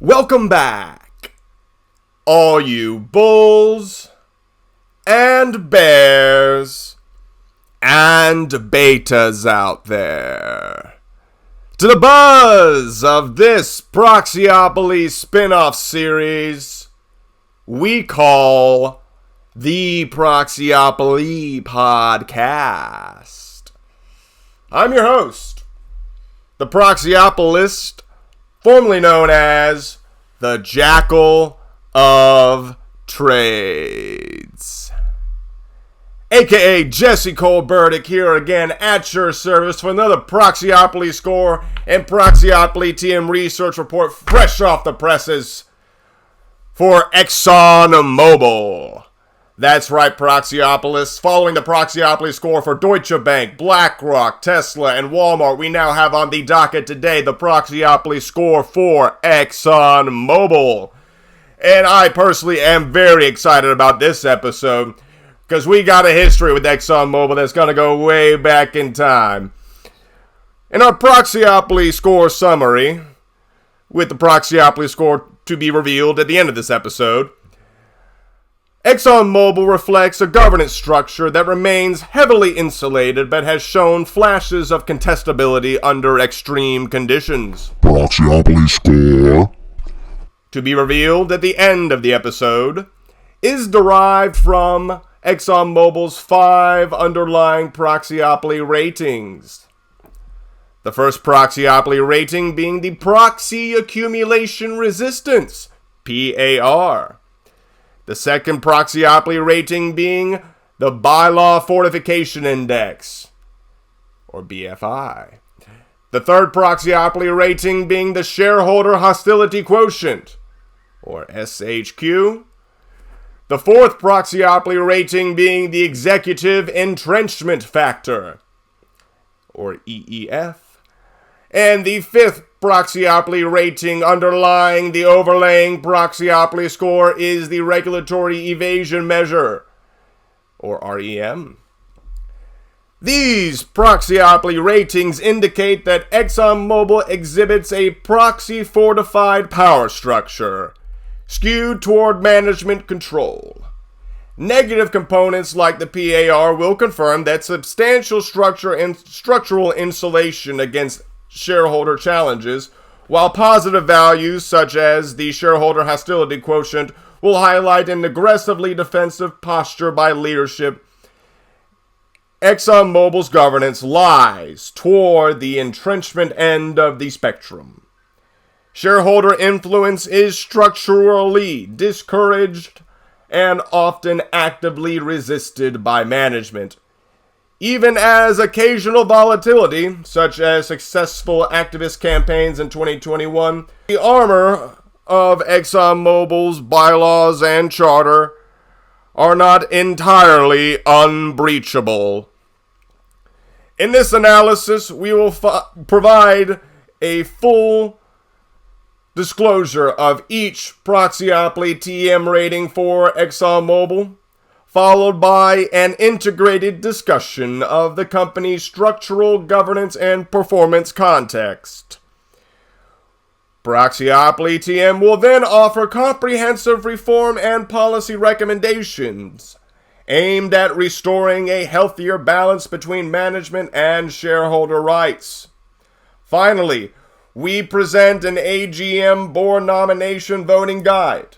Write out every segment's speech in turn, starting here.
Welcome back, all you bulls and bears and betas out there, to the buzz of this Proxyopoly spin-off series we call the Proxyopoly Podcast. I'm your host, the Proxyopolist, formerly known as the Jackal of Trades, aka Jesse Colbertic, here again at your service for another Proxyopoly score and Proxyopoly TM research report fresh off the presses for ExxonMobil. That's right, Proxyopolists. Following the Proxyopoly score for Deutsche Bank, BlackRock, Tesla, and Walmart, we now have on the docket today the Proxyopoly score for ExxonMobil. And I personally am very excited about this episode because we got a history with ExxonMobil that's going to go way back in time. In our Proxyopoly score summary, with the Proxyopoly score to be revealed at the end of this episode, ExxonMobil reflects a governance structure that remains heavily insulated but has shown flashes of contestability under extreme conditions. Proxyopoly score, to be revealed at the end of the episode, is derived from ExxonMobil's 5 underlying Proxyopoly ratings. The first Proxyopoly rating being the Proxy Accumulation Resistance, PAR. The second Proxyopoly rating being the Bylaw Fortification Index, or BFI. The third Proxyopoly rating being the Shareholder Hostility Quotient, or SHQ. The fourth Proxyopoly rating being the Executive Entrenchment Factor, or EEF. And the fifth Proxyopoly rating underlying the overlaying Proxyopoly score is the Regulatory Evasion Measure, or REM. These Proxyopoly ratings indicate that ExxonMobil exhibits a proxy-fortified power structure, skewed toward management control. Negative components like the PAR will confirm that substantial structural insulation against shareholder challenges, while positive values such as the Shareholder Hostility Quotient will highlight an aggressively defensive posture by leadership. ExxonMobil's governance lies toward the entrenchment end of the spectrum. Shareholder influence is structurally discouraged and often actively resisted by management, even as occasional volatility, such as successful activist campaigns in 2021, the armor of ExxonMobil's bylaws and charter are not entirely unbreachable. In this analysis, we will provide a full disclosure of each Proxyopoly TM rating for ExxonMobil, followed by an integrated discussion of the company's structural, governance, and performance context. Proxyopoly TM will then offer comprehensive reform and policy recommendations aimed at restoring a healthier balance between management and shareholder rights. Finally, we present an AGM board nomination voting guide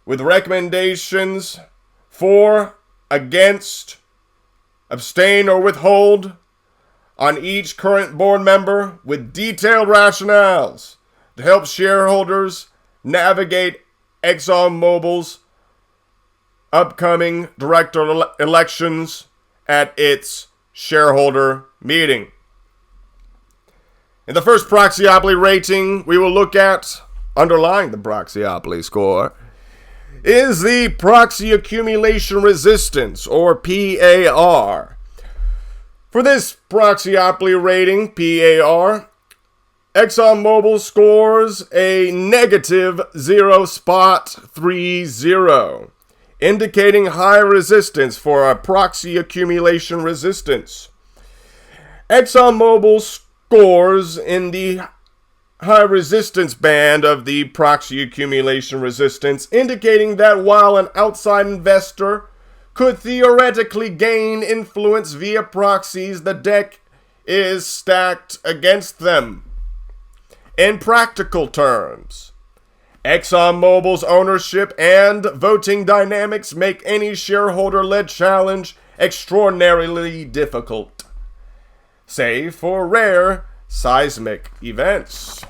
with recommendations for, against, abstain, or withhold on each current board member with detailed rationales to help shareholders navigate ExxonMobil's upcoming director elections at its shareholder meeting. In the first Proxyopoly rating we will look at, underlying the Proxyopoly score, is the Proxy Accumulation Resistance, or PAR. For this Proxyopoly rating, PAR, ExxonMobil scores a negative 0.30, indicating high resistance for a proxy accumulation resistance. ExxonMobil scores in the high resistance band of the proxy accumulation resistance, indicating that while an outside investor could theoretically gain influence via proxies, the deck is stacked against them. In practical terms, ExxonMobil's ownership and voting dynamics make any shareholder-led challenge extraordinarily difficult, save for rare seismic events.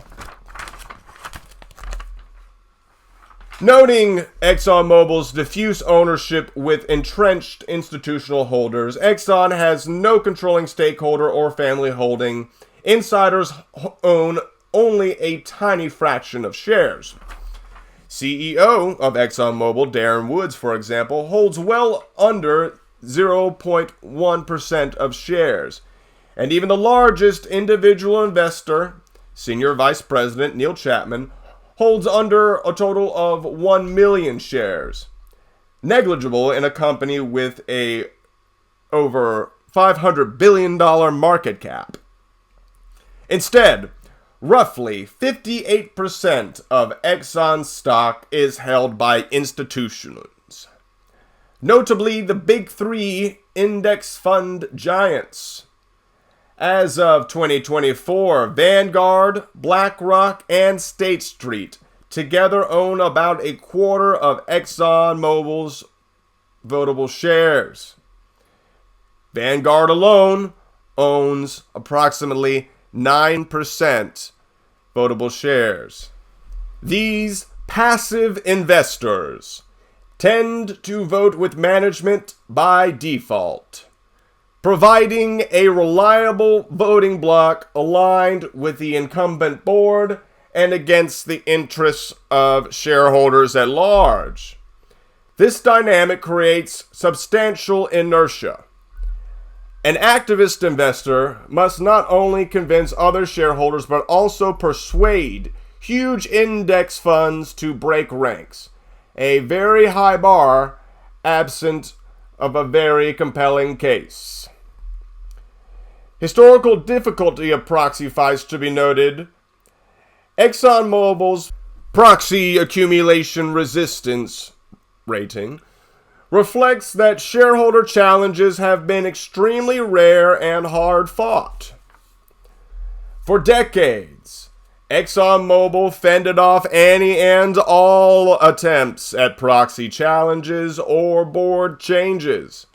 Noting ExxonMobil's diffuse ownership with entrenched institutional holders, Exxon has no controlling stakeholder or family holding. Insiders own only a tiny fraction of shares. CEO of ExxonMobil, Darren Woods, for example, holds well under 0.1% of shares. And even the largest individual investor, Senior Vice President Neil Chapman, holds under a total of 1 million shares. Negligible in a company with a over $500 billion market cap. Instead, roughly 58% of Exxon's stock is held by institutions. Notably, the big three index fund giants. As of 2024, Vanguard, BlackRock, and State Street together own about a quarter of ExxonMobil's votable shares. Vanguard alone owns approximately 9% votable shares. These passive investors tend to vote with management by default, providing a reliable voting bloc aligned with the incumbent board and against the interests of shareholders at large. This dynamic creates substantial inertia. An activist investor must not only convince other shareholders but also persuade huge index funds to break ranks, a very high bar absent of a very compelling case. Historical difficulty of proxy fights to be noted. ExxonMobil's proxy accumulation resistance rating reflects that shareholder challenges have been extremely rare and hard fought. For decades, ExxonMobil fended off any and all attempts at proxy challenges or board changes.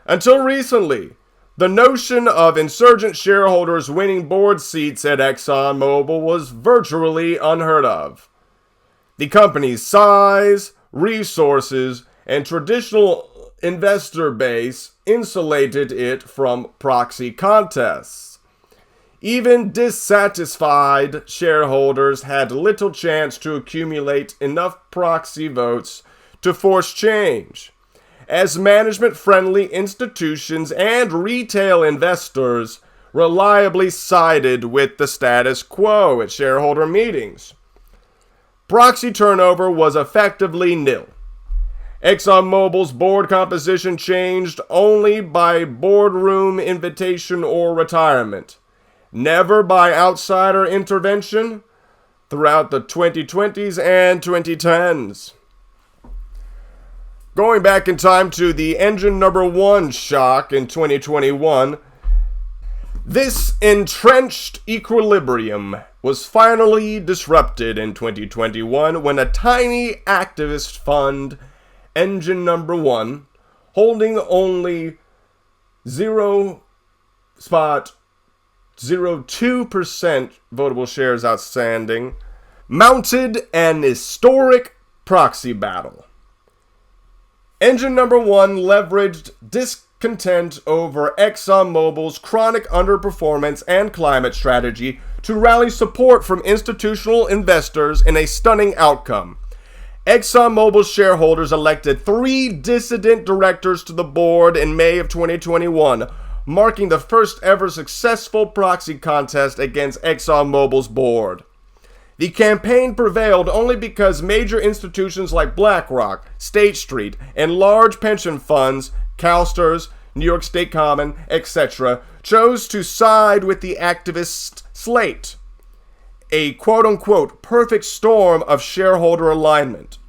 Until recently, the notion of insurgent shareholders winning board seats at ExxonMobil was virtually unheard of. The company's size, resources, and traditional investor base insulated it from proxy contests. Even dissatisfied shareholders had little chance to accumulate enough proxy votes to force change, as management-friendly institutions and retail investors reliably sided with the status quo at shareholder meetings. Proxy turnover was effectively nil. ExxonMobil's board composition changed only by boardroom invitation or retirement, never by outsider intervention throughout the 2020s and 2010s. Going back in time to the engine number 1 shock in 2021, this entrenched equilibrium was finally disrupted in 2021 when a tiny activist fund, engine number 1, holding only 0.02% votable shares outstanding, mounted an historic proxy battle. Engine number 1 leveraged discontent over ExxonMobil's chronic underperformance and climate strategy to rally support from institutional investors in a stunning outcome. ExxonMobil shareholders elected 3 dissident directors to the board in May of 2021, marking the first ever successful proxy contest against ExxonMobil's board. The campaign prevailed only because major institutions like BlackRock, State Street, and large pension funds, CalSTRS, New York State Common, etc., chose to side with the activist slate. a quote-unquote perfect storm of shareholder alignment.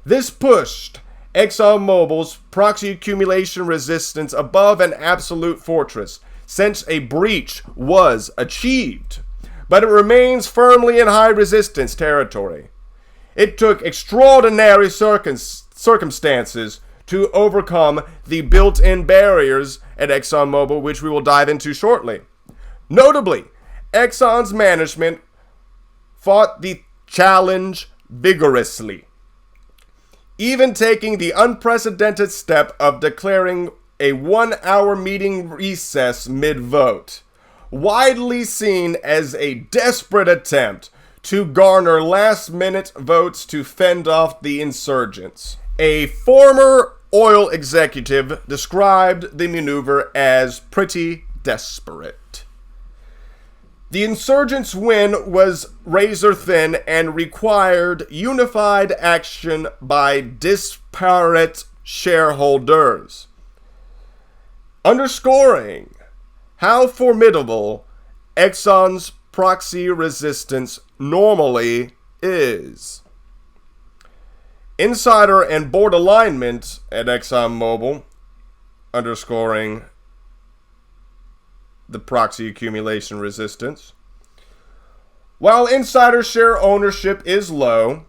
This pushed ExxonMobil's proxy accumulation resistance above an absolute fortress, since a breach was achieved, but it remains firmly in high resistance territory. It took extraordinary circumstances to overcome the built-in barriers at ExxonMobil, which we will dive into shortly. Notably, Exxon's management fought the challenge vigorously, even taking the unprecedented step of declaring a 1-hour meeting recess mid-vote, widely seen as a desperate attempt to garner last-minute votes to fend off the insurgents. A former oil executive described the maneuver as pretty desperate. The insurgents' win was razor-thin and required unified action by disparate shareholders, underscoring how formidable Exxon's proxy resistance normally is. Insider and board alignment at ExxonMobil, underscoring the proxy accumulation resistance. While insider share ownership is low,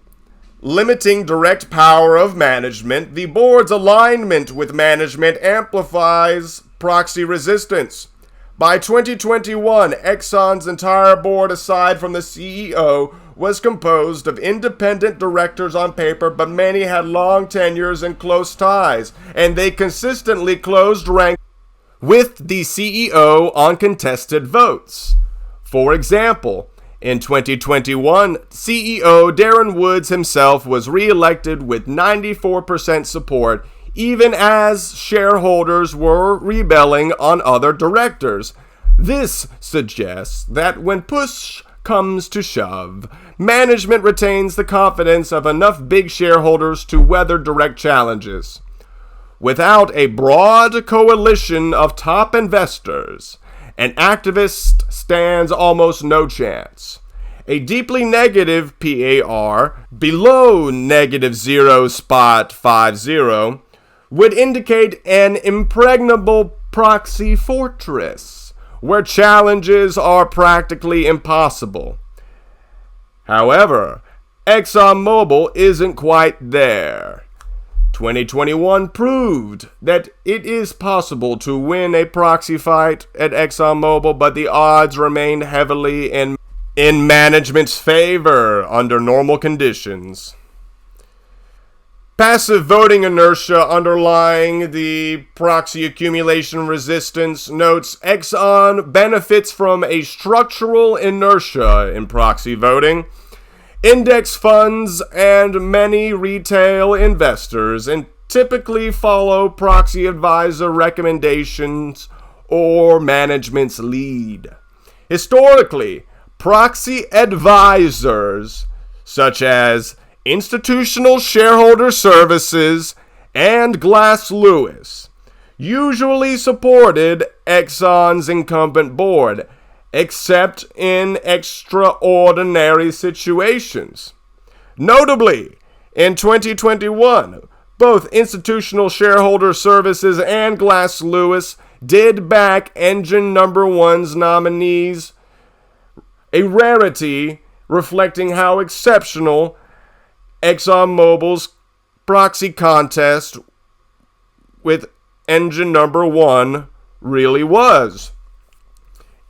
limiting direct power of management, the board's alignment with management amplifies proxy resistance. By 2021, Exxon's entire board, aside from the CEO, was composed of independent directors on paper, but many had long tenures and close ties, and they consistently closed ranks with the CEO on contested votes. For example, in 2021, CEO Darren Woods himself was re-elected with 94% support, even as shareholders were rebelling on other directors. This suggests that when push comes to shove, management retains the confidence of enough big shareholders to weather direct challenges. Without a broad coalition of top investors, an activist stands almost no chance. A deeply negative PAR below negative 0.50 would indicate an impregnable proxy fortress, where challenges are practically impossible. However, ExxonMobil isn't quite there. 2021 proved that it is possible to win a proxy fight at ExxonMobil, but the odds remain heavily in management's favor under normal conditions. Passive voting inertia underlying the proxy accumulation resistance notes Exxon benefits from a structural inertia in proxy voting. Index funds and many retail investors and typically follow proxy advisor recommendations or management's lead. Historically, proxy advisors such as Institutional Shareholder Services and Glass Lewis usually supported Exxon's incumbent board, except in extraordinary situations. Notably, in 2021, both Institutional Shareholder Services and Glass Lewis did back engine number one's nominees, a rarity reflecting how exceptional ExxonMobil's proxy contest with engine number one really was.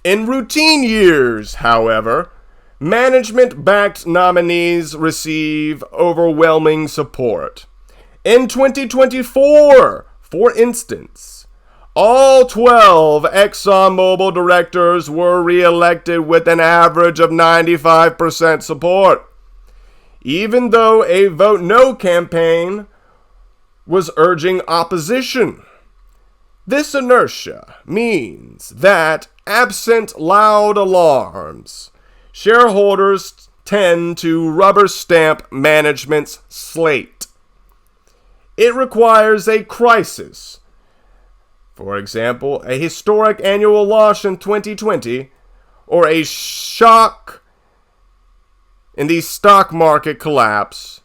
In routine years, however, management-backed nominees receive overwhelming support. In 2024, for instance, all 12 ExxonMobil directors were re-elected with an average of 95% support, even though a vote no campaign was urging opposition. This inertia means that, absent loud alarms, shareholders tend to rubber stamp management's slate. It requires a crisis, for example, a historic annual loss in 2020, or a shock in the stock market collapse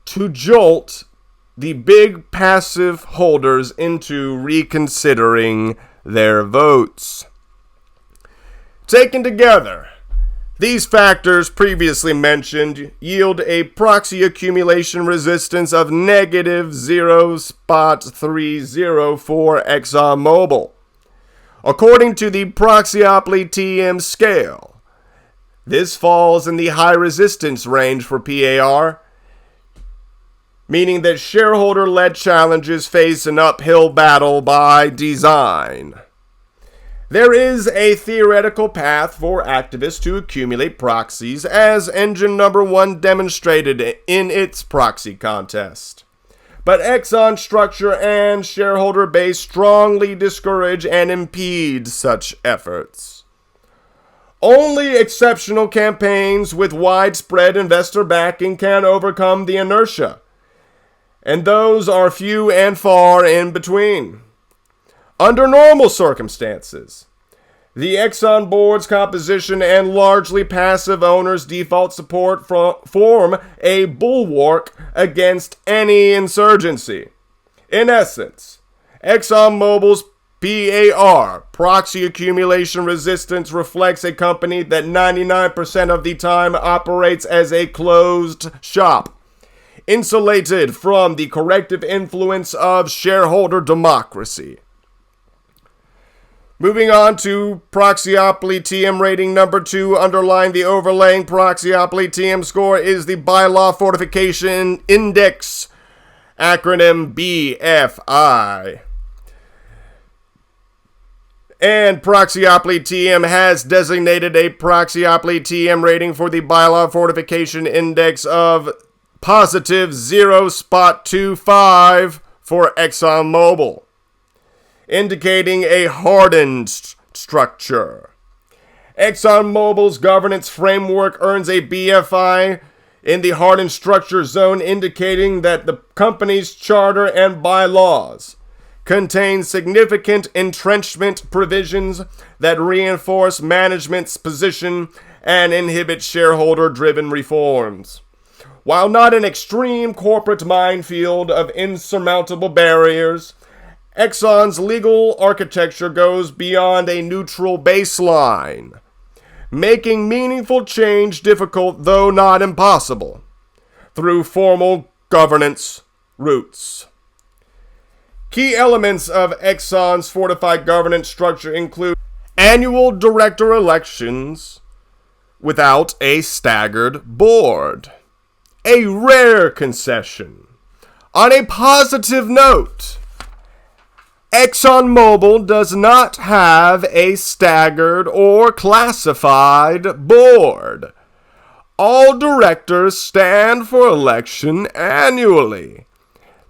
to jolt the big passive holders into reconsidering their votes. Taken together, these factors previously mentioned yield a proxy accumulation resistance of negative 0.30 for ExxonMobil. According to the Proxyopoly TM scale, this falls in the high resistance range for PAR, meaning that shareholder-led challenges face an uphill battle by design. There is a theoretical path for activists to accumulate proxies, as engine number 1 demonstrated in its proxy contest. But Exxon's structure and shareholder base strongly discourage and impede such efforts. Only exceptional campaigns with widespread investor backing can overcome the inertia, and those are few and far in between. Under normal circumstances, the Exxon board's composition and largely passive owners' default support form a bulwark against any insurgency. In essence, ExxonMobil's PAR, proxy accumulation resistance, reflects a company that 99% of the time operates as a closed shop, insulated from the corrective influence of shareholder democracy. Moving on to Proxyopoly TM rating number 2, underlying the overlaying Proxyopoly TM score is the Bylaw Fortification Index, acronym BFI. And Proxyopoly TM has designated a Proxyopoly TM rating for the Bylaw Fortification Index of positive 0.25 for ExxonMobil, indicating a hardened structure. ExxonMobil's governance framework earns a BFI in the hardened structure zone, indicating that the company's charter and bylaws contain significant entrenchment provisions that reinforce management's position and inhibit shareholder-driven reforms. While not an extreme corporate minefield of insurmountable barriers, Exxon's legal architecture goes beyond a neutral baseline, making meaningful change difficult, though not impossible, through formal governance routes. Key elements of Exxon's fortified governance structure include annual director elections without a staggered board, a rare concession. On a positive note, ExxonMobil does not have a staggered or classified board. All directors stand for election annually.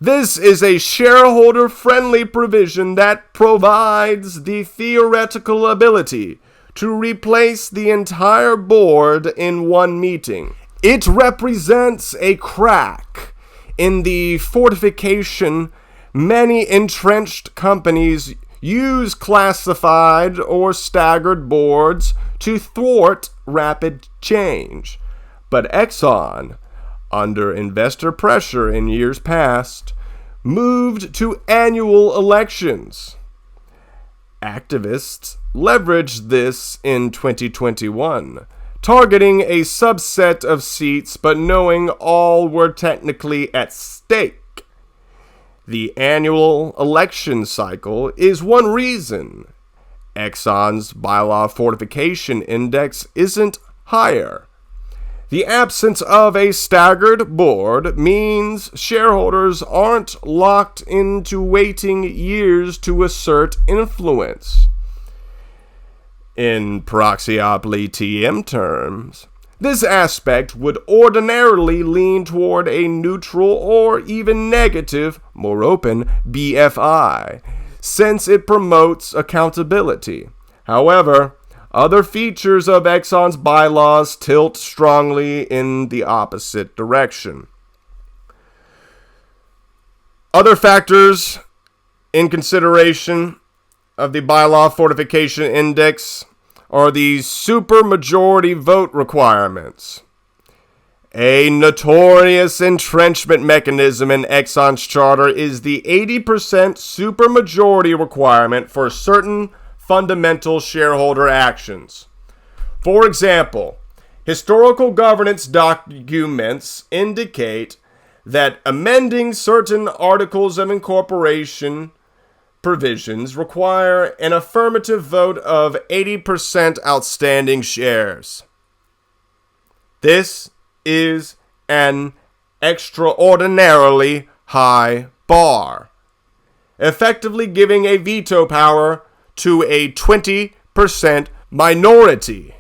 This is a shareholder-friendly provision that provides the theoretical ability to replace the entire board in one meeting. It represents a crack in the fortification. Many entrenched companies use classified or staggered boards to thwart rapid change. But Exxon, under investor pressure in years past, moved to annual elections. Activists leveraged this in 2021, targeting a subset of seats but knowing all were technically at stake. The annual election cycle is one reason Exxon's Bylaw Fortification Index isn't higher. The absence of a staggered board means shareholders aren't locked into waiting years to assert influence. In Proxyopoly TM terms, this aspect would ordinarily lean toward a neutral or even negative, more open, BFI, since it promotes accountability. However, other features of Exxon's bylaws tilt strongly in the opposite direction. Other factors in consideration of the Bylaw Fortification Index are the supermajority vote requirements. A notorious entrenchment mechanism in Exxon's charter is the 80% supermajority requirement for certain fundamental shareholder actions. For example, historical governance documents indicate that amending certain articles of incorporation provisions require an affirmative vote of 80% outstanding shares. This is an extraordinarily high bar, effectively giving a veto power to a 20% minority.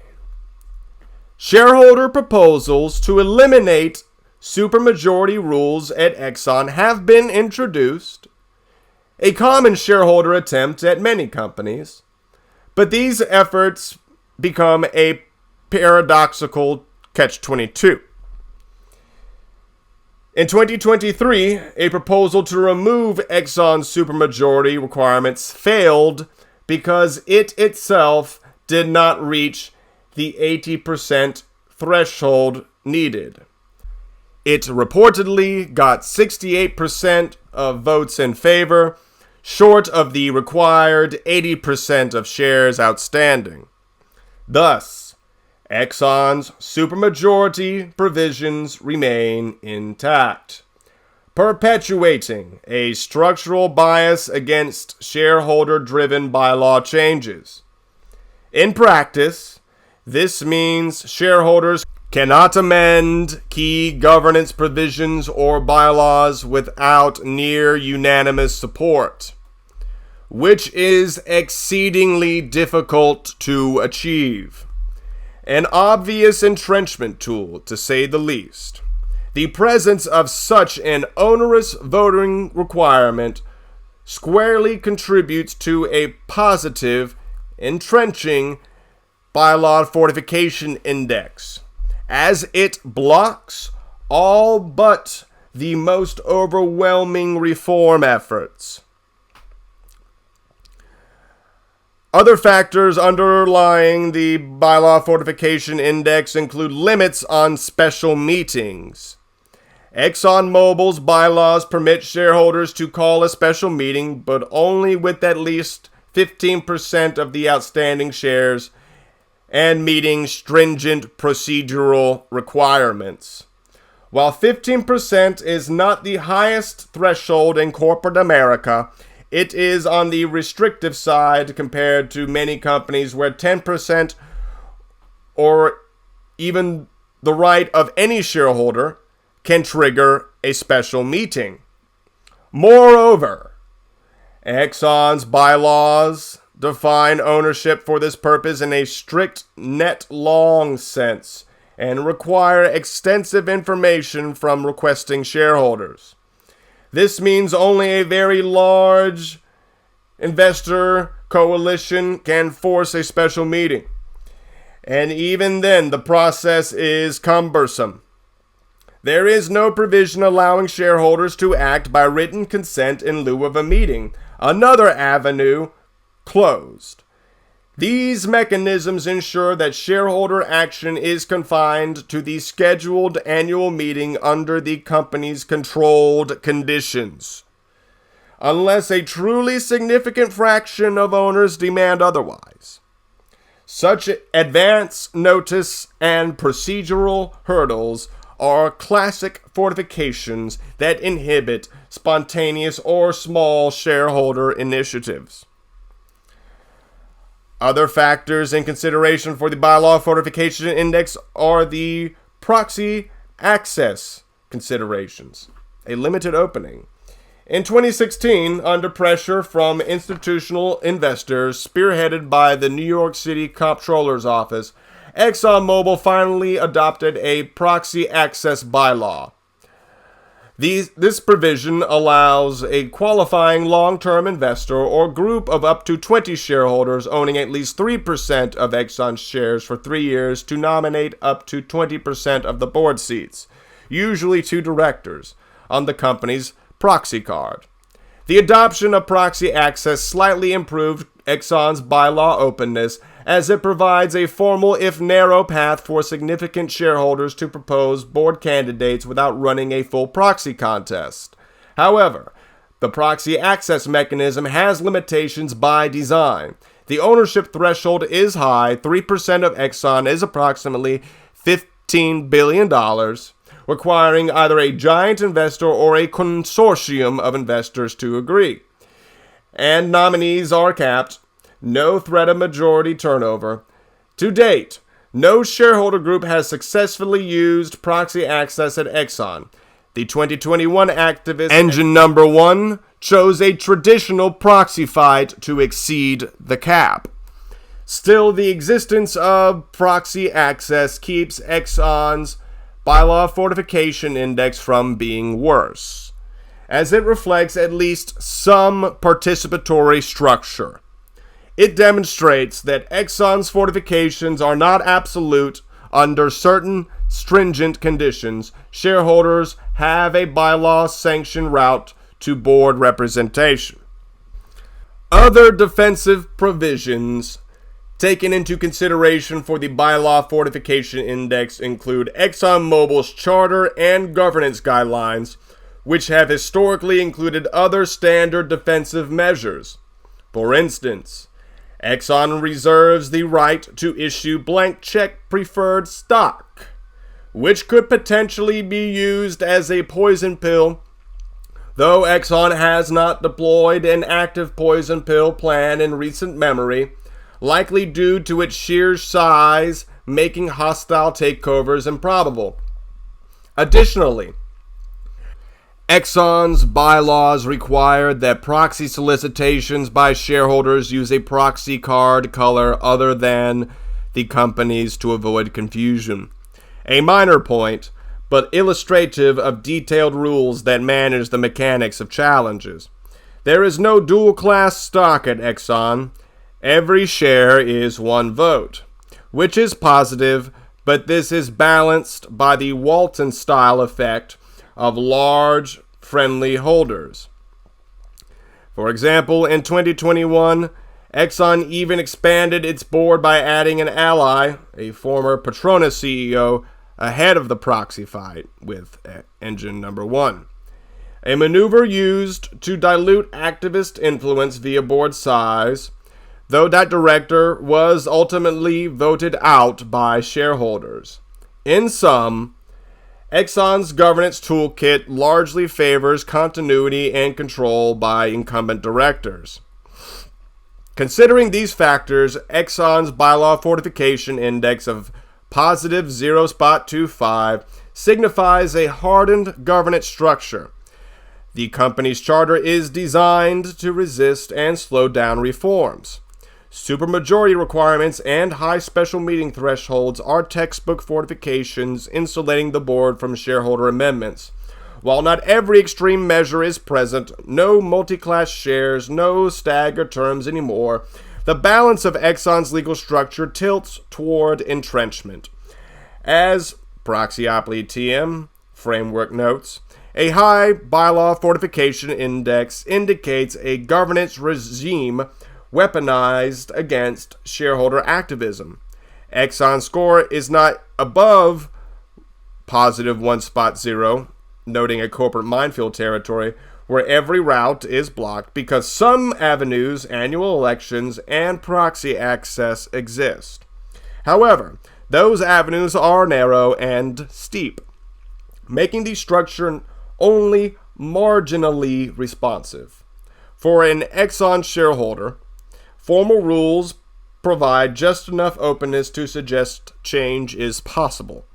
Shareholder proposals to eliminate supermajority rules at Exxon have been introduced, a common shareholder attempt at many companies, but these efforts become a paradoxical catch-22. In 2023, a proposal to remove Exxon's supermajority requirements failed because it itself did not reach the 80% threshold needed. It reportedly got 68% of votes in favor, short of the required 80% of shares outstanding. Thus, Exxon's supermajority provisions remain intact, perpetuating a structural bias against shareholder-driven bylaw changes. In practice, this means shareholders cannot amend key governance provisions or bylaws without near unanimous support, which is exceedingly difficult to achieve. An obvious entrenchment tool, to say the least. The presence of such an onerous voting requirement squarely contributes to a positive, entrenching Bylaw Fortification Index, as it blocks all but the most overwhelming reform efforts. Other factors underlying the Bylaw Fortification Index include limits on special meetings. ExxonMobil's bylaws permit shareholders to call a special meeting, but only with at least 15% of the outstanding shares and meeting stringent procedural requirements. While 15% is not the highest threshold in corporate America, it is on the restrictive side compared to many companies where 10% or even the right of any shareholder can trigger a special meeting. Moreover, Exxon's bylaws define ownership for this purpose in a strict net long sense and require extensive information from requesting shareholders. This means only a very large investor coalition can force a special meeting. And even then, the process is cumbersome. There is no provision allowing shareholders to act by written consent in lieu of a meeting. Another avenue closed. These mechanisms ensure that shareholder action is confined to the scheduled annual meeting under the company's controlled conditions, unless a truly significant fraction of owners demand otherwise. Such advance notice and procedural hurdles are classic fortifications that inhibit spontaneous or small shareholder initiatives. Other factors in consideration for the Bylaw Fortification Index are the proxy access considerations, a limited opening. In 2016, under pressure from institutional investors spearheaded by the New York City Comptroller's Office, ExxonMobil finally adopted a proxy access bylaw. This provision allows a qualifying long-term investor or group of up to 20 shareholders owning at least 3% of Exxon's shares for 3 years to nominate up to 20% of the board seats, usually 2 directors, on the company's proxy card. The adoption of proxy access slightly improved Exxon's bylaw openness, as it provides a formal, if narrow, path for significant shareholders to propose board candidates without running a full proxy contest. However, the proxy access mechanism has limitations by design. The ownership threshold is high. 3% of Exxon is approximately $15 billion, requiring either a giant investor or a consortium of investors to agree. And nominees are capped. No threat of majority turnover. To date, no shareholder group has successfully used proxy access at Exxon. The 2021 activist Engine Number 1 chose a traditional proxy fight to exceed the cap. Still, the existence of proxy access keeps Exxon's Bylaw Fortification Index from being worse, as it reflects at least some participatory structure. It demonstrates that Exxon's fortifications are not absolute. Under certain stringent conditions, shareholders have a bylaw-sanctioned route to board representation. Other defensive provisions taken into consideration for the Bylaw Fortification Index include ExxonMobil's charter and governance guidelines, which have historically included other standard defensive measures. For instance, Exxon reserves the right to issue blank check preferred stock, which could potentially be used as a poison pill, though Exxon has not deployed an active poison pill plan in recent memory, likely due to its sheer size, making hostile takeovers improbable. Additionally, Exxon's bylaws required that proxy solicitations by shareholders use a proxy card color other than the company's to avoid confusion. A minor point, but illustrative of detailed rules that manage the mechanics of challenges. There is no dual-class stock at Exxon. Every share is one vote, which is positive, but this is balanced by the Walton-style effect of large, friendly holders. For example, in 2021, Exxon even expanded its board by adding an ally, a former Petronas CEO, ahead of the proxy fight with Engine Number 1. A maneuver used to dilute activist influence via board size, though that director was ultimately voted out by shareholders. In sum, Exxon's governance toolkit largely favors continuity and control by incumbent directors. Considering these factors, Exxon's Bylaw Fortification Index of positive 0.25 signifies a hardened governance structure. The company's charter is designed to resist and slow down reforms. Supermajority requirements and high special meeting thresholds are textbook fortifications insulating the board from shareholder amendments. While not every extreme measure is present, no multi-class shares, no staggered terms anymore, the balance of Exxon's legal structure tilts toward entrenchment. As Proxyopoly TM framework notes, a high bylaw fortification index indicates a governance regime weaponized against shareholder activism. Exxon's score is not above positive 1.0, noting a corporate minefield territory where every route is blocked because some avenues, annual elections, and proxy access exist. However, those avenues are narrow and steep, making the structure only marginally responsive. For an Exxon shareholder, formal rules provide just enough openness to suggest change is possible.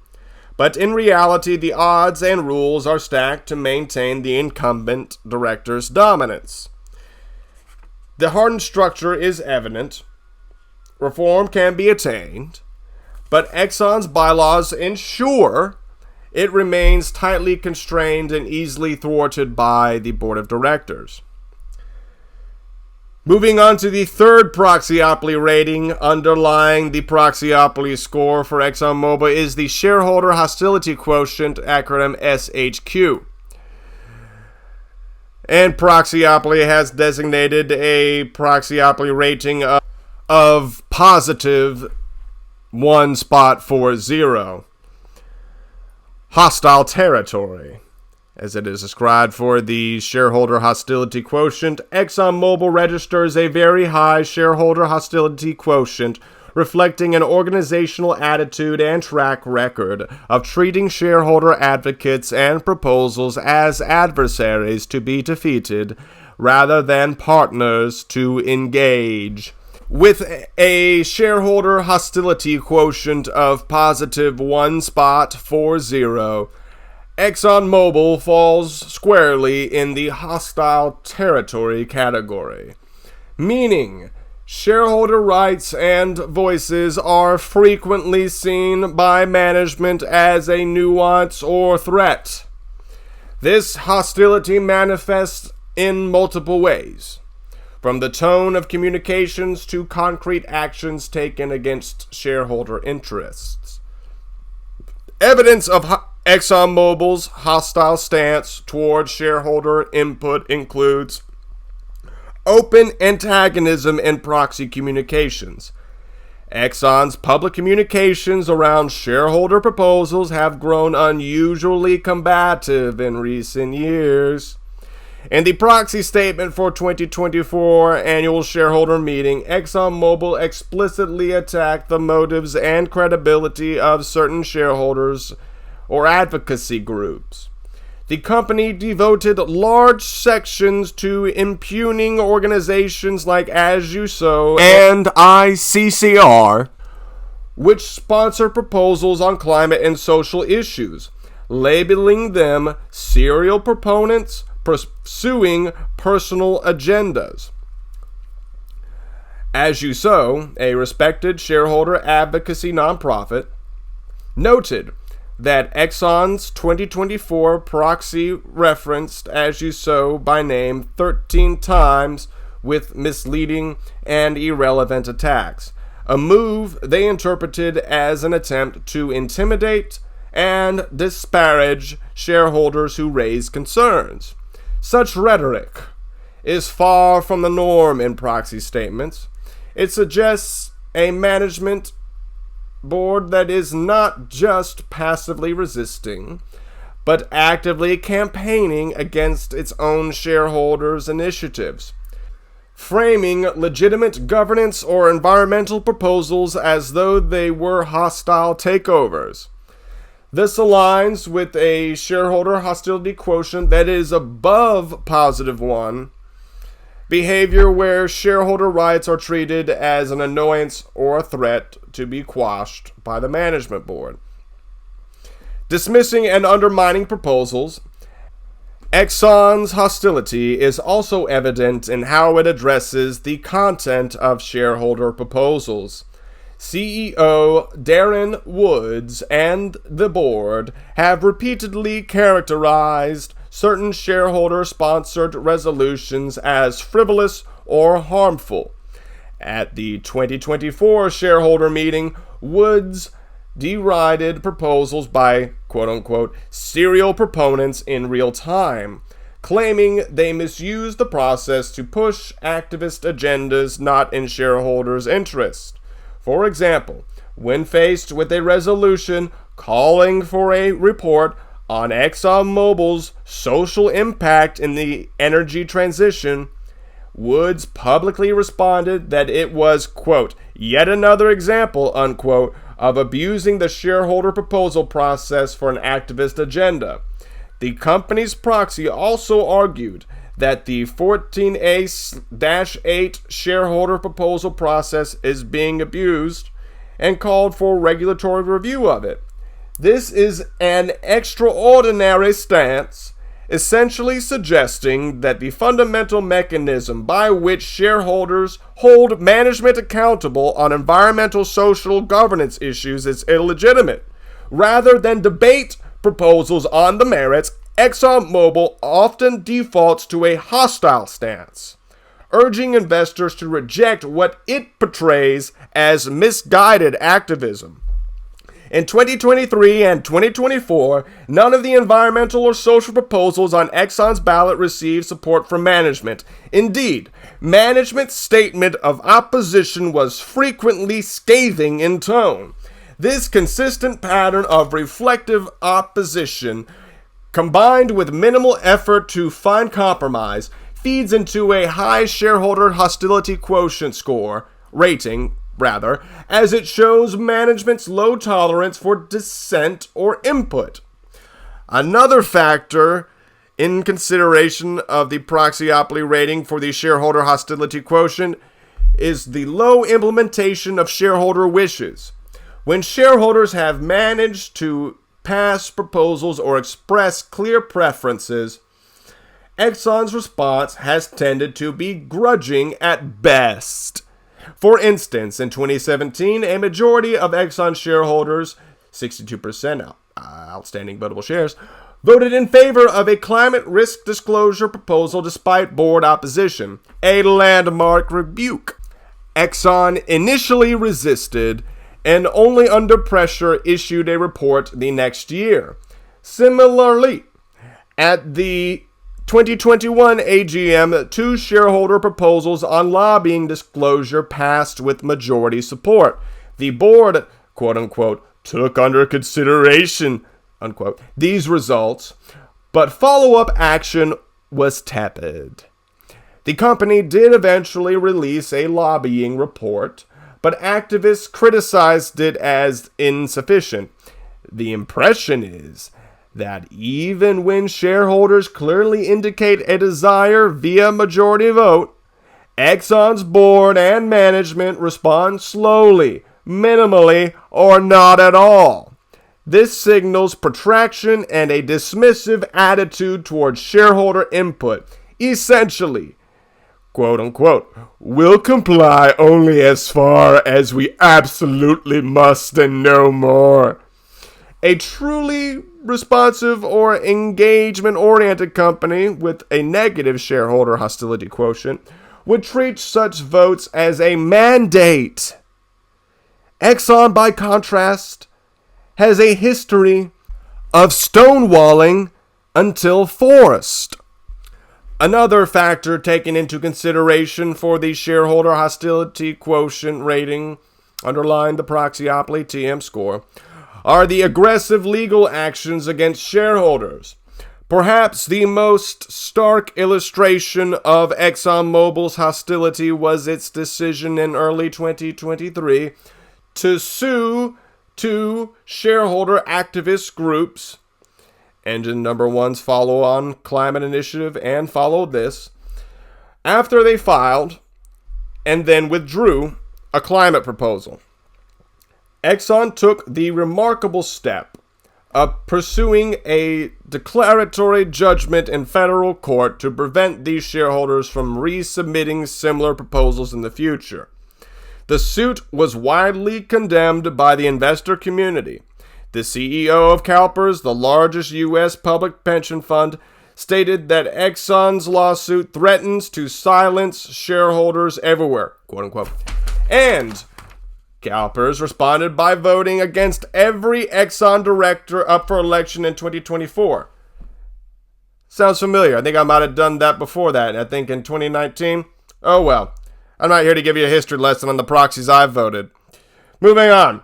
But in reality, the odds and rules are stacked to maintain the incumbent director's dominance. The hardened structure is evident. Reform can be attained, but Exxon's bylaws ensure it remains tightly constrained and easily thwarted by the board of directors. Moving on to the third Proxyopoly rating underlying the Proxyopoly score for ExxonMobil is the Shareholder Hostility Quotient, acronym SHQ. And Proxyopoly has designated a Proxyopoly rating of of positive 1.40. Hostile territory. As it is described for the shareholder hostility quotient, ExxonMobil registers a very high shareholder hostility quotient, reflecting an organizational attitude and track record of treating shareholder advocates and proposals as adversaries to be defeated rather than partners to engage. With a shareholder hostility quotient of positive 1.40, ExxonMobil falls squarely in the hostile territory category, meaning shareholder rights and voices are frequently seen by management as a nuance or threat. This hostility manifests in multiple ways, from the tone of communications to concrete actions taken against shareholder interests. Evidence of ExxonMobil's hostile stance toward shareholder input includes open antagonism in proxy communications. Exxon's public communications around shareholder proposals have grown unusually combative in recent years. In the proxy statement for 2024 annual shareholder meeting, ExxonMobil explicitly attacked the motives and credibility of certain shareholders or advocacy groups. The company devoted large sections to impugning organizations like As You Sow and ICCR, which sponsor proposals on climate and social issues, labeling them serial proponents pursuing personal agendas. As You Sow, a respected shareholder advocacy nonprofit, noted that Exxon's 2024 proxy referenced As You Sow by name 13 times with misleading and irrelevant attacks, a move they interpreted as an attempt to intimidate and disparage shareholders who raise concerns. Such rhetoric is far from the norm in proxy statements. It suggests a management board that is not just passively resisting, but actively campaigning against its own shareholders' initiatives, framing legitimate governance or environmental proposals as though they were hostile takeovers. This aligns with a shareholder hostility quotient that is above positive 1, behavior where shareholder rights are treated as an annoyance or a threat to be quashed by the management board. Dismissing and undermining proposals, Exxon's hostility is also evident in how it addresses the content of shareholder proposals. CEO Darren Woods and the board have repeatedly characterized certain shareholder-sponsored resolutions as frivolous or harmful. At the 2024 shareholder meeting, Woods derided proposals by quote-unquote serial proponents in real time, claiming they misuse the process to push activist agendas not in shareholders' interest. For example, when faced with a resolution calling for a report on ExxonMobil's social impact in the energy transition, Woods publicly responded that it was, quote, yet another example, unquote, of abusing the shareholder proposal process for an activist agenda. The company's proxy also argued that the 14A-8 shareholder proposal process is being abused and called for regulatory review of it. This is an extraordinary stance, essentially suggesting that the fundamental mechanism by which shareholders hold management accountable on environmental social governance issues is illegitimate. Rather than debate proposals on the merits, ExxonMobil often defaults to a hostile stance, urging investors to reject what it portrays as misguided activism. In 2023 and 2024, none of the environmental or social proposals on Exxon's ballot received support from management. Indeed, management's statement of opposition was frequently scathing in tone. This consistent pattern of reflective opposition, combined with minimal effort to find compromise, feeds into a high shareholder hostility quotient rating, as it shows management's low tolerance for dissent or input. Another factor in consideration of the Proxyopoly rating for the shareholder hostility quotient is the low implementation of shareholder wishes. When shareholders have managed to pass proposals or express clear preferences, Exxon's response has tended to be grudging at best. For instance, in 2017, a majority of Exxon shareholders, 62% outstanding votable shares, voted in favor of a climate risk disclosure proposal despite board opposition, a landmark rebuke. Exxon initially resisted and only under pressure issued a report the next year. Similarly, at the 2021 AGM, 2 shareholder proposals on lobbying disclosure passed with majority support. The board, quote-unquote, took under consideration, unquote, these results, but follow-up action was tepid. The company did eventually release a lobbying report, but activists criticized it as insufficient. The impression is that even when shareholders clearly indicate a desire via majority vote, Exxon's board and management respond slowly, minimally, or not at all. This signals protraction and a dismissive attitude towards shareholder input. Essentially, quote-unquote, we'll comply only as far as we absolutely must and no more. A truly responsive or engagement-oriented company with a negative shareholder hostility quotient would treat such votes as a mandate. Exxon, by contrast, has a history of stonewalling until forced. Another factor taken into consideration for the shareholder hostility quotient rating underlying the Proxyopoly TM score are the aggressive legal actions against shareholders. Perhaps the most stark illustration of ExxonMobil's hostility was its decision in early 2023 to sue 2 shareholder activist groups, Engine Number One's follow-on climate initiative and Followed This, after they filed and then withdrew a climate proposal. Exxon took the remarkable step of pursuing a declaratory judgment in federal court to prevent these shareholders from resubmitting similar proposals in the future. The suit was widely condemned by the investor community. The CEO of CalPERS, the largest U.S. public pension fund, stated that Exxon's lawsuit threatens to silence shareholders everywhere, quote-unquote. And CalPERS responded by voting against every Exxon director up for election in 2024. Sounds familiar. I think I might have done that before that. I think in 2019. Oh well. I'm not here to give you a history lesson on the proxies I've voted. Moving on.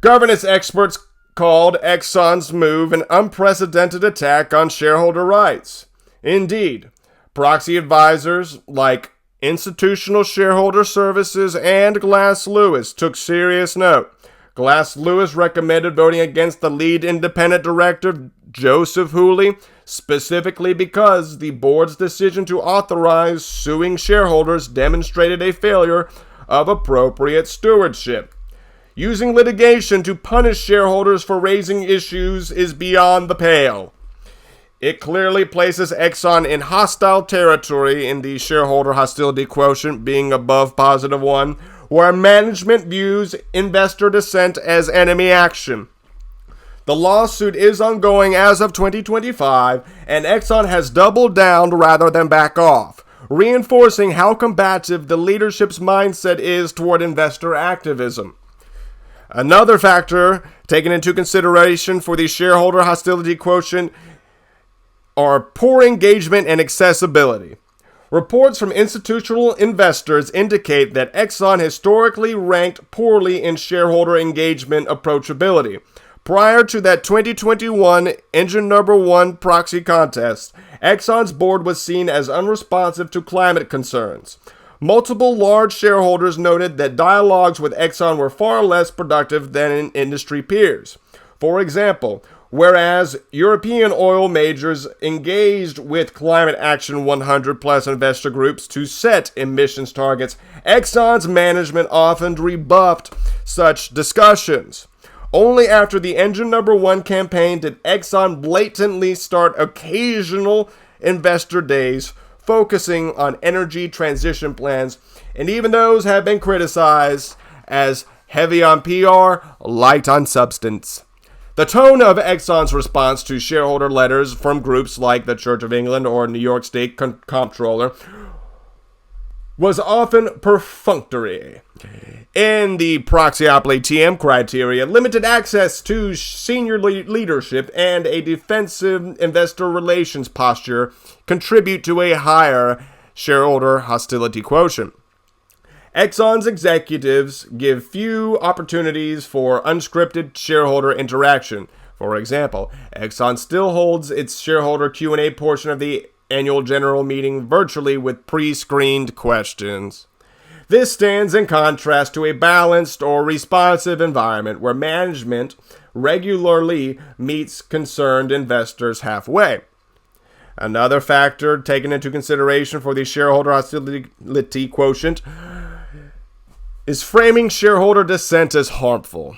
Governance experts called Exxon's move an unprecedented attack on shareholder rights. Indeed, proxy advisors like Institutional Shareholder Services and Glass Lewis took serious note. Glass Lewis recommended voting against the lead independent director, Joseph Hooley, specifically because the board's decision to authorize suing shareholders demonstrated a failure of appropriate stewardship. Using litigation to punish shareholders for raising issues is beyond the pale. It clearly places Exxon in hostile territory in the shareholder hostility quotient being above +1, where management views investor dissent as enemy action. The lawsuit is ongoing as of 2025, and Exxon has doubled down rather than back off, reinforcing how combative the leadership's mindset is toward investor activism. Another factor taken into consideration for the shareholder hostility quotient are poor engagement and accessibility. Reports from institutional investors indicate that Exxon historically ranked poorly in shareholder engagement approachability. Prior to that 2021 engine number 1 proxy contest, Exxon's board was seen as unresponsive to climate concerns. Multiple large shareholders noted that dialogues with Exxon were far less productive than in industry peers. For example, whereas European oil majors engaged with Climate Action 100 plus investor groups to set emissions targets, Exxon's management often rebuffed such discussions. Only after the engine number 1 campaign did Exxon blatantly start occasional investor days focusing on energy transition plans, and even those have been criticized as heavy on PR, light on substance. The tone of Exxon's response to shareholder letters from groups like the Church of England or New York State Comptroller was often perfunctory. In the Proxyopoly TM criteria, limited access to senior leadership and a defensive investor relations posture contribute to a higher shareholder hostility quotient. Exxon's executives give few opportunities for unscripted shareholder interaction. For example, Exxon still holds its shareholder Q&A portion of the annual general meeting virtually with pre-screened questions. This stands in contrast to a balanced or responsive environment where management regularly meets concerned investors halfway. Another factor taken into consideration for the shareholder hostility quotient is framing shareholder dissent as harmful.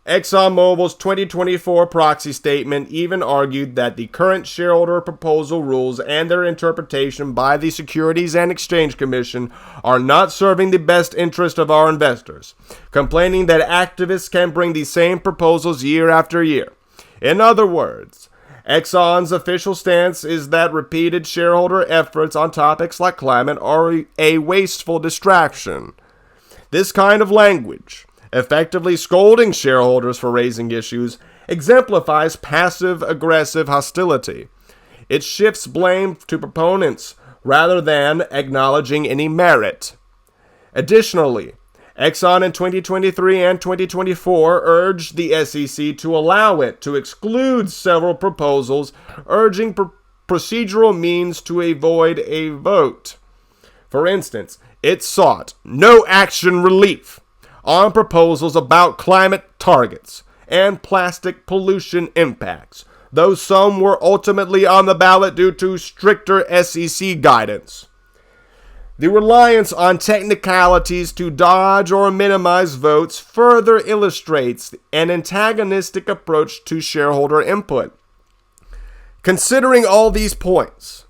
ExxonMobil's 2024 proxy statement even argued that the current shareholder proposal rules and their interpretation by the Securities and Exchange Commission are not serving the best interest of our investors, complaining that activists can bring the same proposals year after year. In other words, Exxon's official stance is that repeated shareholder efforts on topics like climate are a wasteful distraction. This kind of language, effectively scolding shareholders for raising issues, exemplifies passive-aggressive hostility. It shifts blame to proponents rather than acknowledging any merit. Additionally, Exxon in 2023 and 2024 urged the SEC to allow it to exclude several proposals, urging procedural means to avoid a vote. For instance, it sought no action relief on proposals about climate targets and plastic pollution impacts, though some were ultimately on the ballot due to stricter SEC guidance. The reliance on technicalities to dodge or minimize votes further illustrates an antagonistic approach to shareholder input. Considering all these points,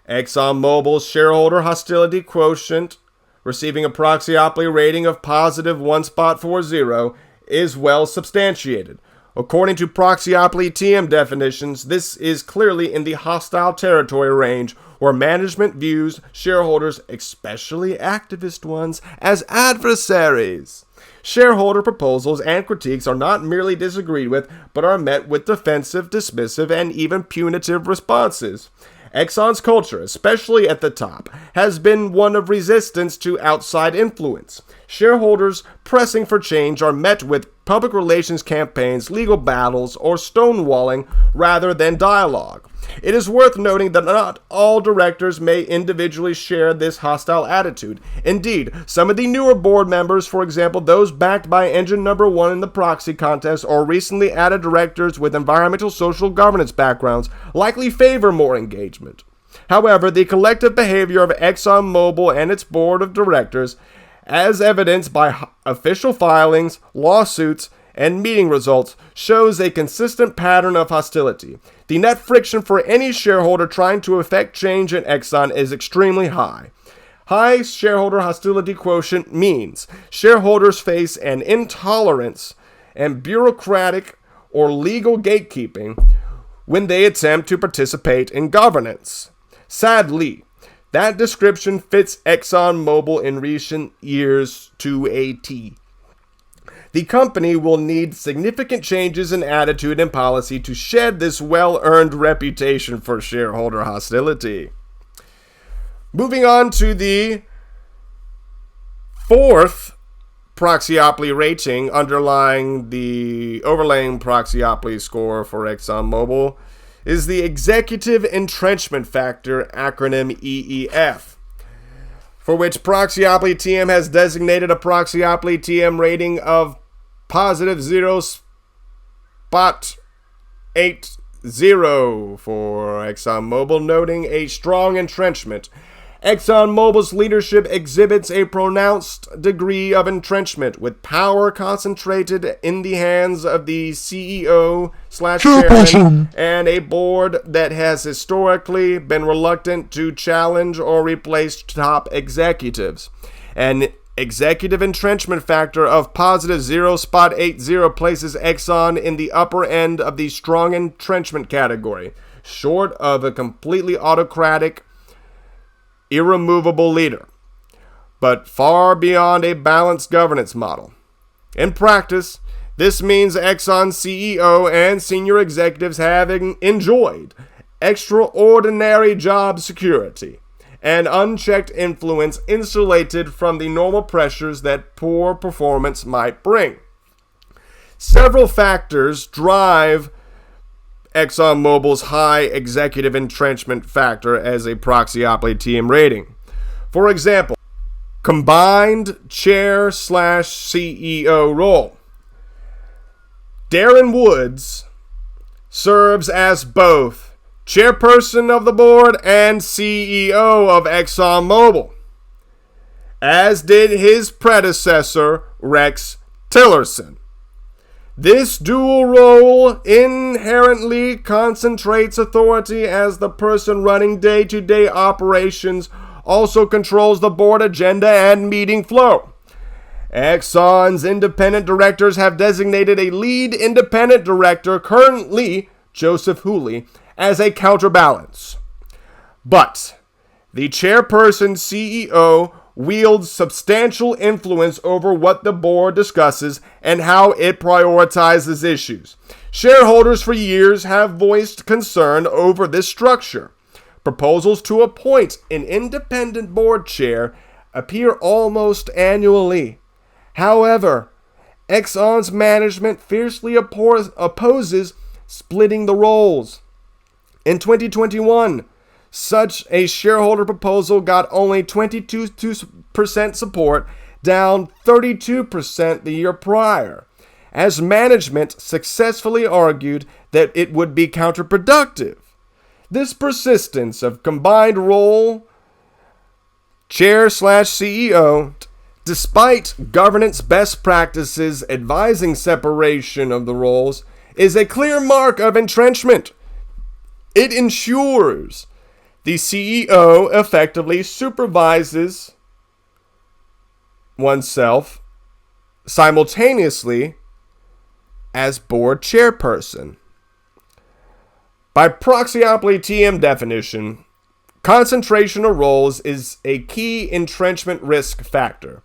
ExxonMobil's shareholder hostility quotient, receiving a Proxyopoly rating of positive 1.40, is well substantiated. According to Proxyopoly TM definitions, this is clearly in the hostile territory range where management views shareholders, especially activist ones, as adversaries. Shareholder proposals and critiques are not merely disagreed with, but are met with defensive, dismissive, and even punitive responses. Exxon's culture, especially at the top, has been one of resistance to outside influence. Shareholders pressing for change are met with public relations campaigns, legal battles, or stonewalling rather than dialogue. It is worth noting that not all directors may individually share this hostile attitude. Indeed, some of the newer board members, for example, those backed by engine number 1 in the proxy contest or recently added directors with environmental social governance backgrounds, likely favor more engagement. However, the collective behavior of ExxonMobil and its board of directors, as evidenced by official filings, lawsuits, and meeting results, shows a consistent pattern of hostility. The net friction for any shareholder trying to effect change in Exxon is extremely high. High shareholder hostility quotient means shareholders face an intolerance and bureaucratic or legal gatekeeping when they attempt to participate in governance. Sadly, that description fits ExxonMobil in recent years to a T. the company will need significant changes in attitude and policy to shed this well-earned reputation for shareholder hostility. Moving on to the fourth Proxyopoly rating underlying the overlaying Proxyopoly score for ExxonMobil is the Executive Entrenchment Factor, acronym EEF, for which Proxyopoly TM has designated a Proxyopoly TM rating of positive 0.80 for ExxonMobil, noting a strong entrenchment. ExxonMobil's leadership exhibits a pronounced degree of entrenchment, with power concentrated in the hands of the CEO/chairman and a board that has historically been reluctant to challenge or replace top executives. An executive entrenchment factor of positive 0.80 places Exxon in the upper end of the strong entrenchment category, short of a completely autocratic, irremovable leader, but far beyond a balanced governance model. In practice, this means Exxon's CEO and senior executives have enjoyed extraordinary job security and unchecked influence, insulated from the normal pressures that poor performance might bring. Several factors drive ExxonMobil's high executive entrenchment factor as a Proxyopoly TM rating. For example, combined chair/CEO role. Darren Woods serves as both chairperson of the board and CEO of ExxonMobil, as did his predecessor, Rex Tillerson. This dual role inherently concentrates authority, as the person running day-to-day operations also controls the board agenda and meeting flow. Exxon's independent directors have designated a lead independent director, currently Joseph Hooley, as a counterbalance. But the chairperson CEO wields substantial influence over what the board discusses and how it prioritizes issues. Shareholders for years have voiced concern over this structure. Proposals to appoint an independent board chair appear almost annually. However, Exxon's management fiercely opposes splitting the roles. In 2021, such a shareholder proposal got only 22% support, down 32% the year prior, as management successfully argued that it would be counterproductive. This persistence of combined role, chair/CEO, despite governance best practices advising separation of the roles, is a clear mark of entrenchment. It ensures the CEO effectively supervises oneself simultaneously as board chairperson. By Proxyopoly TM definition, concentration of roles is a key entrenchment risk factor,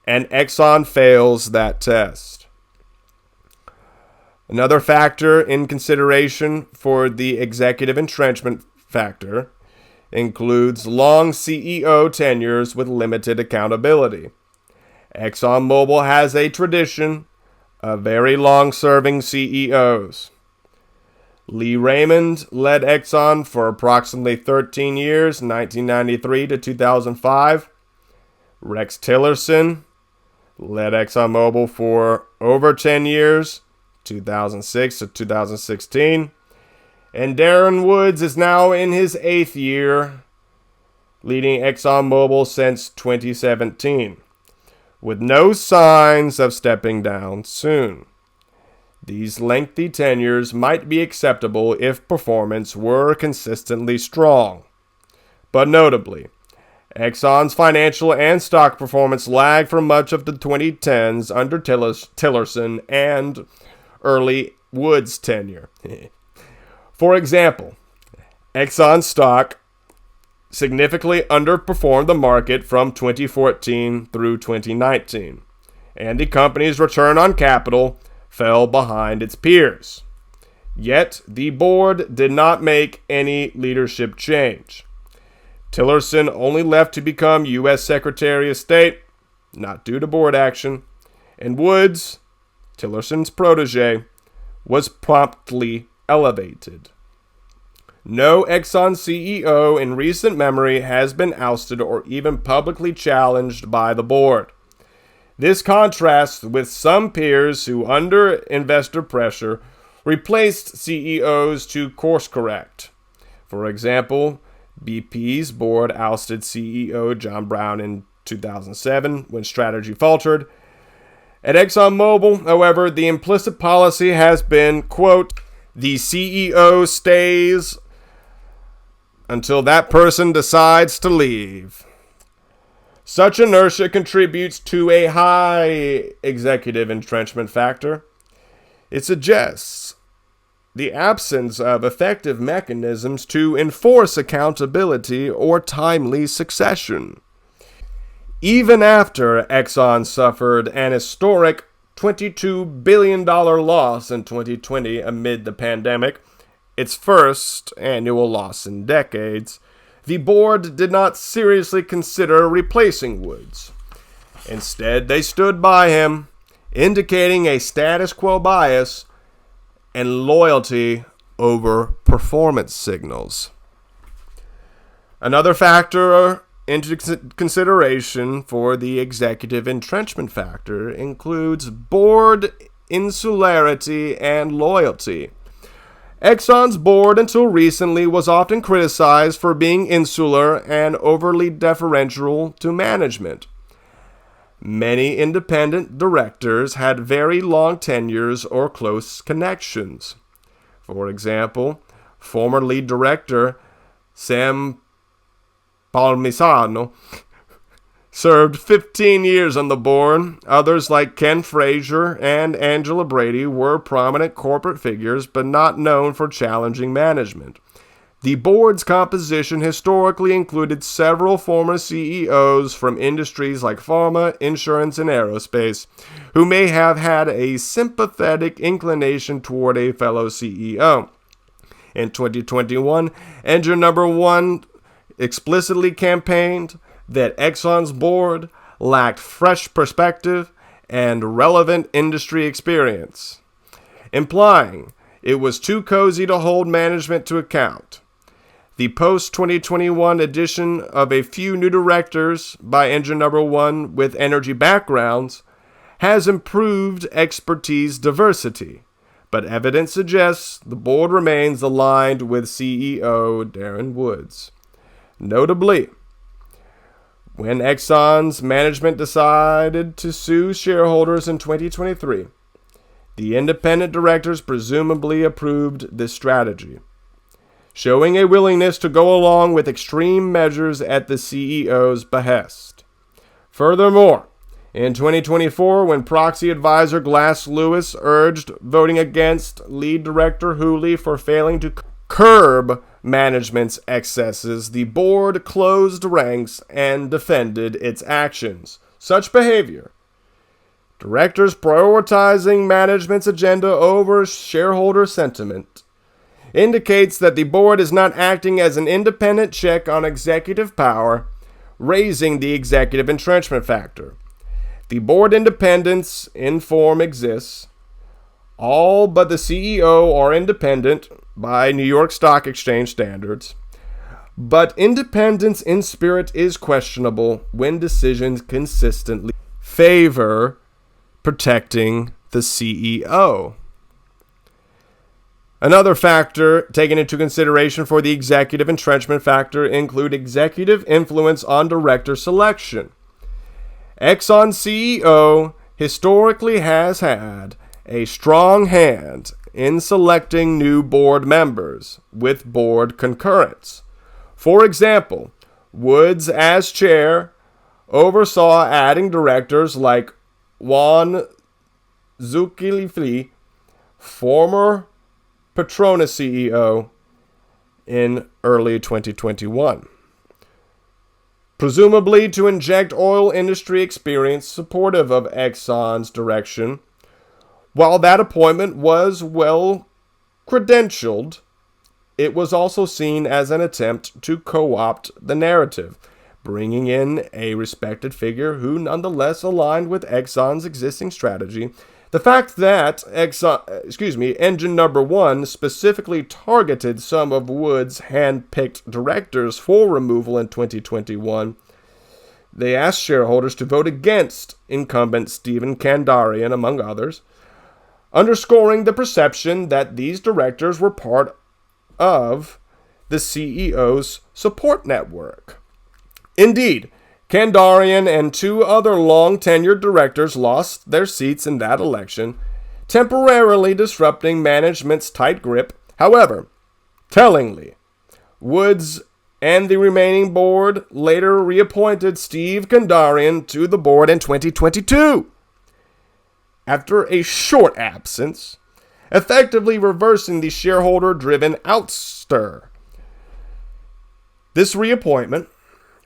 and Exxon fails that test. Another factor in consideration for the executive entrenchment factor includes long CEO tenures with limited accountability. ExxonMobil has a tradition of very long-serving CEOs. Lee Raymond led Exxon for approximately 13 years, 1993 to 2005. Rex Tillerson led ExxonMobil for over 10 years, 2006 to 2016. And Darren Woods is now in his 8th year, leading ExxonMobil since 2017, with no signs of stepping down soon. These lengthy tenures might be acceptable if performance were consistently strong. But notably, Exxon's financial and stock performance lagged for much of the 2010s under Tillerson and early Woods' tenure. For example, Exxon's stock significantly underperformed the market from 2014 through 2019. and the company's return on capital fell behind its peers. Yet, the board did not make any leadership change. Tillerson only left to become U.S. Secretary of State, not due to board action, and Woods, Tillerson's protege, was promptly elevated. No Exxon CEO in recent memory has been ousted or even publicly challenged by the board. This contrasts with some peers who, under investor pressure, replaced CEOs to course correct. For example, BP's board ousted CEO John Brown in 2007 when strategy faltered. At ExxonMobil, however, the implicit policy has been, quote, the CEO stays until that person decides to leave. Such inertia contributes to a high executive entrenchment factor. It suggests the absence of effective mechanisms to enforce accountability or timely succession. Even after Exxon suffered an historic $22 billion loss in 2020 amid the pandemic, its first annual loss in decades, the board did not seriously consider replacing Woods. Instead, they stood by him, indicating a status quo bias and loyalty over performance signals. Another factor into consideration for the executive entrenchment factor includes board insularity and loyalty. Exxon's board until recently was often criticized for being insular and overly deferential to management. Many independent directors had very long tenures or close connections. For example, former lead director Sam Palmisano served 15 years on the board. Others like Ken Frazier and Angela Brady were prominent corporate figures but not known for challenging management. The board's composition historically included several former CEOs from industries like pharma, insurance, and aerospace, who may have had a sympathetic inclination toward a fellow CEO. In 2021, Engine Number 1 explicitly campaigned that Exxon's board lacked fresh perspective and relevant industry experience, implying it was too cozy to hold management to account. The post-2021 addition of a few new directors by Engine Number 1 with energy backgrounds has improved expertise diversity, but evidence suggests the board remains aligned with CEO Darren Woods. Notably, when Exxon's management decided to sue shareholders in 2023, the independent directors presumably approved this strategy, showing a willingness to go along with extreme measures at the CEO's behest. Furthermore, in 2024, when proxy advisor Glass Lewis urged voting against lead director Hooley for failing to curb management's excesses, the board closed ranks and defended its actions. Such behavior, directors prioritizing management's agenda over shareholder sentiment, indicates that the board is not acting as an independent check on executive power, raising the executive entrenchment factor. The board independence in form exists. All but the CEO are independent by New York Stock Exchange standards, but independence in spirit is questionable when decisions consistently favor protecting the CEO. Another factor taken into consideration for the executive entrenchment factor include executive influence on director selection. Exxon CEO historically has had a strong hand in selecting new board members with board concurrence. For example, Woods, as chair, oversaw adding directors like Juan Zuccilli, former Petronas CEO, in early 2021. presumably to inject oil industry experience supportive of Exxon's direction. While that appointment was well credentialed, it was also seen as an attempt to co-opt the narrative, bringing in a respected figure who nonetheless aligned with Exxon's existing strategy. The fact that Engine Number 1 specifically targeted some of Wood's hand-picked directors for removal in 2021, they asked shareholders to vote against incumbent Stephen Kandarian, among others, underscoring the perception that these directors were part of the CEO's support network. Indeed, Kandarian and two other long-tenured directors lost their seats in that election, temporarily disrupting management's tight grip. However, tellingly, Woods and the remaining board later reappointed Steve Kandarian to the board in 2022. After a short absence, effectively reversing the shareholder-driven ouster. This reappointment,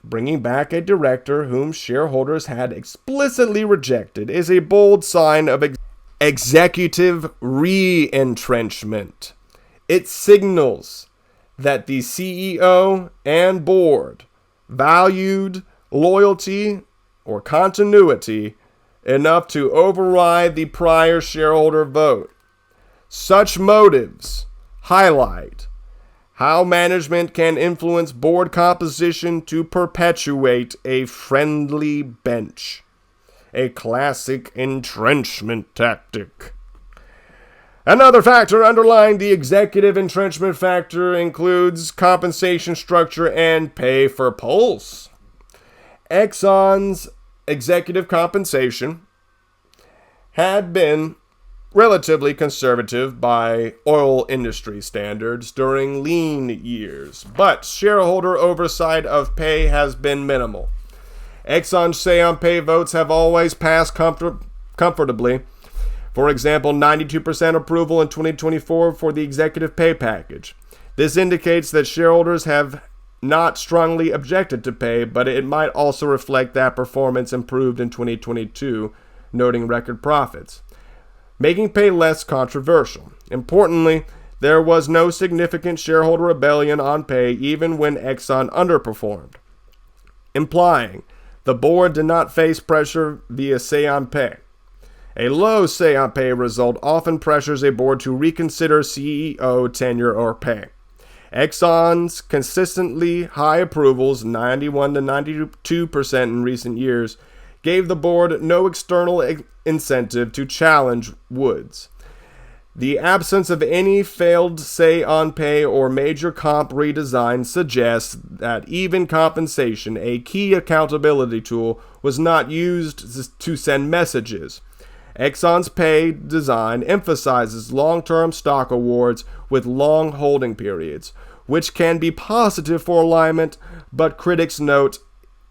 bringing back a director whom shareholders had explicitly rejected, is a bold sign of executive re-entrenchment. It signals that the CEO and board valued loyalty or continuity enough to override the prior shareholder vote. Such motives highlight how management can influence board composition to perpetuate a friendly bench, a classic entrenchment tactic. Another factor underlying the executive entrenchment factor includes compensation structure and pay for pulse. Exxon's executive compensation had been relatively conservative by oil industry standards during lean years, but shareholder oversight of pay has been minimal. Exxon's say-on-pay votes have always passed comfortably. For example, 92% approval in 2024 for the executive pay package. This indicates that shareholders have not strongly objected to pay, but it might also reflect that performance improved in 2022, noting record profits, making pay less controversial. Importantly, there was no significant shareholder rebellion on pay even when Exxon underperformed, implying the board did not face pressure via say-on-pay. A low say-on-pay result often pressures a board to reconsider CEO tenure or pay. Exxon's consistently high approvals, 91 to 92% in recent years, gave the board no external incentive to challenge Woods. The absence of any failed say-on-pay or major comp redesign suggests that even compensation, a key accountability tool, was not used to send messages. Exxon's pay design emphasizes long-term stock awards with long holding periods, which can be positive for alignment, but critics note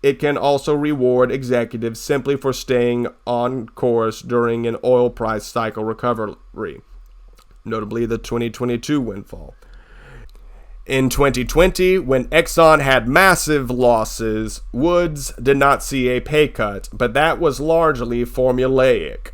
it can also reward executives simply for staying on course during an oil price cycle recovery, notably the 2022 windfall. In 2020, when Exxon had massive losses, Woods did not see a pay cut, but that was largely formulaic.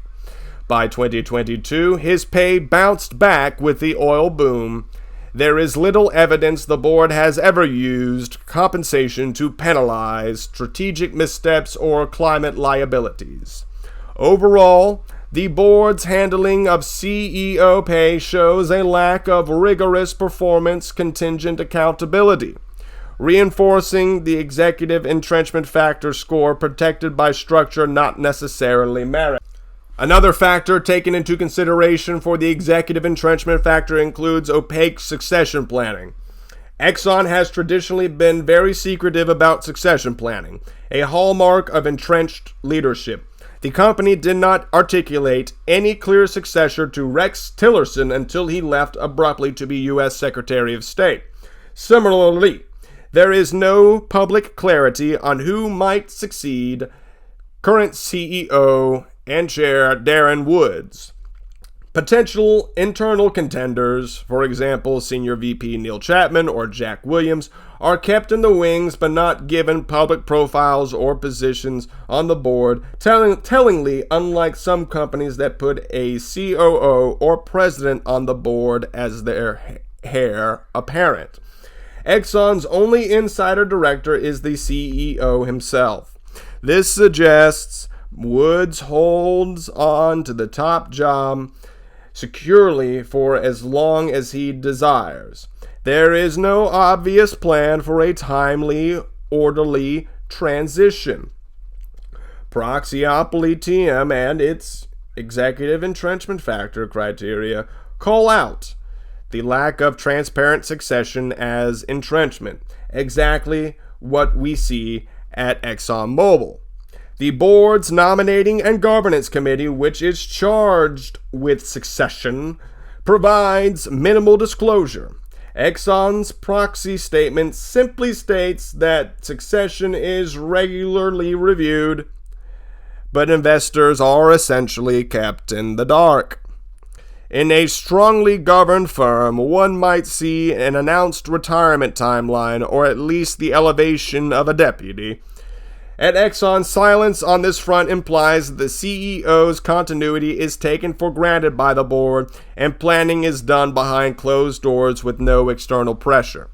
By 2022, his pay bounced back with the oil boom. There is little evidence the board has ever used compensation to penalize strategic missteps or climate liabilities. Overall, the board's handling of CEO pay shows a lack of rigorous performance contingent accountability, reinforcing the executive entrenchment factor score protected by structure, not necessarily merit. Another factor taken into consideration for the executive entrenchment factor includes opaque succession planning. Exxon has traditionally been very secretive about succession planning, a hallmark of entrenched leadership. The company did not articulate any clear successor to Rex Tillerson until he left abruptly to be U.S. Secretary of State. Similarly, there is no public clarity on who might succeed current CEO and Chair Darren Woods. Potential internal contenders, for example, Senior VP Neil Chapman or Jack Williams, are kept in the wings but not given public profiles or positions on the board, tellingly unlike some companies that put a COO or president on the board as their heir apparent. Exxon's only insider director is the CEO himself. This suggests Woods holds on to the top job securely for as long as he desires. There is no obvious plan for a timely, orderly transition. Proxyopoly TM and its executive entrenchment factor criteria call out the lack of transparent succession as entrenchment, exactly what we see at ExxonMobil. The board's nominating and governance committee, which is charged with succession, provides minimal disclosure. Exxon's proxy statement simply states that succession is regularly reviewed, but investors are essentially kept in the dark. In a strongly governed firm, one might see an announced retirement timeline or at least the elevation of a deputy. At Exxon, silence on this front implies the CEO's continuity is taken for granted by the board and planning is done behind closed doors with no external pressure.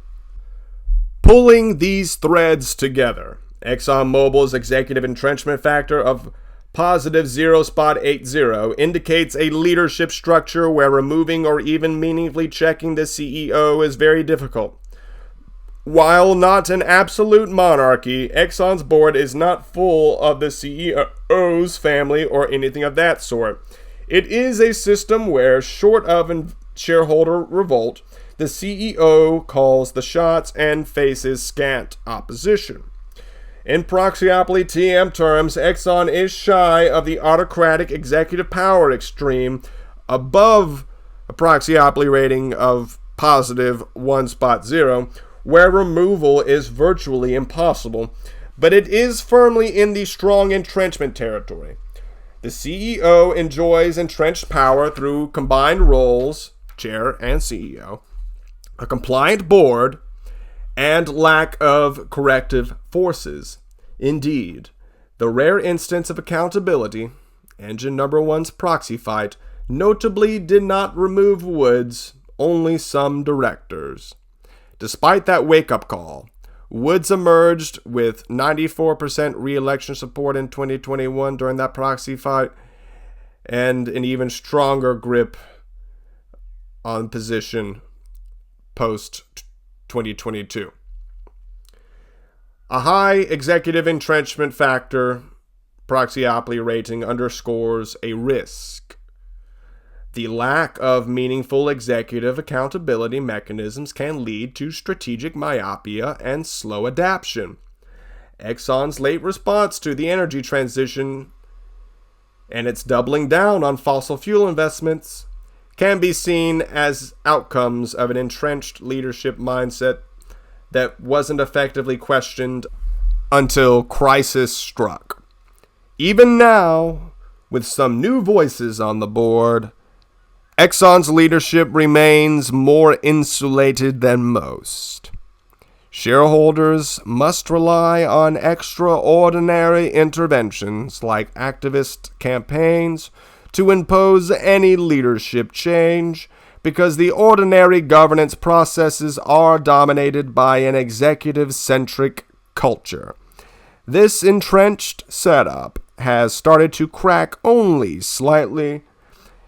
Pulling these threads together, ExxonMobil's executive entrenchment factor of positive 0.80 indicates a leadership structure where removing or even meaningfully checking the CEO is very difficult. While not an absolute monarchy, Exxon's board is not full of the CEO's family or anything of that sort. It is a system where, short of shareholder revolt, the CEO calls the shots and faces scant opposition. In Proxyopoly TM terms, Exxon is shy of the autocratic executive power extreme, above a Proxyopoly rating of positive 1.0, where removal is virtually impossible, but it is firmly in the strong entrenchment territory. The CEO enjoys entrenched power through combined roles, chair and CEO, a compliant board, and lack of corrective forces. Indeed, the rare instance of accountability, engine number one's proxy fight, notably did not remove Woods, only some directors. Despite that wake-up call, Woods emerged with 94% re-election support in 2021 during that proxy fight and an even stronger grip on position post-2022. A high executive entrenchment factor Proxyopoly rating underscores a risk. The lack of meaningful executive accountability mechanisms can lead to strategic myopia and slow adaptation. Exxon's late response to the energy transition and its doubling down on fossil fuel investments can be seen as outcomes of an entrenched leadership mindset that wasn't effectively questioned until crisis struck. Even now, with some new voices on the board, Exxon's leadership remains more insulated than most. Shareholders must rely on extraordinary interventions like activist campaigns to impose any leadership change because the ordinary governance processes are dominated by an executive-centric culture. This entrenched setup has started to crack only slightly.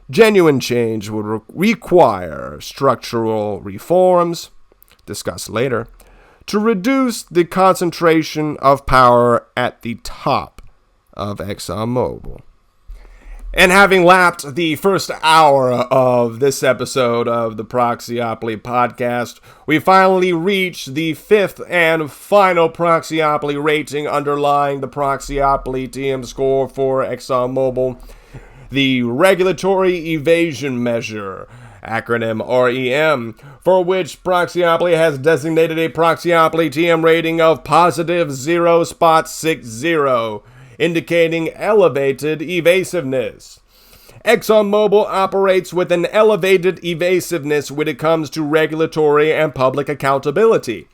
Genuine change would require structural reforms, discussed later, to reduce the concentration of power at the top of ExxonMobil. And having lapped the first hour of this episode of the Proxyopoly podcast, we finally reach the fifth and final Proxyopoly rating underlying the Proxyopoly TM score for ExxonMobil, the Regulatory Evasion Measure, acronym REM, for which Proxyopoly has designated a Proxyopoly TM rating of positive 0.60, indicating elevated evasiveness. ExxonMobil operates with an elevated evasiveness when it comes to regulatory and public accountability,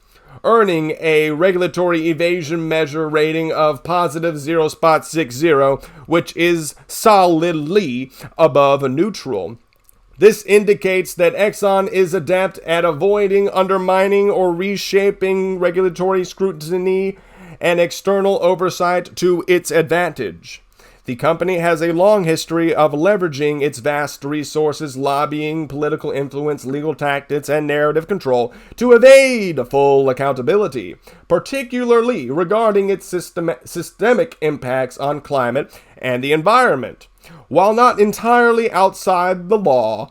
earning a regulatory evasion measure rating of positive 0.60, which is solidly above neutral. This indicates that Exxon is adept at avoiding, undermining, or reshaping regulatory scrutiny and external oversight to its advantage. The company has a long history of leveraging its vast resources, lobbying, political influence, legal tactics, and narrative control to evade full accountability, particularly regarding its systemic impacts on climate and the environment. While not entirely outside the law,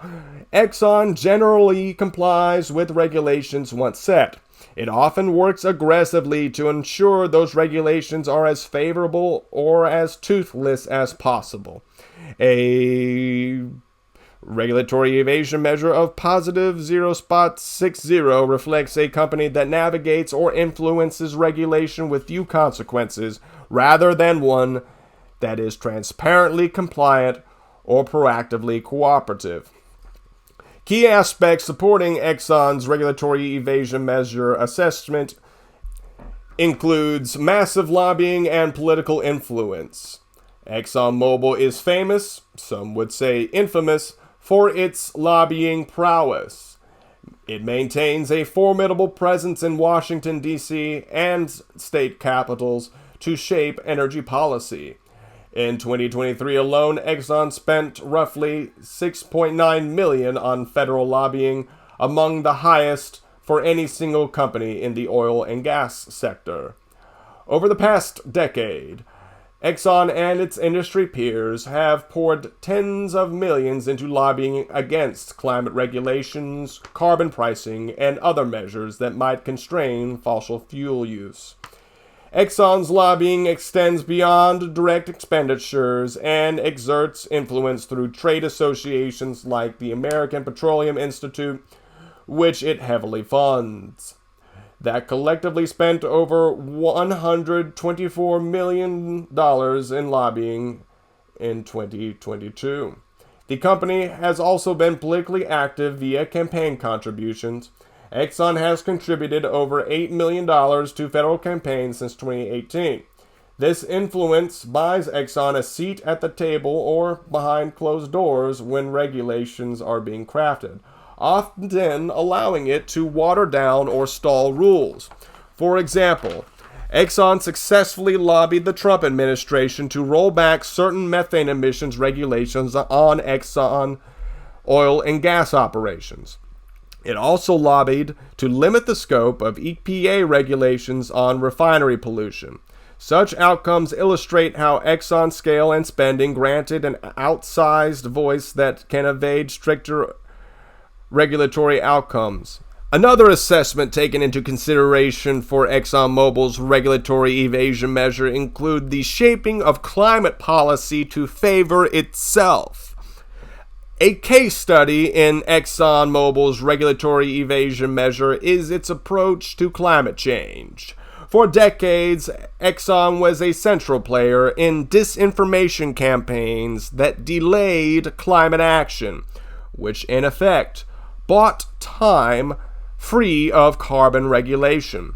Exxon generally complies with regulations once set. It often works aggressively to ensure those regulations are as favorable or as toothless as possible. A regulatory evasion measure of positive 0.60 reflects a company that navigates or influences regulation with few consequences, rather than one that is transparently compliant or proactively cooperative. Key aspects supporting Exxon's regulatory evasion measure assessment includes massive lobbying and political influence. ExxonMobil is famous, some would say infamous, for its lobbying prowess. It maintains a formidable presence in Washington, D.C. and state capitals to shape energy policy. In 2023 alone, Exxon spent roughly $6.9 million on federal lobbying, among the highest for any single company in the oil and gas sector. Over the past decade, Exxon and its industry peers have poured tens of millions into lobbying against climate regulations, carbon pricing, and other measures that might constrain fossil fuel use. Exxon's lobbying extends beyond direct expenditures and exerts influence through trade associations like the American Petroleum Institute, which it heavily funds, that collectively spent over $124 million in lobbying in 2022. The company has also been politically active via campaign contributions. Exxon has contributed over $8 million to federal campaigns since 2018. This influence buys Exxon a seat at the table or behind closed doors when regulations are being crafted, often allowing it to water down or stall rules. For example, Exxon successfully lobbied the Trump administration to roll back certain methane emissions regulations on Exxon oil and gas operations. It also lobbied to limit the scope of EPA regulations on refinery pollution. Such outcomes illustrate how Exxon's scale and spending granted an outsized voice that can evade stricter regulatory outcomes. Another assessment taken into consideration for ExxonMobil's regulatory evasion measure include the shaping of climate policy to favor itself. A case study in ExxonMobil's regulatory evasion measure is its approach to climate change. For decades, Exxon was a central player in disinformation campaigns that delayed climate action, which in effect bought time free of carbon regulation.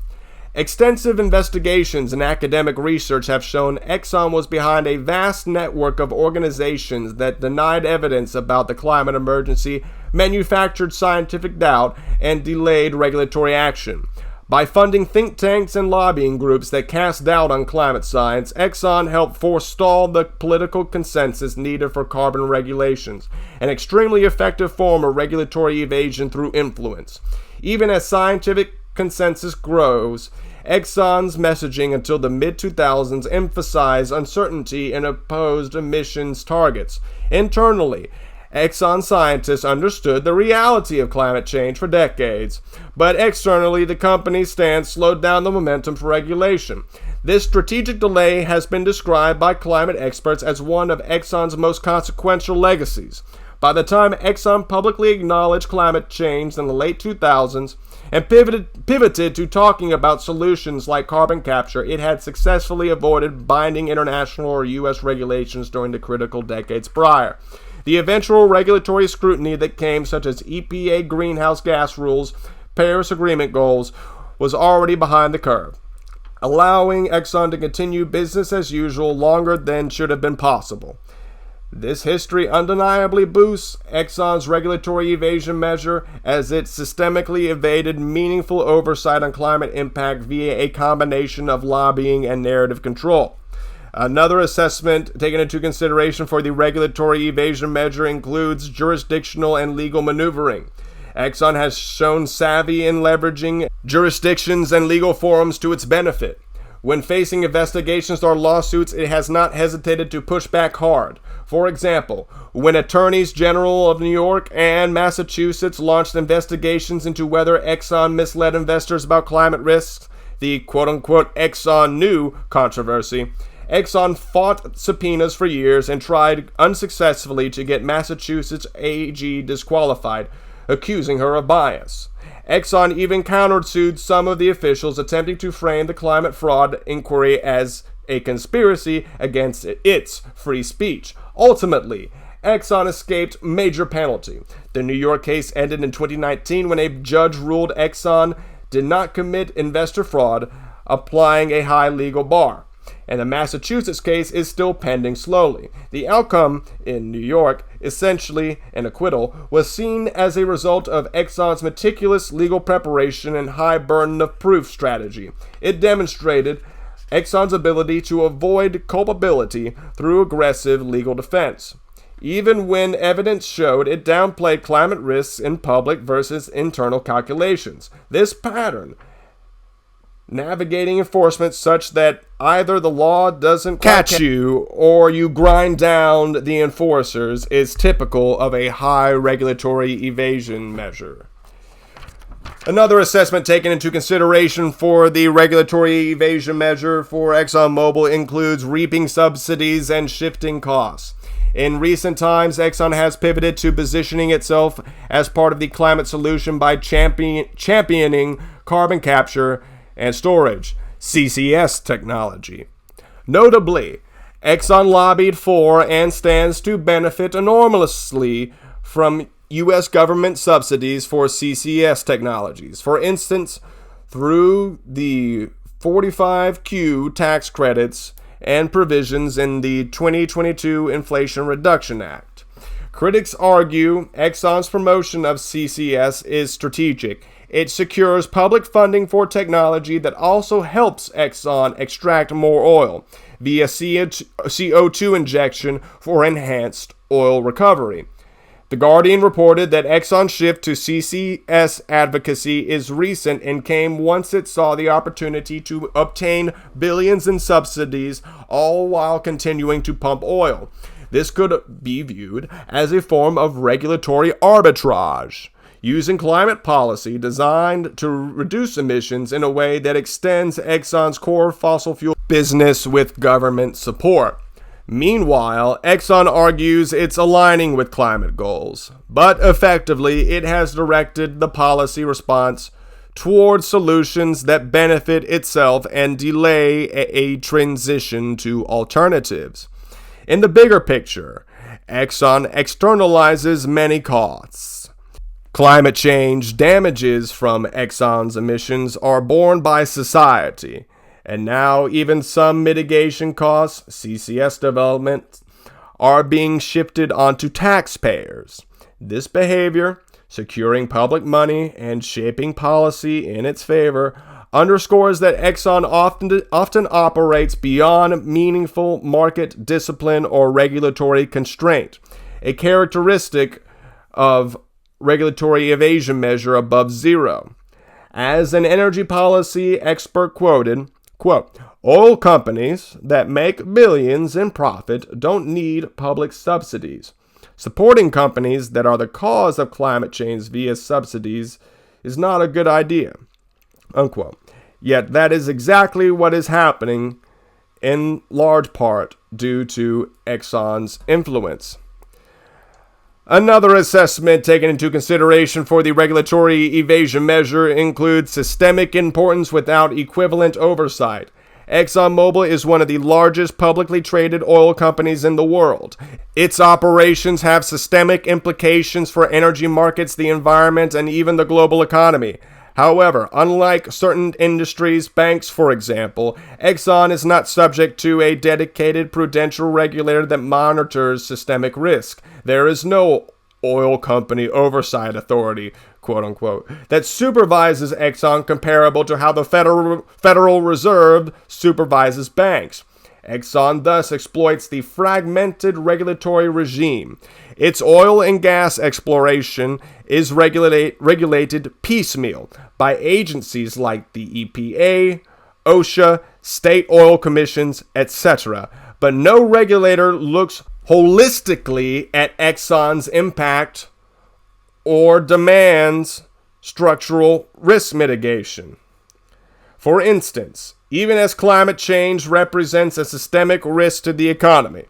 Extensive investigations and academic research have shown Exxon was behind a vast network of organizations that denied evidence about the climate emergency, manufactured scientific doubt, and delayed regulatory action. By funding think tanks and lobbying groups that cast doubt on climate science, Exxon helped forestall the political consensus needed for carbon regulations, an extremely effective form of regulatory evasion through influence. Even as scientific consensus grows, Exxon's messaging until the mid-2000s emphasized uncertainty and opposed emissions targets. Internally, Exxon scientists understood the reality of climate change for decades, but externally, the company's stance slowed down the momentum for regulation. This strategic delay has been described by climate experts as one of Exxon's most consequential legacies. By the time Exxon publicly acknowledged climate change in the late 2000s and pivoted to talking about solutions like carbon capture, it had successfully avoided binding international or U.S. regulations during the critical decades prior. The eventual regulatory scrutiny that came, such as EPA greenhouse gas rules, Paris Agreement goals, was already behind the curve, allowing Exxon to continue business as usual longer than should have been possible. This history undeniably boosts Exxon's regulatory evasion measure, as it systemically evaded meaningful oversight on climate impact via a combination of lobbying and narrative control. Another assessment taken into consideration for the regulatory evasion measure includes jurisdictional and legal maneuvering. Exxon has shown savvy in leveraging jurisdictions and legal forums to its benefit. When facing investigations or lawsuits, it has not hesitated to push back hard. For example, when attorneys general of New York and Massachusetts launched investigations into whether Exxon misled investors about climate risks, the quote-unquote Exxon Knew controversy, Exxon fought subpoenas for years and tried unsuccessfully to get Massachusetts AG disqualified, accusing her of bias. Exxon even countersued some of the officials, attempting to frame the climate fraud inquiry as a conspiracy against its free speech. Ultimately, Exxon escaped major penalty. The New York case ended in 2019 when a judge ruled Exxon did not commit investor fraud, applying a high legal bar. And the Massachusetts case is still pending slowly. The outcome in New York, essentially an acquittal, was seen as a result of Exxon's meticulous legal preparation and high burden of proof strategy. It demonstrated Exxon's ability to avoid culpability through aggressive legal defense. Even when evidence showed it downplayed climate risks in public versus internal calculations. This pattern, navigating enforcement such that either the law doesn't catch you or you grind down the enforcers, is typical of a high regulatory evasion measure. Another assessment taken into consideration for the regulatory evasion measure for ExxonMobil includes reaping subsidies and shifting costs. In recent times, Exxon has pivoted to positioning itself as part of the climate solution by championing carbon capture and storage, CCS technology. Notably, Exxon lobbied for and stands to benefit enormously from U.S. government subsidies for CCS technologies. For instance, through the 45Q tax credits and provisions in the 2022 Inflation Reduction Act. Critics argue Exxon's promotion of CCS is strategic. It secures public funding for technology that also helps Exxon extract more oil via CO2 injection for enhanced oil recovery. The Guardian reported that Exxon's shift to CCS advocacy is recent and came once it saw the opportunity to obtain billions in subsidies, all while continuing to pump oil. This could be viewed as a form of regulatory arbitrage, using climate policy designed to reduce emissions in a way that extends Exxon's core fossil fuel business with government support. Meanwhile, Exxon argues it's aligning with climate goals, but effectively it has directed the policy response towards solutions that benefit itself and delay a transition to alternatives. In the bigger picture, Exxon externalizes many costs. Climate change damages from Exxon's emissions are borne by society. And now even some mitigation costs, CCS development, are being shifted onto taxpayers. This behavior, securing public money and shaping policy in its favor, underscores that Exxon often operates beyond meaningful market discipline or regulatory constraint, a characteristic of regulatory evasion measure above zero. As an energy policy expert quoted, quote, "Oil companies that make billions in profit don't need public subsidies. Supporting companies that are the cause of climate change via subsidies is not a good idea." Unquote. Yet that is exactly what is happening, in large part due to Exxon's influence. Another assessment taken into consideration for the regulatory evasion measure includes systemic importance without equivalent oversight. ExxonMobil is one of the largest publicly traded oil companies in the world. Its operations have systemic implications for energy markets, the environment, and even the global economy. However, unlike certain industries, banks for example, Exxon is not subject to a dedicated prudential regulator that monitors systemic risk. There is no oil company oversight authority, quote unquote, that supervises Exxon comparable to how the Federal Reserve supervises banks. Exxon thus exploits the fragmented regulatory regime. Its oil and gas exploration is regulated piecemeal by agencies like the EPA, OSHA, state oil commissions, etc. But no regulator looks holistically at Exxon's impact or demands structural risk mitigation. For instance, even as climate change represents a systemic risk to the economy,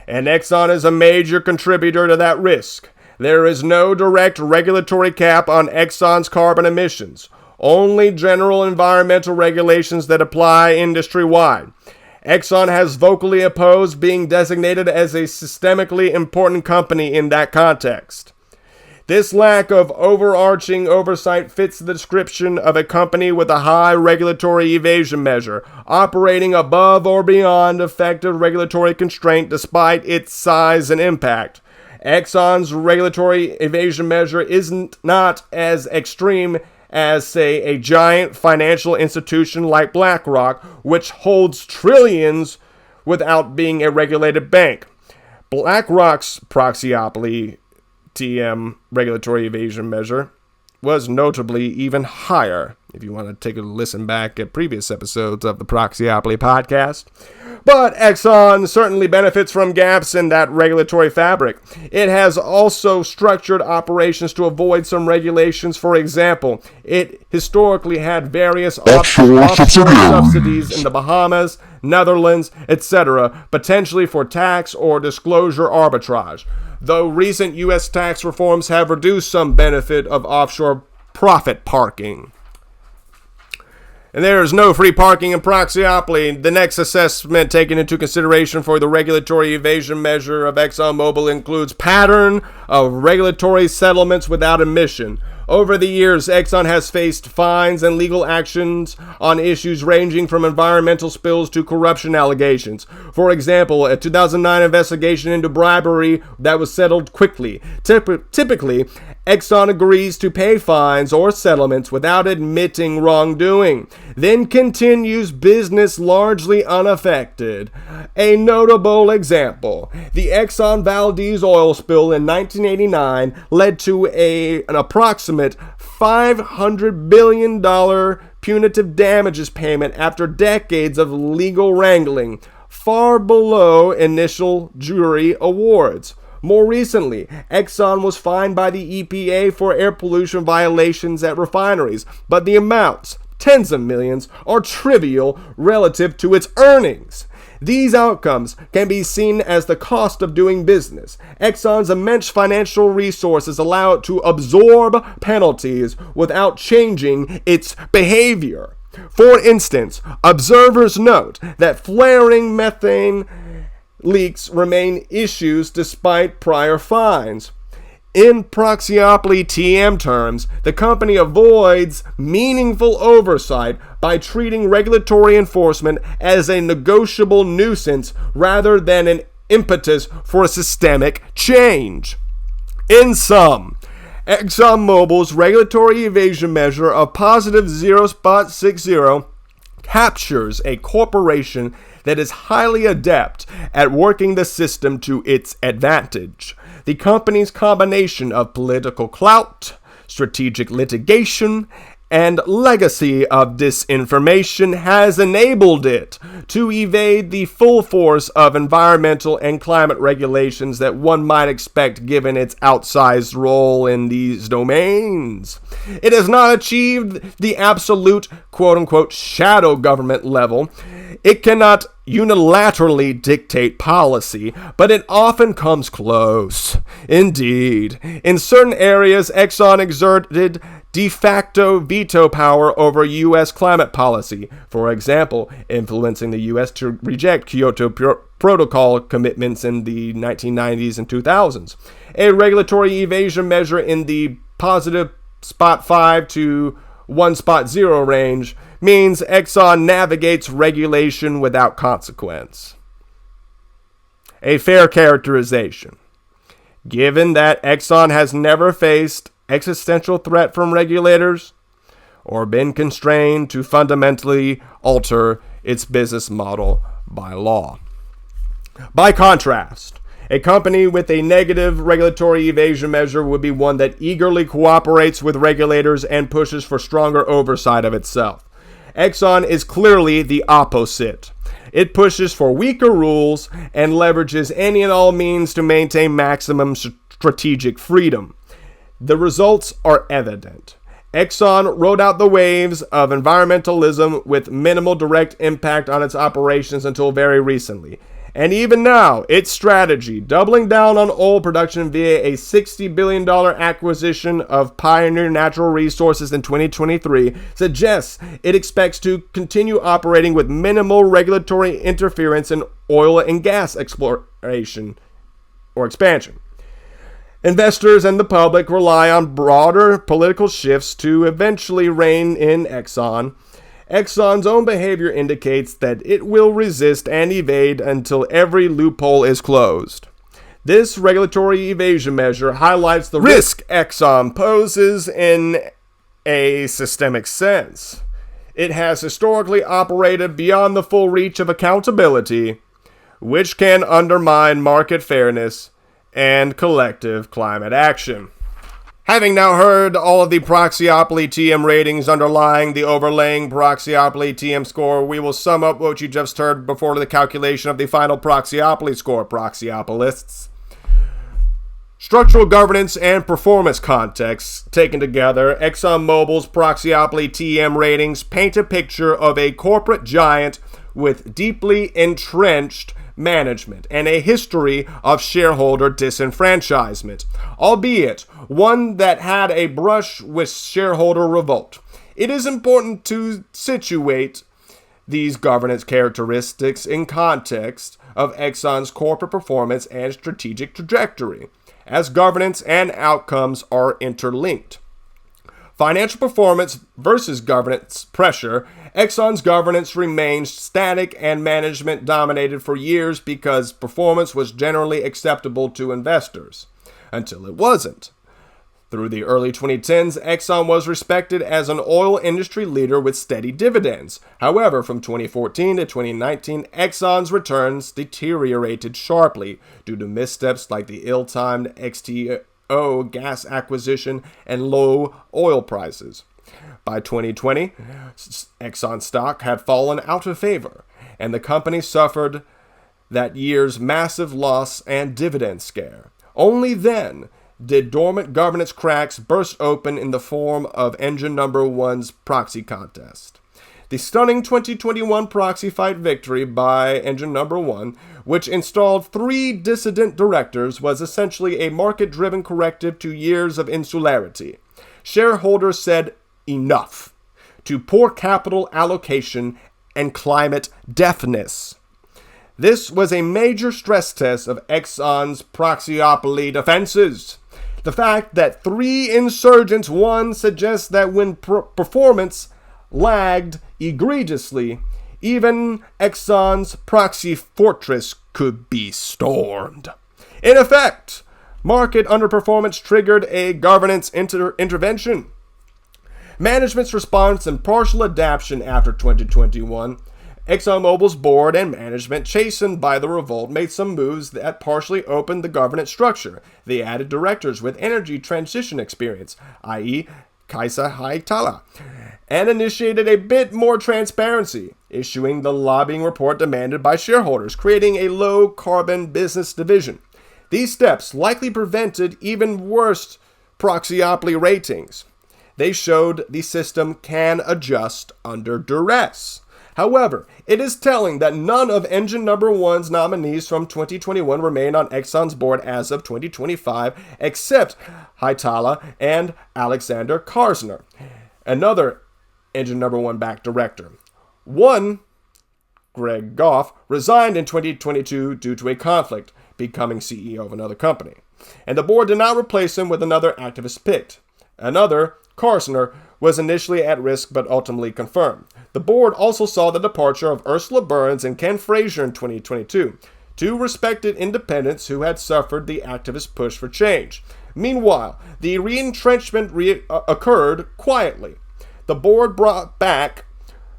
and Exxon is a major contributor to that risk, there is no direct regulatory cap on Exxon's carbon emissions, only general environmental regulations that apply industry-wide. Exxon has vocally opposed being designated as a systemically important company in that context. This lack of overarching oversight fits the description of a company with a high regulatory evasion measure, operating above or beyond effective regulatory constraint despite its size and impact. Exxon's regulatory evasion measure isn't not as extreme as, say, a giant financial institution like BlackRock, which holds trillions without being a regulated bank. BlackRock's Proxyopoly TM regulatory evasion measure was notably even higher, if you want to take a listen back at previous episodes of the Proxyopoly podcast. But Exxon certainly benefits from gaps in that regulatory fabric. It has also structured operations to avoid some regulations. For example, it historically had various offshore subsidies in the Bahamas, Netherlands, etc., potentially for tax or disclosure arbitrage, though recent U.S. tax reforms have reduced some benefit of offshore profit parking. And there is no free parking in Proxyopoly. The next assessment taken into consideration for the regulatory evasion measure of ExxonMobil includes pattern of regulatory settlements without admission. Over the years, Exxon has faced fines and legal actions on issues ranging from environmental spills to corruption allegations. For example, a 2009 investigation into bribery that was settled quickly. Typically, Exxon agrees to pay fines or settlements without admitting wrongdoing, then continues business largely unaffected. A notable example, the Exxon Valdez oil spill in 1989 led to an approximate $500 billion punitive damages payment after decades of legal wrangling, far below initial jury awards. More recently, Exxon was fined by the EPA for air pollution violations at refineries, but the amounts, tens of millions, are trivial relative to its earnings. These outcomes can be seen as the cost of doing business. Exxon's immense financial resources allow it to absorb penalties without changing its behavior. For instance, observers note that flaring methane leaks remain issues despite prior fines. In Proxyopoly TM terms, the company avoids meaningful oversight by treating regulatory enforcement as a negotiable nuisance rather than an impetus for a systemic change. In sum, ExxonMobil's regulatory evasion measure of positive 0.60 captures a corporation that is highly adept at working the system to its advantage. The company's combination of political clout, strategic litigation, and legacy of disinformation has enabled it to evade the full force of environmental and climate regulations that one might expect given its outsized role in these domains. It has not achieved the absolute quote-unquote shadow government level. It cannot unilaterally dictate policy, but it often comes close. Indeed, in certain areas, Exxon exerted de facto veto power over U.S. climate policy, for example, influencing the U.S. to reject Kyoto Protocol commitments in the 1990s and 2000s. A regulatory evasion measure in the positive 0.5 to 1.0 range means Exxon navigates regulation without consequence. A fair characterization. Given that Exxon has never faced existential threat from regulators or been constrained to fundamentally alter its business model by law. By contrast, a company with a negative regulatory evasion measure would be one that eagerly cooperates with regulators and pushes for stronger oversight of itself. Exxon is clearly the opposite. It pushes for weaker rules and leverages any and all means to maintain maximum strategic freedom. The results are evident. Exxon rode out the waves of environmentalism with minimal direct impact on its operations until very recently. And even now, its strategy, doubling down on oil production via a $60 billion acquisition of Pioneer Natural Resources in 2023, suggests it expects to continue operating with minimal regulatory interference in oil and gas exploration or expansion. Investors and the public rely on broader political shifts to eventually rein in Exxon. Exxon's own behavior indicates that it will resist and evade until every loophole is closed. This regulatory evasion measure highlights the risk Exxon poses in a systemic sense. It has historically operated beyond the full reach of accountability, which can undermine market fairness and collective climate action. Having now heard all of the Proxyopoly TM ratings underlying the overlaying Proxyopoly TM score, we will sum up what you just heard before the calculation of the final Proxyopoly score, Proxyopolists. Structural governance and performance context taken together, ExxonMobil's Proxyopoly TM ratings paint a picture of a corporate giant with deeply entrenched management and a history of shareholder disenfranchisement, albeit one that had a brush with shareholder revolt. It is important to situate these governance characteristics in context of Exxon's corporate performance and strategic trajectory, as governance and outcomes are interlinked. Financial performance versus governance pressure. Exxon's governance remained static and management dominated for years because performance was generally acceptable to investors, until it wasn't. Through the early 2010s, Exxon was respected as an oil industry leader with steady dividends. However, from 2014 to 2019, Exxon's returns deteriorated sharply due to missteps like the ill-timed XTO gas acquisition and low oil prices. By 2020, Exxon stock had fallen out of favor, and the company suffered that year's massive loss and dividend scare. Only then did dormant governance cracks burst open in the form of Engine No. 1's proxy contest. The stunning 2021 proxy fight victory by Engine No. 1, which installed 3 dissident directors, was essentially a market-driven corrective to years of insularity. Shareholders said enough to poor capital allocation and climate deafness. This was a major stress test of Exxon's Proxyopoly defenses. The fact that 3 insurgents won suggests that when performance lagged egregiously, even Exxon's proxy fortress could be stormed. In effect, market underperformance triggered a governance intervention. Management's response and partial adaptation after 2021, ExxonMobil's board and management, chastened by the revolt, made some moves that partially opened the governance structure. They added directors with energy transition experience, i.e., Kaisa Haitala, and initiated a bit more transparency, issuing the lobbying report demanded by shareholders, creating a low-carbon business division. These steps likely prevented even worse Proxyopoly ratings. They showed the system can adjust under duress. However, it is telling that none of Engine Number 1's nominees from 2021 remain on Exxon's board as of 2025, except Hytala and Alexander Karsner, another Engine Number 1 backed director. One, Greg Goff, resigned in 2022 due to a conflict, becoming CEO of another company, and the board did not replace him with another activist picked. Another, Karsner, was initially at risk but ultimately confirmed. The board also saw the departure of Ursula Burns and Ken Frazier in 2022, two respected independents who had suffered the activist push for change. Meanwhile, the re-entrenchment occurred quietly. The board brought back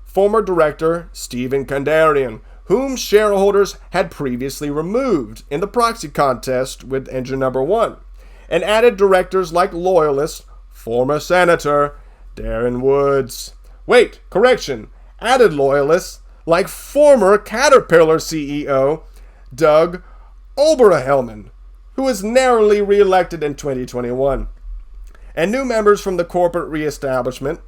former director Stephen Kandarian, whom shareholders had previously removed in the proxy contest with Engine Number 1, and added directors like loyalist former Senator Darren Woods. Added loyalists like former Caterpillar CEO Doug Oberhelman, who was narrowly re-elected in 2021, and new members from the corporate establishment.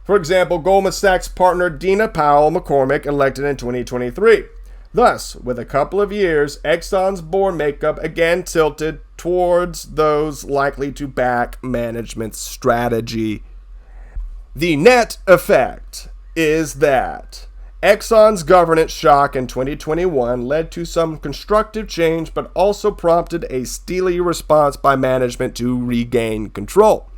For example, Goldman Sachs partner Dina Powell McCormick, elected in 2023. Thus, with a couple of years, Exxon's board makeup again tilted towards those likely to back management's strategy. The net effect is that Exxon's governance shock in 2021 led to some constructive change, but also prompted a steely response by management to regain control.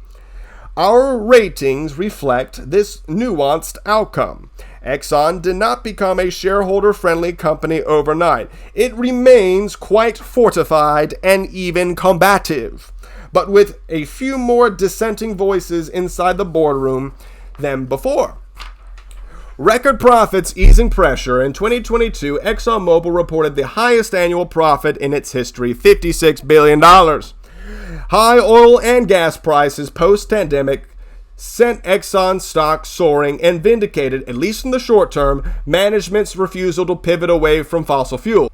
Our ratings reflect this nuanced outcome. Exxon did not become a shareholder-friendly company overnight. It remains quite fortified and even combative, but with a few more dissenting voices inside the boardroom than before. Record profits easing pressure. In 2022, ExxonMobil reported the highest annual profit in its history, $56 billion. High oil and gas prices post-pandemic sent Exxon stock soaring and vindicated, at least in the short term, management's refusal to pivot away from fossil fuel.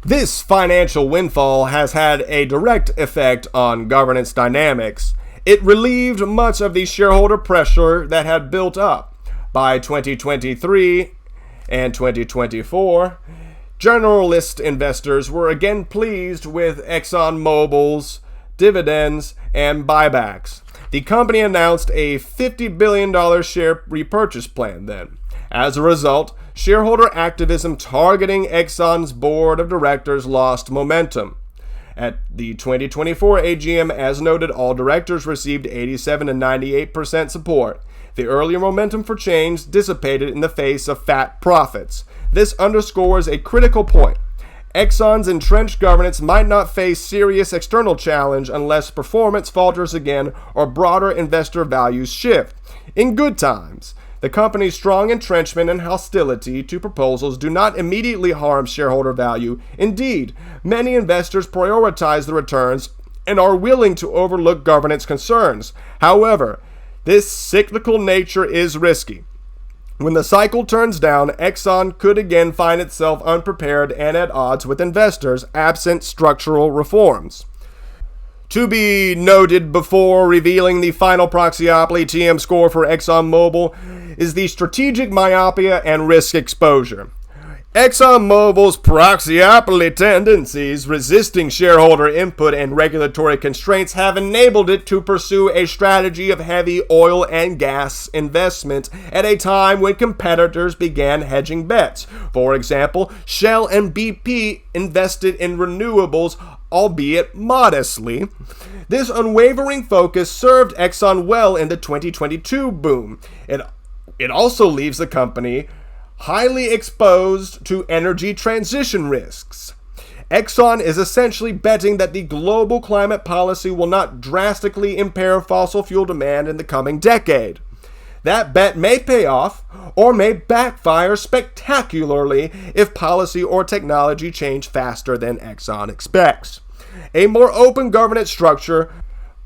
This financial windfall has had a direct effect on governance dynamics. It relieved much of the shareholder pressure that had built up. By 2023 and 2024, generalist investors were again pleased with ExxonMobil's dividends and buybacks. The company announced a $50 billion share repurchase plan then. As a result, shareholder activism targeting Exxon's board of directors lost momentum. At the 2024 AGM, as noted, all directors received 87 and 98% support. The earlier momentum for change dissipated in the face of fat profits. This underscores a critical point. Exxon's entrenched governance might not face serious external challenge unless performance falters again or broader investor values shift. In good times, the company's strong entrenchment and hostility to proposals do not immediately harm shareholder value. Indeed, many investors prioritize the returns and are willing to overlook governance concerns. However, this cyclical nature is risky. When the cycle turns down, Exxon could again find itself unprepared and at odds with investors, absent structural reforms. To be noted before revealing the final Proxyopoly TM score for ExxonMobil is the strategic myopia and risk exposure. ExxonMobil's Proxyopoly tendencies, resisting shareholder input and regulatory constraints, have enabled it to pursue a strategy of heavy oil and gas investment at a time when competitors began hedging bets. For example, Shell and BP invested in renewables, albeit modestly. This unwavering focus served Exxon well in the 2022 boom. It also leaves the company highly exposed to energy transition risks. Exxon is essentially betting that the global climate policy will not drastically impair fossil fuel demand in the coming decade. That bet may pay off or may backfire spectacularly if policy or technology change faster than Exxon expects. A more open governance structure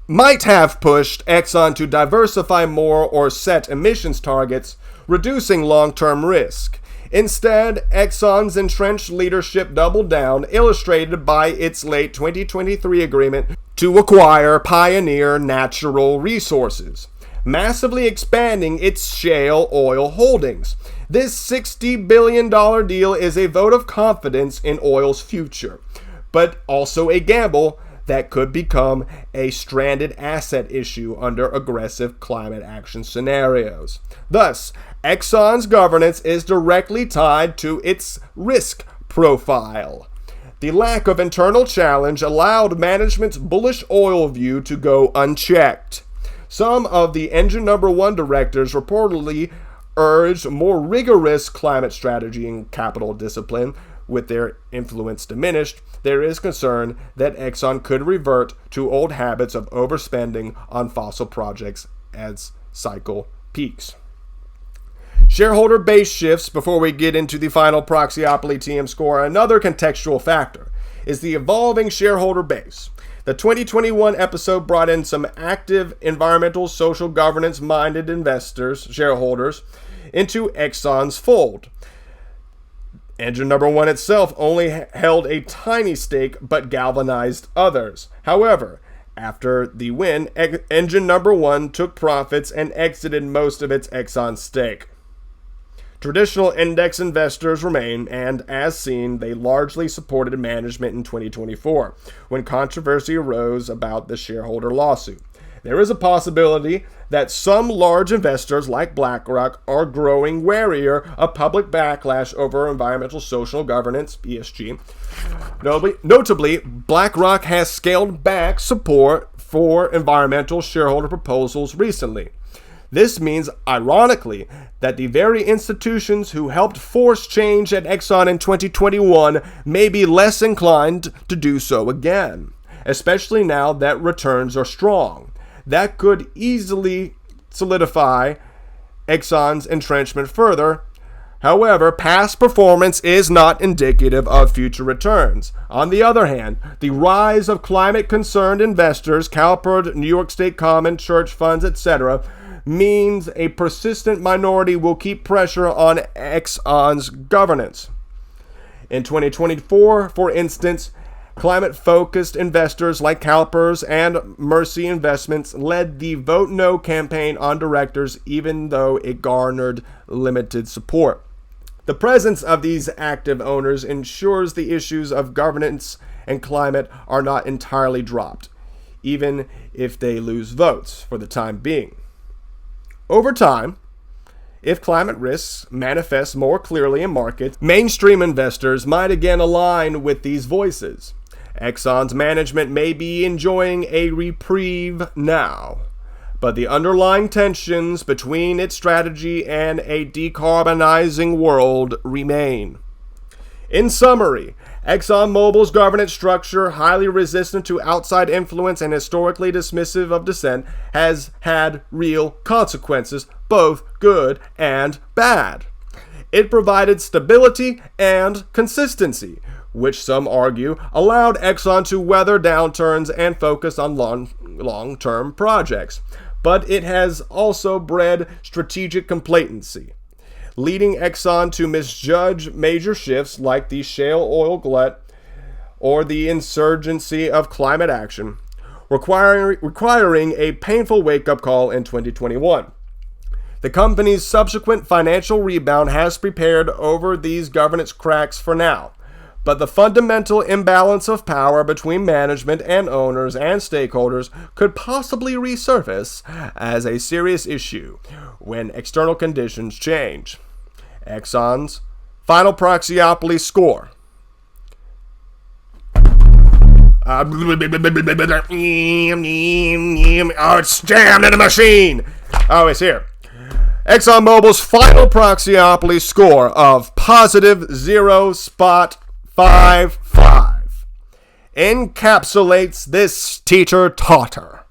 might have pushed Exxon to diversify more or set emissions targets, reducing long-term risk. Instead, Exxon's entrenched leadership doubled down, illustrated by its late 2023 agreement to acquire Pioneer Natural Resources. massively expanding its shale oil holdings. This $60 billion deal is a vote of confidence in oil's future, but also a gamble that could become a stranded asset issue under aggressive climate action scenarios. Thus, Exxon's governance is directly tied to its risk profile. The lack of internal challenge allowed management's bullish oil view to go unchecked. Some of the Engine Number 1 directors reportedly urged more rigorous climate strategy and capital discipline. With their influence diminished, there is concern that Exxon could revert to old habits of overspending on fossil projects as cycle peaks. Shareholder base shifts before we get into the final Proxyopoly TM score. Another contextual factor is the evolving shareholder base. The 2021 episode brought in some active environmental, social governance-minded investors, shareholders, into Exxon's fold. Engine Number 1 itself only held a tiny stake but galvanized others. However, after the win, Engine Number 1 took profits and exited most of its Exxon stake. Traditional index investors remain, and as seen, they largely supported management in 2024, when controversy arose about the shareholder lawsuit. There is a possibility that some large investors like BlackRock are growing warier of public backlash over environmental social governance, ESG. Notably, BlackRock has scaled back support for environmental shareholder proposals recently. This means, ironically, that the very institutions who helped force change at Exxon in 2021 may be less inclined to do so again, especially now that returns are strong. That could easily solidify Exxon's entrenchment further. However, past performance is not indicative of future returns. On the other hand, the rise of climate-concerned investors, CalPERD, New York State Common, church funds, etc., means a persistent minority will keep pressure on Exxon's governance. In 2024, for instance, climate-focused investors like CalPERS and Mercy Investments led the Vote No campaign on directors, even though it garnered limited support. The presence of these active owners ensures the issues of governance and climate are not entirely dropped, even if they lose votes for the time being. Over time, if climate risks manifest more clearly in markets, mainstream investors might again align with these voices. Exxon's management may be enjoying a reprieve now, but the underlying tensions between its strategy and a decarbonizing world remain. In summary, ExxonMobil's governance structure, highly resistant to outside influence and historically dismissive of dissent, has had real consequences, both good and bad. It provided stability and consistency, which some argue allowed Exxon to weather downturns and focus on long-term projects. But it has also bred strategic complacency, leading Exxon to misjudge major shifts like the shale oil glut or the insurgency of climate action, requiring a painful wake-up call in 2021. The company's subsequent financial rebound has prepared over these governance cracks for now, but the fundamental imbalance of power between management and owners and stakeholders could possibly resurface as a serious issue when external conditions change. Exxon's final Proxyopoly score. Oh, it's jammed in the machine. Oh, it's here. ExxonMobil's final Proxyopoly score of positive 0.55 encapsulates this teeter-totter.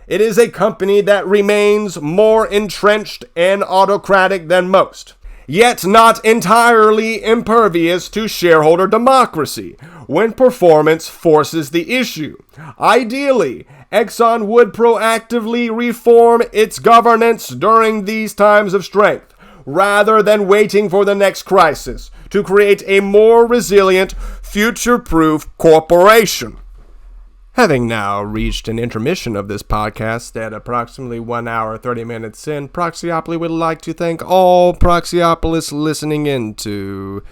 It is a company that remains more entrenched and autocratic than most, yet not entirely impervious to shareholder democracy when performance forces the issue. Ideally, Exxon would proactively reform its governance during these times of strength, rather than waiting for the next crisis to create a more resilient, future-proof corporation. Having now reached an intermission of this podcast at approximately 1 hour 30 minutes in, Proxyopoly would like to thank all Proxyopolists listening into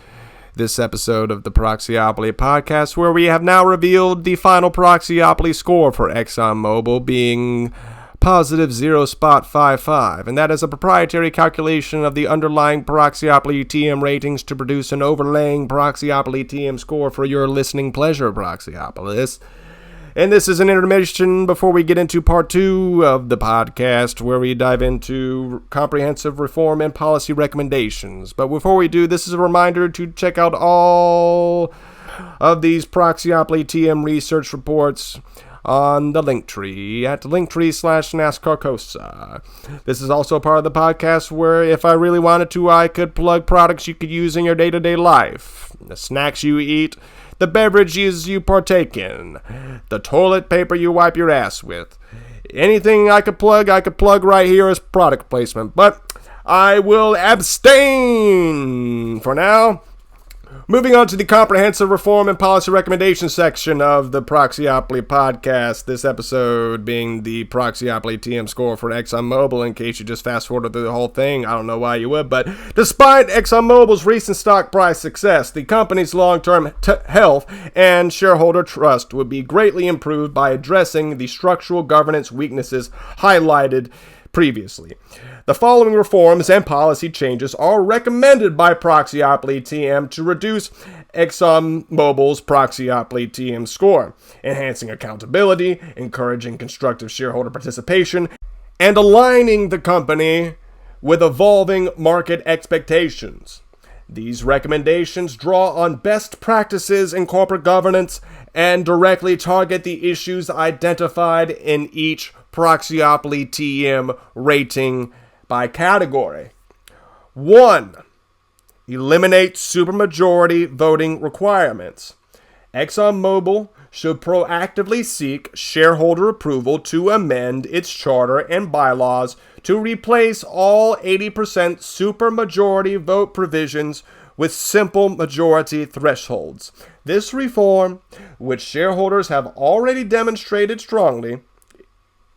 this episode of the Proxyopoly podcast, where we have now revealed the final Proxyopoly score for ExxonMobil being positive 0.55, and that is a proprietary calculation of the underlying Proxyopoly TM ratings to produce an overlaying Proxyopoly TM score for your listening pleasure, Proxyopolists. And this is an intermission before we get into part 2 of the podcast, where we dive into comprehensive reform and policy recommendations. But before we do, this is a reminder to check out all of these Proxyopoly TM research reports on the linktree at linktr.ee/nascarcosa. This is also part of the podcast where, if I really wanted to, I could plug products you could use in your day-to-day life. The snacks you eat, the beverages you partake in, the toilet paper you wipe your ass with. Anything I could plug right here as product placement, but I will abstain for now. Moving on to the comprehensive reform and policy recommendations section of the Proxyopoly podcast. This episode being the Proxyopoly TM score for ExxonMobil, in case you just fast forward through the whole thing. I don't know why you would, but despite ExxonMobil's recent stock price success, the company's long-term health and shareholder trust would be greatly improved by addressing the structural governance weaknesses highlighted previously. The following reforms and policy changes are recommended by Proxyopoly TM to reduce ExxonMobil's Proxyopoly TM score: enhancing accountability, encouraging constructive shareholder participation, and aligning the company with evolving market expectations. These recommendations draw on best practices in corporate governance and directly target the issues identified in each Proxyopoly TM rating by category. 1. Eliminate supermajority voting requirements. ExxonMobil should proactively seek shareholder approval to amend its charter and bylaws to replace all 80% supermajority vote provisions with simple majority thresholds. This reform, which shareholders have already demonstrated strongly,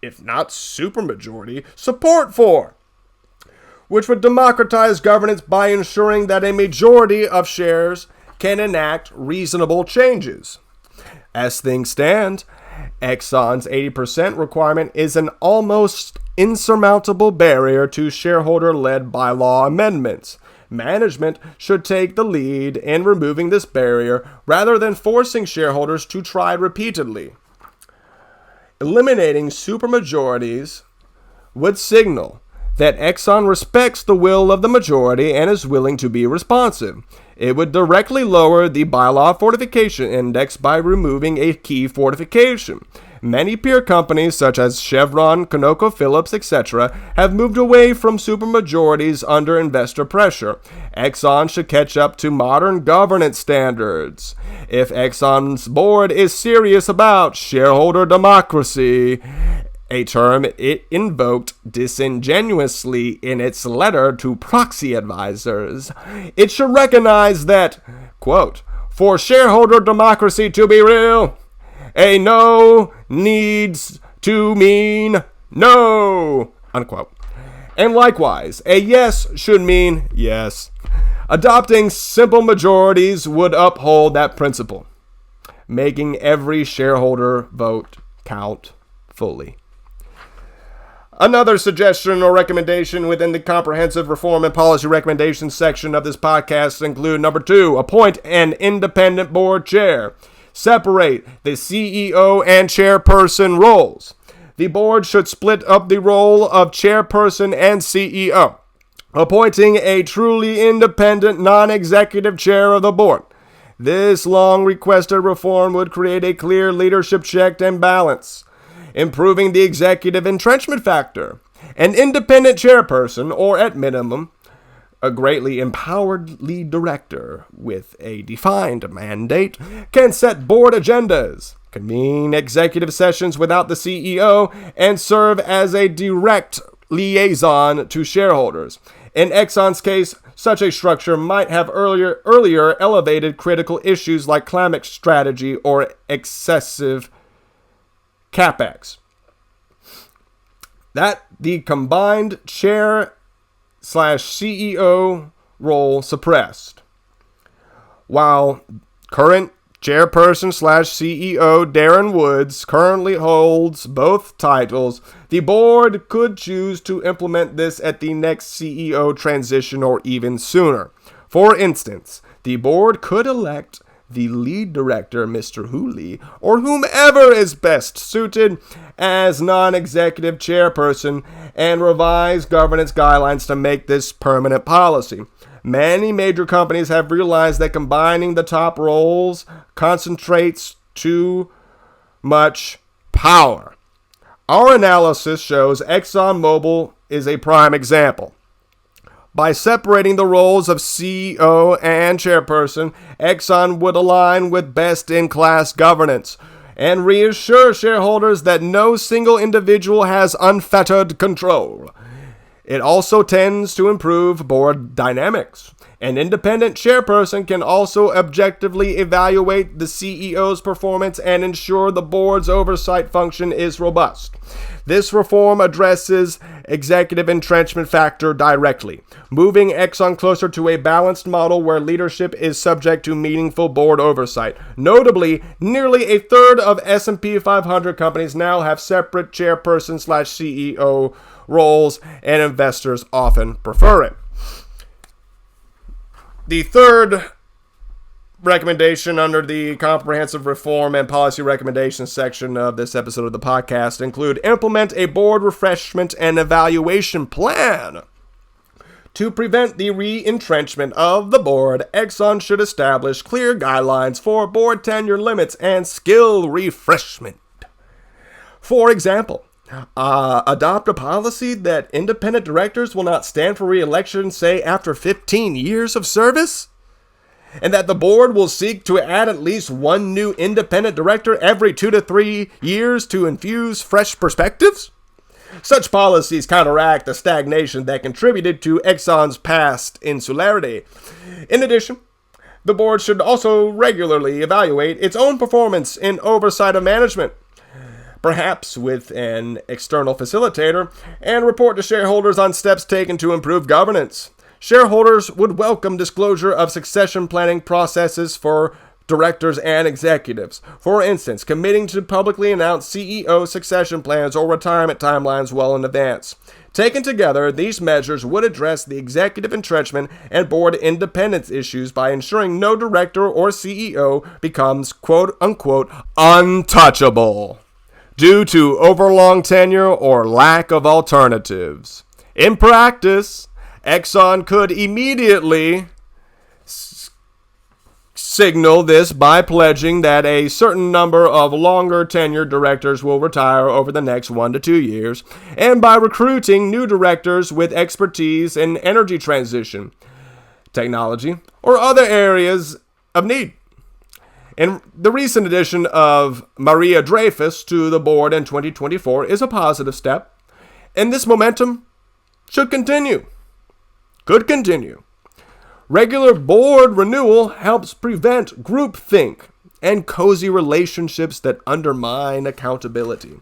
if not supermajority, support for, which would democratize governance by ensuring that a majority of shares can enact reasonable changes. As things stand, Exxon's 80% requirement is an almost insurmountable barrier to shareholder-led bylaw amendments. Management should take the lead in removing this barrier rather than forcing shareholders to try repeatedly. Eliminating supermajorities would signal that Exxon respects the will of the majority and is willing to be responsive. It would directly lower the Bylaw Fortification Index by removing a key fortification. Many peer companies such as Chevron, ConocoPhillips, etc. have moved away from supermajorities under investor pressure. Exxon should catch up to modern governance standards. If Exxon's board is serious about shareholder democracy, a term it invoked disingenuously in its letter to proxy advisors, it should recognize that, quote, for shareholder democracy to be real, a no needs to mean no, unquote. And likewise, a yes should mean yes. Adopting simple majorities would uphold that principle, making every shareholder vote count fully. Another suggestion or recommendation within the comprehensive reform and policy recommendations section of this podcast include number 2, appoint an independent board chair. Separate the CEO and chairperson roles. The board should split up the role of chairperson and CEO, appointing a truly independent non-executive chair of the board. This long-requested reform would create a clear leadership check and balance, improving the executive entrenchment factor. An independent chairperson, or at minimum, a greatly empowered lead director with a defined mandate, can set board agendas, convene executive sessions without the CEO, and serve as a direct liaison to shareholders. In Exxon's case, such a structure might have earlier elevated critical issues like climate strategy or excessive CapEx. That the combined chair/CEO role suppressed. While current chairperson/CEO Darren Woods currently holds both titles, the board could choose to implement this at the next CEO transition or even sooner. For instance, the board could elect the lead director, Mr. Hooley, or whomever is best suited as non-executive chairperson and revise governance guidelines to make this permanent policy. Many major companies have realized that combining the top roles concentrates too much power. Our analysis shows ExxonMobil is a prime example. By separating the roles of CEO and chairperson, Exxon would align with best-in-class governance and reassure shareholders that no single individual has unfettered control. It also tends to improve board dynamics. An independent chairperson can also objectively evaluate the CEO's performance and ensure the board's oversight function is robust. This reform addresses executive entrenchment factor directly, moving Exxon closer to a balanced model where leadership is subject to meaningful board oversight. Notably, nearly a third of S&P 500 companies now have separate chairperson/CEO roles, and investors often prefer it. The third recommendation under the comprehensive reform and policy recommendations section of this episode of the podcast include implement a board refreshment and evaluation plan. To prevent the re-entrenchment of the board, Exxon should establish clear guidelines for board tenure limits and skill refreshment. For example, adopt a policy that independent directors will not stand for re-election, say, after 15 years of service? And that the board will seek to add at least one new independent director every 2 to 3 years to infuse fresh perspectives? Such policies counteract the stagnation that contributed to Exxon's past insularity. In addition, the board should also regularly evaluate its own performance in oversight of management, perhaps with an external facilitator, and report to shareholders on steps taken to improve governance. Shareholders would welcome disclosure of succession planning processes for directors and executives. For instance, committing to publicly announce CEO succession plans or retirement timelines well in advance. Taken together, these measures would address the executive entrenchment and board independence issues by ensuring no director or CEO becomes quote-unquote untouchable due to overlong tenure or lack of alternatives. In practice, Exxon could immediately signal this by pledging that a certain number of longer tenured directors will retire over the next 1 to 2 years, and by recruiting new directors with expertise in energy transition, technology, or other areas of need. And the recent addition of Maria Dreyfus to the board in 2024 is a positive step, and this momentum should continue. Could continue. Regular board renewal helps prevent groupthink and cozy relationships that undermine accountability.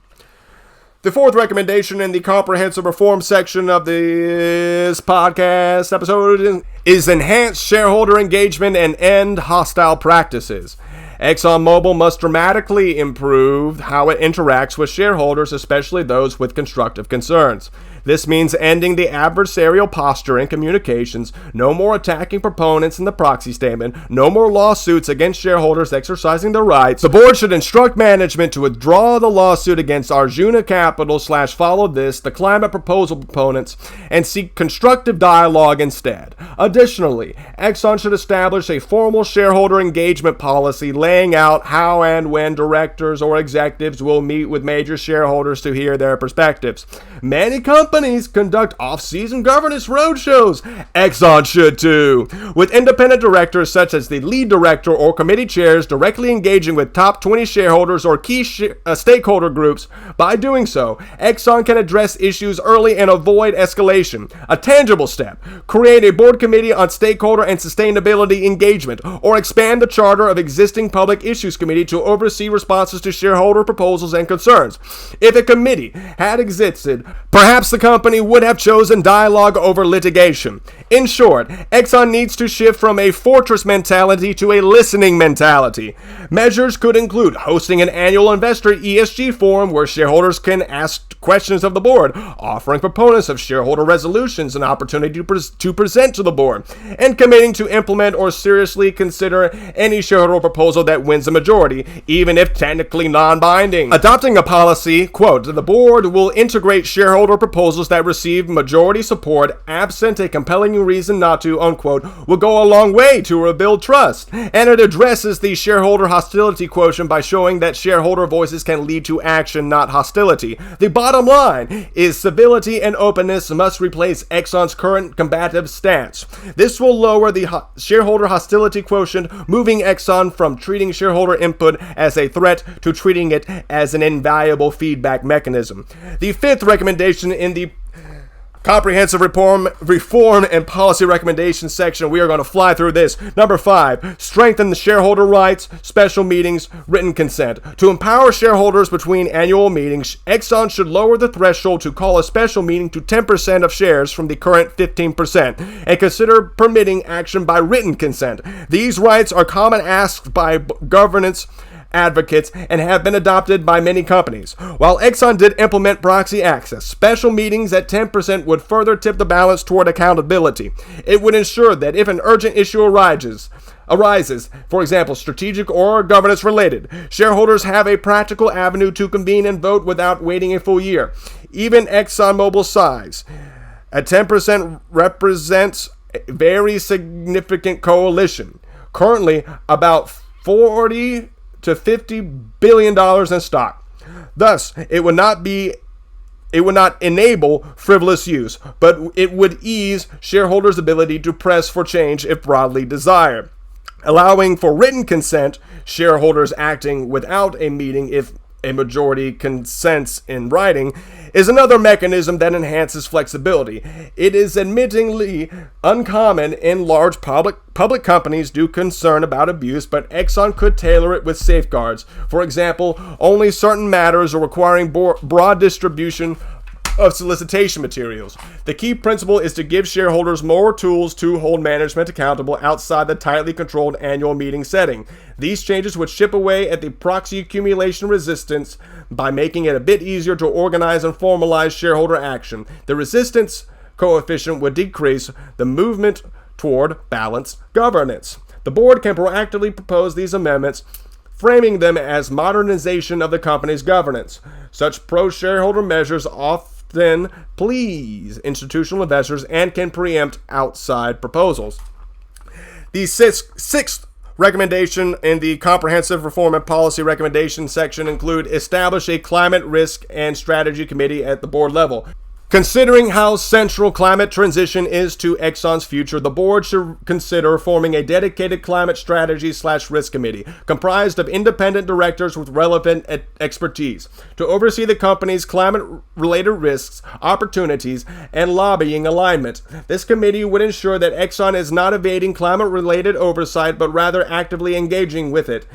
The fourth recommendation in the comprehensive reform section of this podcast episode is enhance shareholder engagement and end hostile practices. ExxonMobil must dramatically improve how it interacts with shareholders, especially those with constructive concerns. This means ending the adversarial posture in communications, no more attacking proponents in the proxy statement, no more lawsuits against shareholders exercising their rights. The board should instruct management to withdraw the lawsuit against Arjuna Capital / Follow This, the climate proposal proponents, and seek constructive dialogue instead. Additionally, Exxon should establish a formal shareholder engagement policy laying out how and when directors or executives will meet with major shareholders to hear their perspectives. Many companies conduct off-season governance roadshows. Exxon should too, with independent directors such as the lead director or committee chairs directly engaging with top 20 shareholders or key stakeholder groups. By doing so, Exxon can address issues early and avoid escalation. A tangible step: create a board committee on stakeholder and sustainability engagement, or expand the charter of existing public issues committee to oversee responses to shareholder proposals and concerns. If a committee had existed, perhaps the company would have chosen dialogue over litigation. In short, Exxon needs to shift from a fortress mentality to a listening mentality. Measures could include hosting an annual investor ESG forum where shareholders can ask questions of the board, offering proponents of shareholder resolutions an opportunity to present to the board, and committing to implement or seriously consider any shareholder proposal that wins a majority, even if technically non-binding. Adopting a policy, quote, the board will integrate shareholder proposals that receive majority support absent a compelling reason not to, unquote, will go a long way to rebuild trust. And it addresses the shareholder hostility quotient by showing that shareholder voices can lead to action, not hostility. The bottom line is civility and openness must replace Exxon's current combative stance. This will lower the shareholder hostility quotient, moving Exxon from treating shareholder input as a threat to treating it as an invaluable feedback mechanism. The fifth recommendation in the comprehensive reform and policy recommendations section, we are going to fly through this. Number 5, strengthen the shareholder rights, special meetings, written consent. To empower shareholders between annual meetings, Exxon should lower the threshold to call a special meeting to 10% of shares from the current 15% and consider permitting action by written consent. These rights are common asks by governance advocates and have been adopted by many companies. While Exxon did implement proxy access, special meetings at 10% would further tip the balance toward accountability. It would ensure that if an urgent issue arises, for example, strategic or governance related, shareholders have a practical avenue to convene and vote without waiting a full year. Even ExxonMobil's size at 10% represents a very significant coalition. Currently, about 40 to $50 billion in stock. Thus, it would not enable frivolous use, but it would ease shareholders' ability to press for change if broadly desired. Allowing for written consent, shareholders acting without a meeting if a majority consents in writing, is another mechanism that enhances flexibility. It is admittedly uncommon in large public companies due concern about abuse, but Exxon could tailor it with safeguards. For example, only certain matters are requiring broad distribution of solicitation materials. The key principle is to give shareholders more tools to hold management accountable outside the tightly controlled annual meeting setting. These changes would chip away at the proxy accumulation resistance by making it a bit easier to organize and formalize shareholder action. The resistance coefficient would decrease the movement toward balanced governance. The board can proactively propose these amendments, framing them as modernization of the company's governance. Such pro-shareholder measures often please institutional investors and can preempt outside proposals. The sixth recommendation in the comprehensive reform and policy recommendation section include establish a climate risk and strategy committee at the board level. Considering how central climate transition is to Exxon's future, the board should consider forming a dedicated climate strategy/risk committee comprised of independent directors with relevant expertise to oversee the company's climate-related risks, opportunities, and lobbying alignment. This committee would ensure that Exxon is not evading climate-related oversight, but rather actively engaging with it,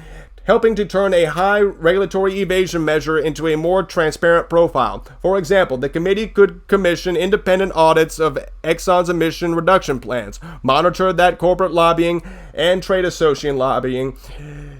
helping to turn a high regulatory evasion measure into a more transparent profile. For example, the committee could commission independent audits of Exxon's emission reduction plans, monitor that corporate lobbying and trade association lobbying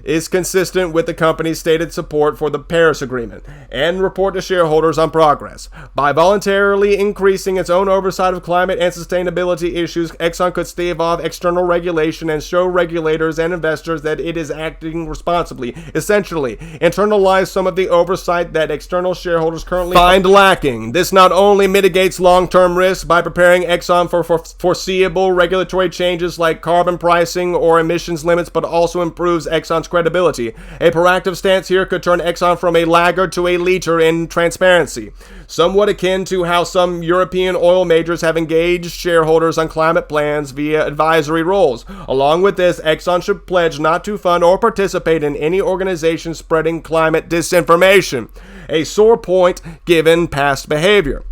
is consistent with the company's stated support for the Paris Agreement, and report to shareholders on progress. By voluntarily increasing its own oversight of climate and sustainability issues, Exxon could stave off external regulation and show regulators and investors that it is acting responsibly. Essentially, internalize some of the oversight that external shareholders currently find lacking. This not only mitigates long-term risks by preparing Exxon for foreseeable regulatory changes like carbon pricing or emissions limits, but also improves Exxon's credibility. A proactive stance here could turn Exxon from a laggard to a leader in transparency, somewhat akin to how some European oil majors have engaged shareholders on climate plans via advisory roles. Along with this, Exxon should pledge not to fund or participate in any organization spreading climate disinformation, a sore point given past behavior.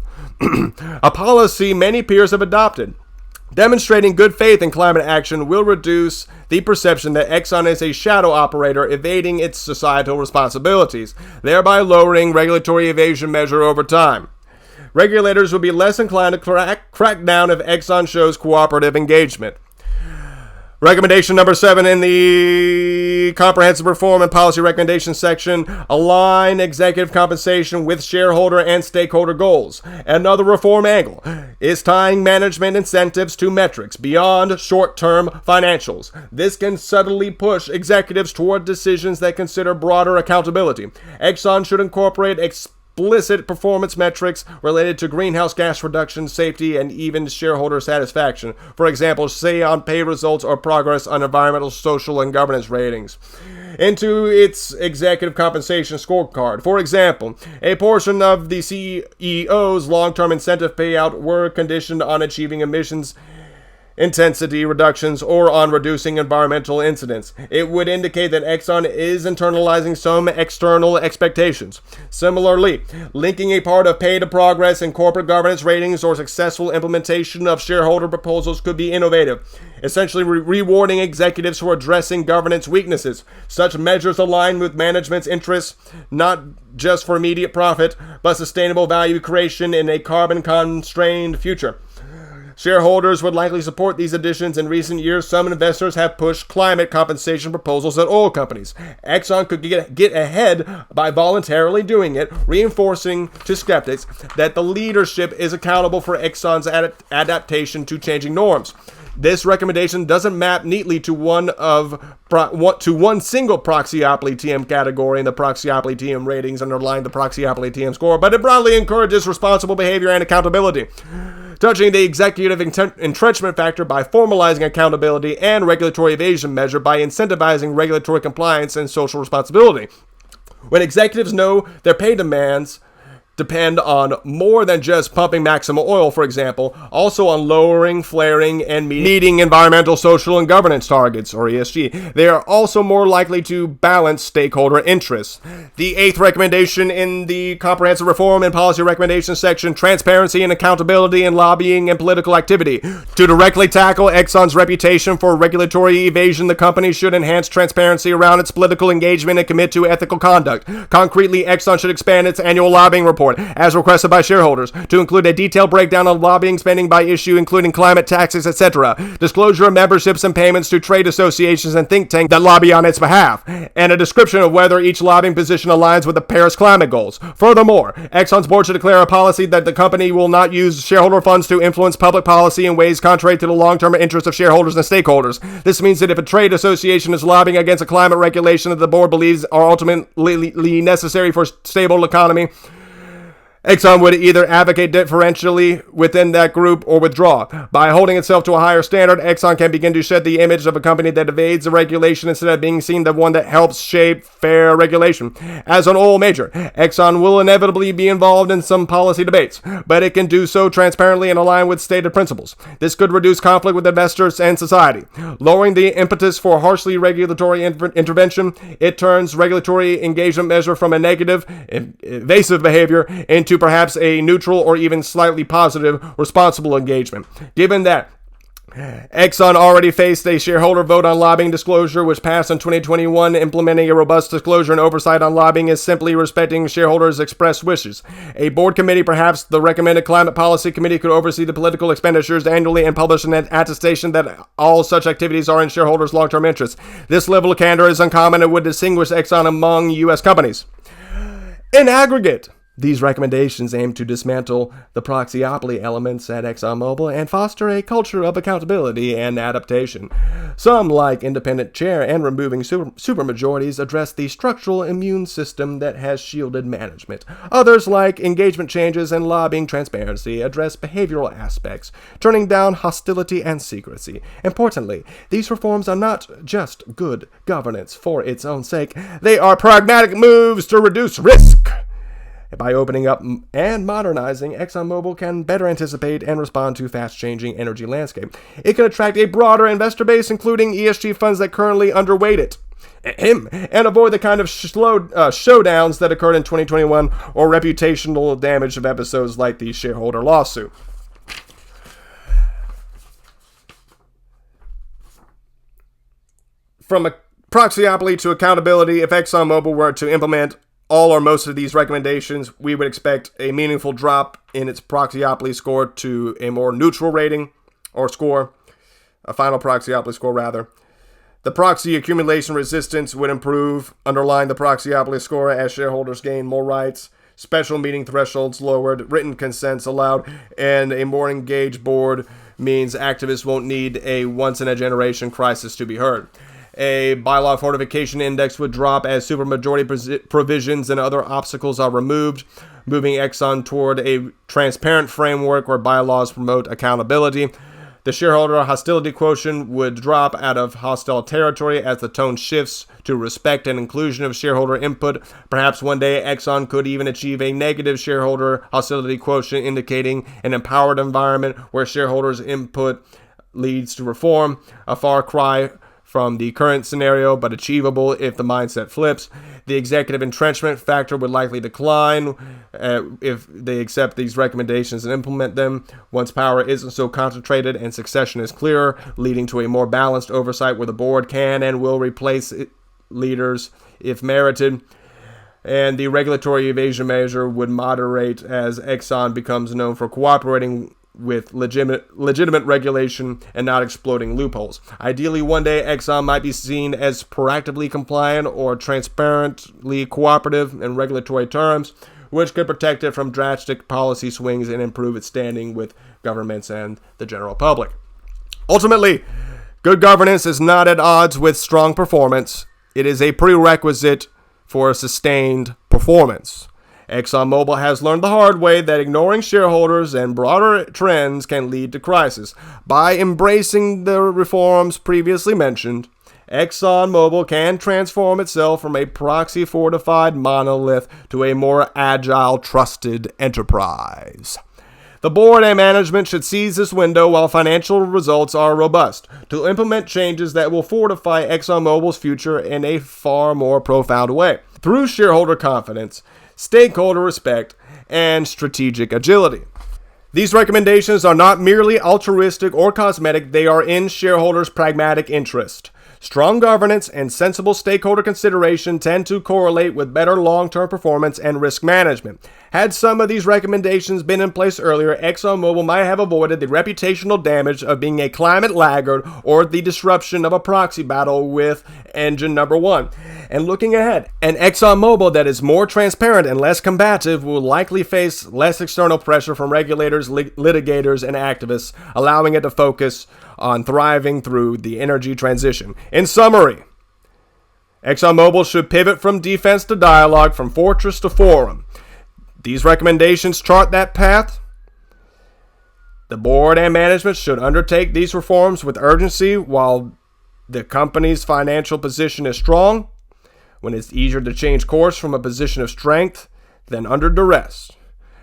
A policy many peers have adopted. Demonstrating good faith in climate action will reduce the perception that Exxon is a shadow operator evading its societal responsibilities, thereby lowering regulatory evasion measure over time. Regulators will be less inclined to crack down if Exxon shows cooperative engagement. Recommendation number 7 in the Comprehensive Reform and Policy Recommendations section: align executive compensation with shareholder and stakeholder goals. Another reform angle is tying management incentives to metrics beyond short-term financials. This can subtly push executives toward decisions that consider broader accountability. Exxon should incorporate explicit performance metrics related to greenhouse gas reduction, safety, and even shareholder satisfaction. For example, say on pay results or progress on environmental, social, and governance ratings into its executive compensation scorecard. For example, a portion of the CEO's long-term incentive payout were conditioned on achieving emissions intensity reductions or on reducing environmental incidents. It would indicate that Exxon is internalizing some external expectations. Similarly, linking a part of pay to progress in corporate governance ratings or successful implementation of shareholder proposals could be innovative, essentially rewarding executives for addressing governance weaknesses. Such measures align with management's interests, not just for immediate profit, but sustainable value creation in a carbon-constrained future. Shareholders would likely support these additions. In recent years, some investors have pushed climate compensation proposals at oil companies. Exxon could get ahead by voluntarily doing it, reinforcing to skeptics that the leadership is accountable for Exxon's adaptation to changing norms. This recommendation doesn't map neatly to one single Proxyopoly TM category in the Proxyopoly TM ratings underlying the Proxyopoly TM score, but it broadly encourages responsible behavior and accountability, touching the executive entrenchment factor by formalizing accountability and regulatory evasion measure by incentivizing regulatory compliance and social responsibility. When executives know their pay demands depend on more than just pumping maximum oil, for example, also on lowering flaring and meeting environmental, social, and governance targets, or ESG. They are also more likely to balance stakeholder interests. The 8th recommendation in the Comprehensive Reform and Policy Recommendations section: transparency and accountability in lobbying and political activity. To directly tackle Exxon's reputation for regulatory evasion, the company should enhance transparency around its political engagement and commit to ethical conduct. Concretely, Exxon should expand its annual lobbying report, as requested by shareholders, to include a detailed breakdown of lobbying spending by issue, including climate taxes, etc., disclosure of memberships and payments to trade associations and think tanks that lobby on its behalf, and a description of whether each lobbying position aligns with the Paris climate goals. Furthermore, Exxon's board should declare a policy that the company will not use shareholder funds to influence public policy in ways contrary to the long-term interests of shareholders and stakeholders. This means that if a trade association is lobbying against a climate regulation that the board believes are ultimately necessary for a stable economy, Exxon would either advocate differentially within that group or withdraw. By holding itself to a higher standard, Exxon can begin to shed the image of a company that evades the regulation instead of being seen as one that helps shape fair regulation. As an oil major, Exxon will inevitably be involved in some policy debates, but it can do so transparently and align with stated principles. This could reduce conflict with investors and society. Lowering the impetus for harshly regulatory intervention, it turns regulatory engagement measure from a negative, evasive behavior into perhaps a neutral or even slightly positive, responsible engagement. Given that Exxon already faced a shareholder vote on lobbying disclosure, which passed in 2021. Implementing a robust disclosure and oversight on lobbying is simply respecting shareholders' expressed wishes. A board committee, perhaps the recommended climate policy committee, could oversee the political expenditures annually and publish an attestation that all such activities are in shareholders' long-term interests. This level of candor is uncommon and would distinguish Exxon among U.S. companies. In aggregate, These recommendations aim to dismantle the proxyopoly elements at ExxonMobil and foster a culture of accountability and adaptation. Some, like independent chair and removing supermajorities, address the structural immune system that has shielded management. Others, like engagement changes and lobbying transparency, address behavioral aspects, turning down hostility and secrecy. Importantly, these reforms are not just good governance for its own sake. They are pragmatic moves to reduce risk. By opening up and modernizing, ExxonMobil can better anticipate and respond to fast-changing energy landscape. It can attract a broader investor base, including ESG funds that currently underweight it, and avoid the kind of showdowns that occurred in 2021 or reputational damage of episodes like the Shareholder lawsuit. From a proxyopoly to accountability, if ExxonMobil were to implement all or most of these recommendations, we would expect a meaningful drop in its proxyopoly score to a more neutral rating or score, a final proxyopoly score rather. The proxy accumulation resistance would improve, underlying the proxyopoly score as shareholders gain more rights, special meeting thresholds lowered, written consents allowed, and a more engaged board means activists won't need a once-in-a-generation crisis to be heard. A Bylaw Fortification index would drop as supermajority provisions and other obstacles are removed, moving Exxon toward a transparent framework where bylaws promote accountability. The shareholder hostility quotient would drop out of hostile territory as the tone shifts to respect and inclusion of shareholder input. Perhaps one day Exxon could even achieve a negative shareholder hostility quotient, indicating an empowered environment where shareholders' input leads to reform, a far cry from the current scenario, but achievable if the mindset flips. The executive entrenchment factor would likely decline if they accept these recommendations and implement them. Once power isn't so concentrated and succession is clearer, leading to a more balanced oversight where the board can and will replace leaders if merited. And the regulatory evasion measure would moderate as Exxon becomes known for cooperating with legitimate regulation and not exploiting loopholes. Ideally, one day Exxon might be seen as proactively compliant or transparently cooperative in regulatory terms, which could protect it from drastic policy swings and improve its standing with governments and the general public. Ultimately, good governance is not at odds with strong performance. It is a prerequisite for sustained performance. ExxonMobil has learned the hard way that ignoring shareholders and broader trends can lead to crisis. By embracing the reforms previously mentioned, ExxonMobil can transform itself from a proxy-fortified monolith to a more agile, trusted enterprise. The board and management should seize this window while financial results are robust to implement changes that will fortify ExxonMobil's future in a far more profound way, through shareholder confidence, stakeholder respect, and strategic agility. These recommendations are not merely altruistic or cosmetic, they are in shareholders' pragmatic interest. Strong governance and sensible stakeholder consideration tend to correlate with better long-term performance and risk management. Had some of these recommendations been in place earlier, ExxonMobil might have avoided the reputational damage of being a climate laggard or the disruption of a proxy battle with engine number one. And looking ahead, an ExxonMobil that is more transparent and less combative will likely face less external pressure from regulators, litigators, and activists, allowing it to focus on thriving through the energy transition. In summary, ExxonMobil should pivot from defense to dialogue, from fortress to forum. These recommendations chart that path. The board and management should undertake these reforms with urgency while the company's financial position is strong, when it's easier to change course from a position of strength than under duress.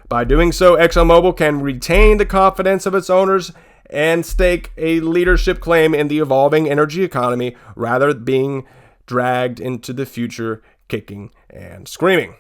By doing so, ExxonMobil can retain the confidence of its owners and stake a leadership claim in the evolving energy economy rather than being dragged into the future kicking and screaming.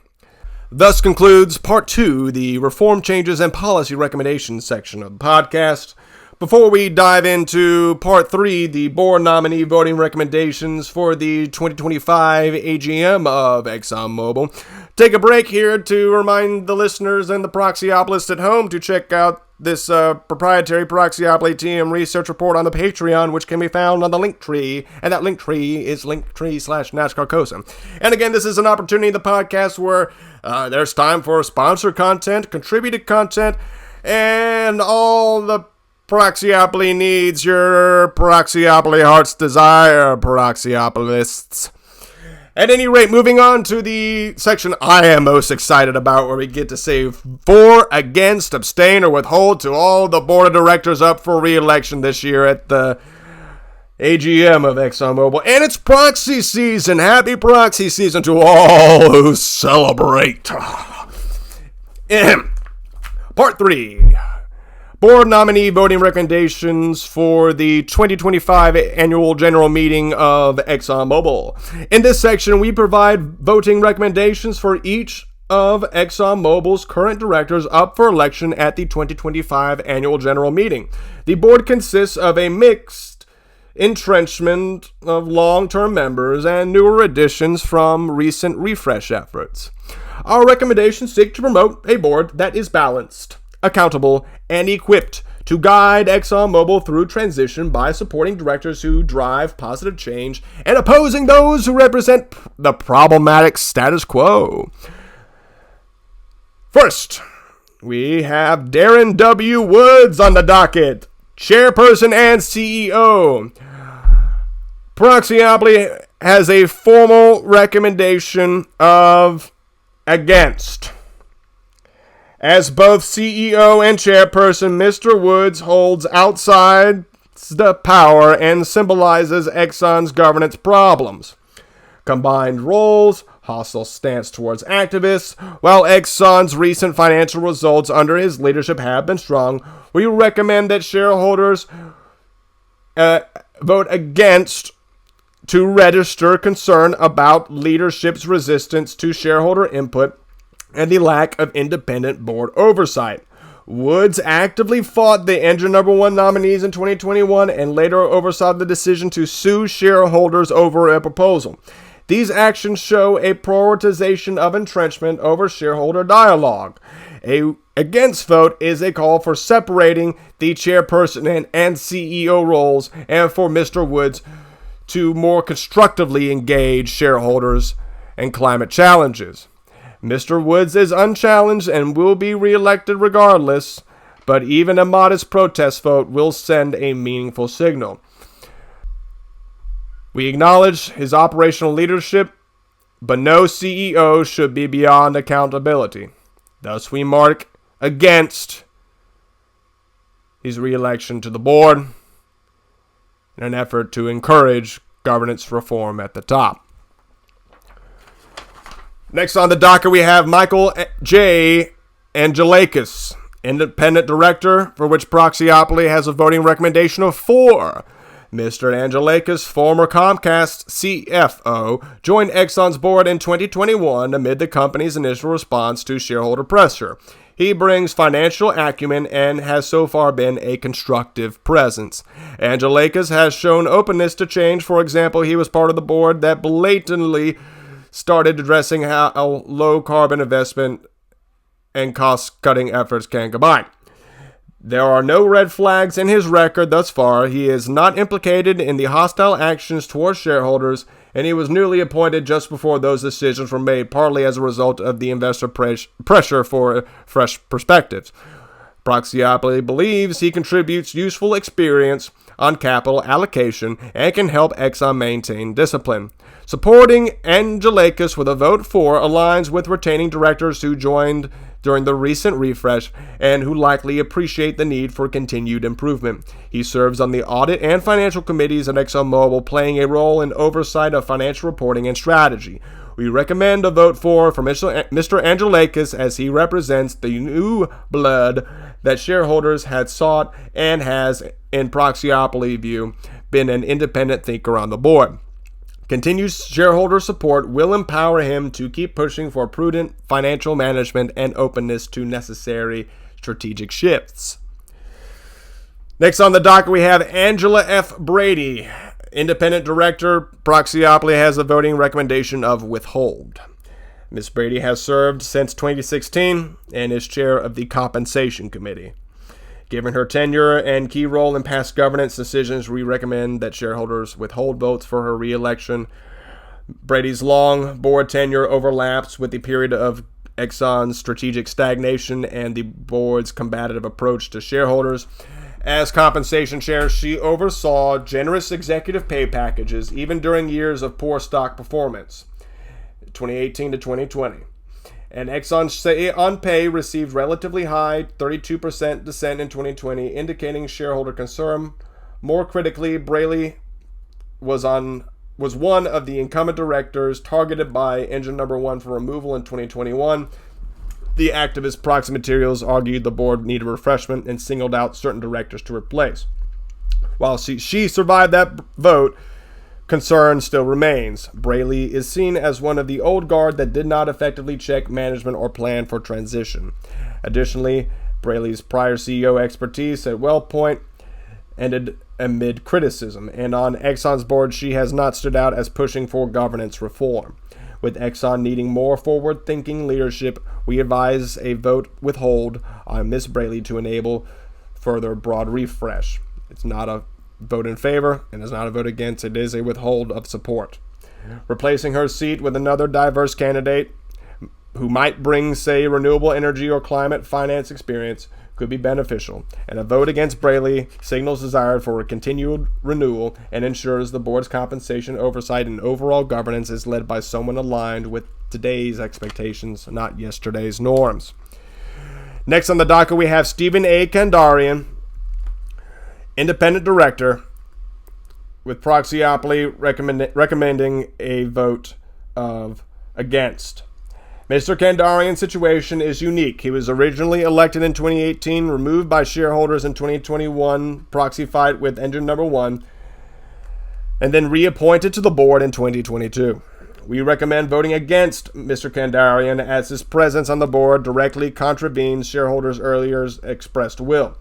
Thus concludes Part 2, the Reform Changes and Policy Recommendations section of the podcast. Before we dive into Part 3, the board nominee voting recommendations for the 2025 AGM of ExxonMobil, take a break here to remind the listeners and the Proxyopolists at home to check out this proprietary Proxyopoly TM research report on the Patreon, which can be found on the link tree, and that link tree is linktree/nascarcosa. And again, this is an opportunity in the podcast where there's time for sponsored content, contributed content, and all the Proxyopoly needs your Proxyopoly heart's desire, Proxyopolists. At any rate, moving on to the section I am most excited about, where we get to say for, against, abstain, or withhold to all the board of directors up for re-election this year at the AGM of ExxonMobil. And it's proxy season. Happy proxy season to all who celebrate. Part 3. Board nominee voting recommendations for the 2025 annual general meeting of ExxonMobil. In this section, we provide voting recommendations for each of ExxonMobil's current directors up for election at the 2025 annual general meeting. The board consists of a mixed entrenchment of long-term members and newer additions from recent refresh efforts. Our recommendations seek to promote a board that is balanced, accountable, and equipped to guide ExxonMobil through transition by supporting directors who drive positive change and opposing those who represent the problematic status quo. First, we have Darren W. Woods on the docket, chairperson and CEO. Proxyopoly has a formal recommendation of against. As both CEO and chairperson, Mr. Woods holds outside the power and symbolizes Exxon's governance problems. Combined roles, hostile stance towards activists. While Exxon's recent financial results under his leadership have been strong, we recommend that shareholders vote against to register concern about leadership's resistance to shareholder input and the lack of independent board oversight. Woods actively fought the engine number 1 nominees in 2021 and later oversaw the decision to sue shareholders over a proposal. These actions show a prioritization of entrenchment over shareholder dialogue. A against vote is a call for separating the chairperson and CEO roles and for Mr. Woods to more constructively engage shareholders and climate challenges. Mr. Woods is unchallenged and will be reelected regardless, but even a modest protest vote will send a meaningful signal. We acknowledge his operational leadership, but no CEO should be beyond accountability. Thus, we mark against his reelection to the board in an effort to encourage governance reform at the top. Next on the docket, we have Michael J. Angelakis, independent director, for which Proxyopoly has a voting recommendation of 4. Mr. Angelakis, former Comcast CFO, joined Exxon's board in 2021 amid the company's initial response to shareholder pressure. He brings financial acumen and has so far been a constructive presence. Angelakis has shown openness to change. For example, he was part of the board that blatantly started addressing how low-carbon investment and cost-cutting efforts can combine. There are no red flags in his record thus far. He is not implicated in the hostile actions towards shareholders, and he was newly appointed just before those decisions were made, partly as a result of the investor pressure for fresh perspectives. Proxyopoly believes he contributes useful experience on capital allocation and can help Exxon maintain discipline. Supporting Angelakis with a vote for aligns with retaining directors who joined during the recent refresh and who likely appreciate the need for continued improvement. He serves on the audit and financial committees at ExxonMobil, playing a role in oversight of financial reporting and strategy. We recommend a vote for Mr. Angelakis as he represents the new blood that shareholders had sought and has, in Proxyopoly view, been an independent thinker on the board. Continued shareholder support will empower him to keep pushing for prudent financial management and openness to necessary strategic shifts. Next on the docket, we have Angela F. Brady, independent director. Proxyopoly has a voting recommendation of withhold. Ms. Brady has served since 2016 and is chair of the Compensation Committee. Given her tenure and key role in past governance decisions, we recommend that shareholders withhold votes for her re-election. Brady's long board tenure overlaps with the period of Exxon's strategic stagnation and the board's combative approach to shareholders. As compensation chair, she oversaw generous executive pay packages even during years of poor stock performance, 2018 to 2020. And Exxon's say on pay received relatively high 32% dissent in 2020, indicating shareholder concern. More critically, Braley was one of the incumbent directors targeted by Engine Number 1 for removal in 2021. The activist Proxy Materials argued the board needed refreshment and singled out certain directors to replace. While she survived that vote, concern still remains. Braley is seen as one of the old guard that did not effectively check management or plan for transition. Additionally, Braley's prior CEO expertise at WellPoint ended amid criticism, and on Exxon's board she has not stood out as pushing for governance reform. With Exxon needing more forward-thinking leadership, we advise a vote withhold on Ms. Braley to enable further broad refresh. It's not a vote in favor and it's not a vote against. It is a withhold of support. Replacing her seat with another diverse candidate who might bring, say, renewable energy or climate finance experience could be beneficial, and a vote against Braley signals desire for a continued renewal and ensures the board's compensation oversight and overall governance is led by someone aligned with today's expectations, not yesterday's norms. Next on the docket, we have Stephen A. Kandarian, independent director, with Proxyopoly recommending a vote of against. Mr. Kandarian's situation is unique. He was originally elected in 2018, removed by shareholders in 2021 proxy fight with Engine Number 1, and then reappointed to the board in 2022. We recommend voting against Mr. Kandarian as his presence on the board directly contravenes shareholders' earlier expressed will.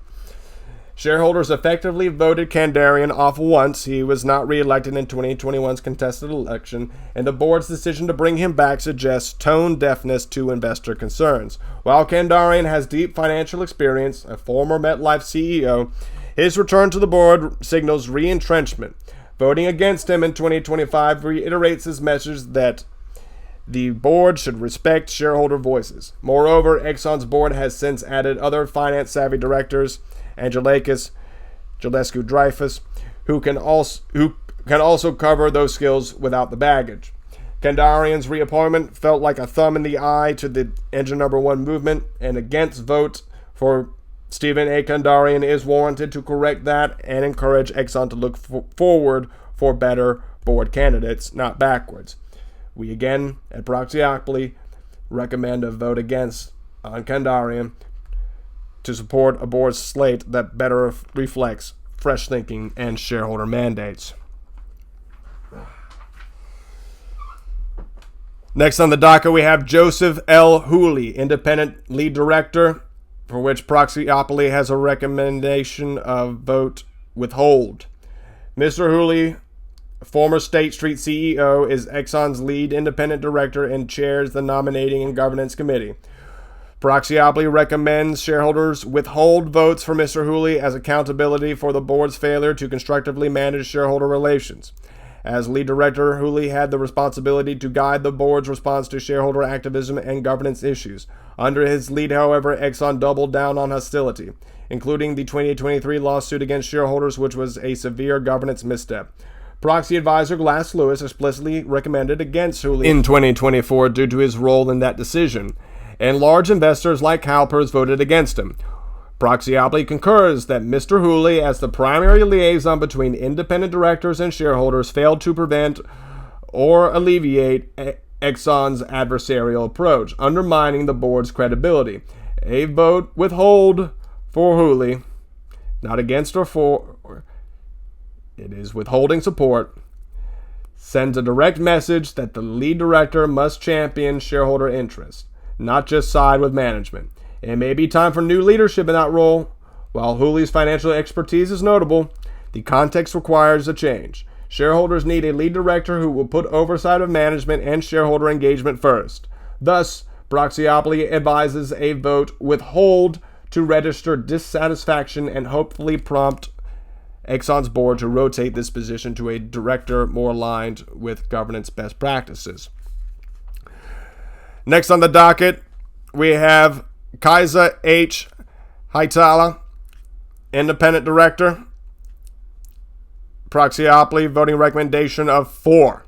Shareholders effectively voted Kandarian off once he was not re-elected in 2021's contested election, and the board's decision to bring him back suggests tone deafness to investor concerns. While Kandarian has deep financial experience, a former MetLife CEO, his return to the board signals re-entrenchment. Voting against him in 2025 reiterates his message that the board should respect shareholder voices. Moreover, Exxon's board has since added other finance-savvy directors, Angelikis, Gillescu-Dreyfus, who can also cover those skills without the baggage. Kandarian's reappointment felt like a thumb in the eye to the Engine Number 1 movement. An against vote for Stephen A. Kandarian is warranted to correct that and encourage Exxon to look forward for better board candidates, not backwards. We again, at Proxyopoly, recommend a vote against on Kandarian to support a board slate that better reflects fresh thinking and shareholder mandates. Next on the docket, we have Joseph L. Hooley, independent lead director, for which Proxyopoly has a recommendation of vote withhold. Mr. Hooley, former State Street CEO, is Exxon's lead independent director and chairs the Nominating and Governance Committee. Proxyopoly recommends shareholders withhold votes for Mr. Hooley as accountability for the board's failure to constructively manage shareholder relations. As lead director, Hooley had the responsibility to guide the board's response to shareholder activism and governance issues. Under his lead, however, Exxon doubled down on hostility, including the 2023 lawsuit against shareholders, which was a severe governance misstep. Proxy advisor Glass Lewis explicitly recommended against Hooley in 2024 due to his role in that decision, and large investors like CalPERS voted against him. Proxyopoly concurs that Mr. Hooley, as the primary liaison between independent directors and shareholders, failed to prevent or alleviate Exxon's adversarial approach, undermining the board's credibility. A vote withhold for Hooley, not against or for, it is withholding support, sends a direct message that the lead director must champion shareholder interests, not just side with management. It may be time for new leadership in that role. While Hooley's financial expertise is notable, the context requires a change. Shareholders need a lead director who will put oversight of management and shareholder engagement first. Thus, Proxyopoly advises a vote withhold to register dissatisfaction and hopefully prompt Exxon's board to rotate this position to a director more aligned with governance best practices. Next on the docket, we have Kaisa H. Haitala, independent director. Proxyopoly, voting recommendation of 4.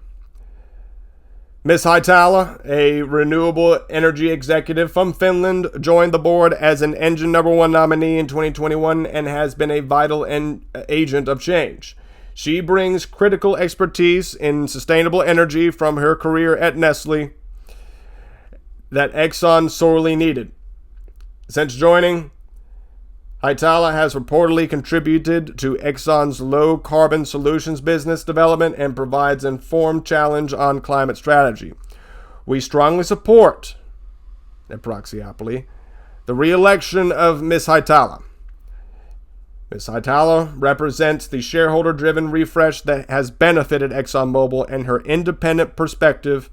Ms. Haitala, a renewable energy executive from Finland, joined the board as an engine number 1 nominee in 2021 and has been a vital agent of change. She brings critical expertise in sustainable energy from her career at Nestle that Exxon sorely needed. Since joining, Haitala has reportedly contributed to Exxon's low-carbon solutions business development and provides informed challenge on climate strategy. We strongly support, at Proxyopoly, the re-election of Ms. Haitala. Ms. Haitala represents the shareholder-driven refresh that has benefited ExxonMobil, and her independent perspective,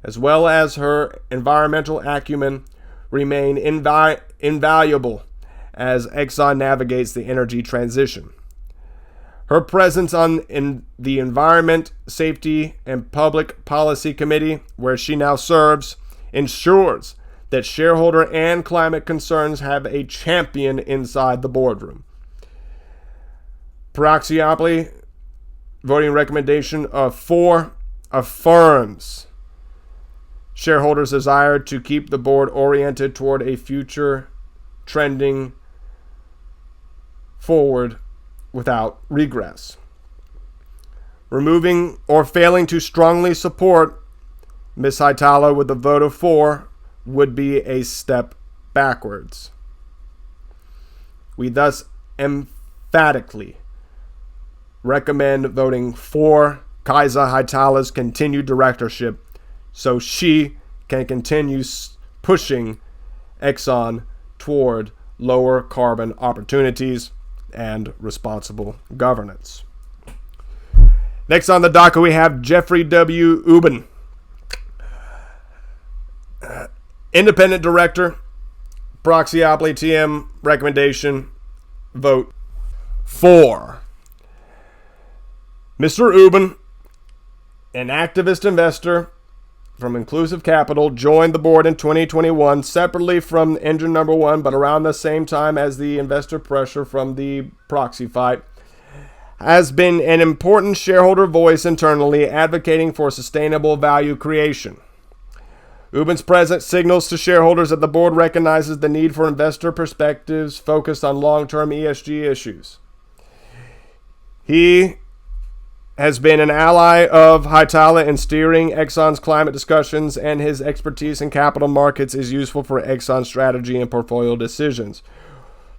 as well as her environmental acumen, remain invaluable as Exxon navigates the energy transition. Her presence in the Environment, Safety, and Public Policy Committee, where she now serves, ensures that shareholder and climate concerns have a champion inside the boardroom. Proxyopoly, voting recommendation of 4, affirms shareholders' desire to keep the board oriented toward a future trending forward without regress. Removing or failing to strongly support Ms. Haitala with a vote of 4 would be a step backwards. We thus emphatically recommend voting for Kaisa Haitala's continued directorship so she can continue pushing Exxon toward lower carbon opportunities and responsible governance. Next on the docket, we have Jeffrey W. Ubben, independent director, Proxyopoly TM recommendation, vote 4. Mr. Ubben, an activist investor from Inclusive Capital, joined the board in 2021 separately from engine number 1, but around the same time as the investor pressure from the proxy fight, has been an important shareholder voice internally advocating for sustainable value creation. Ubben's presence signals to shareholders that the board recognizes the need for investor perspectives focused on long-term ESG issues. He has been an ally of Haitala in steering Exxon's climate discussions, and his expertise in capital markets is useful for Exxon's strategy and portfolio decisions.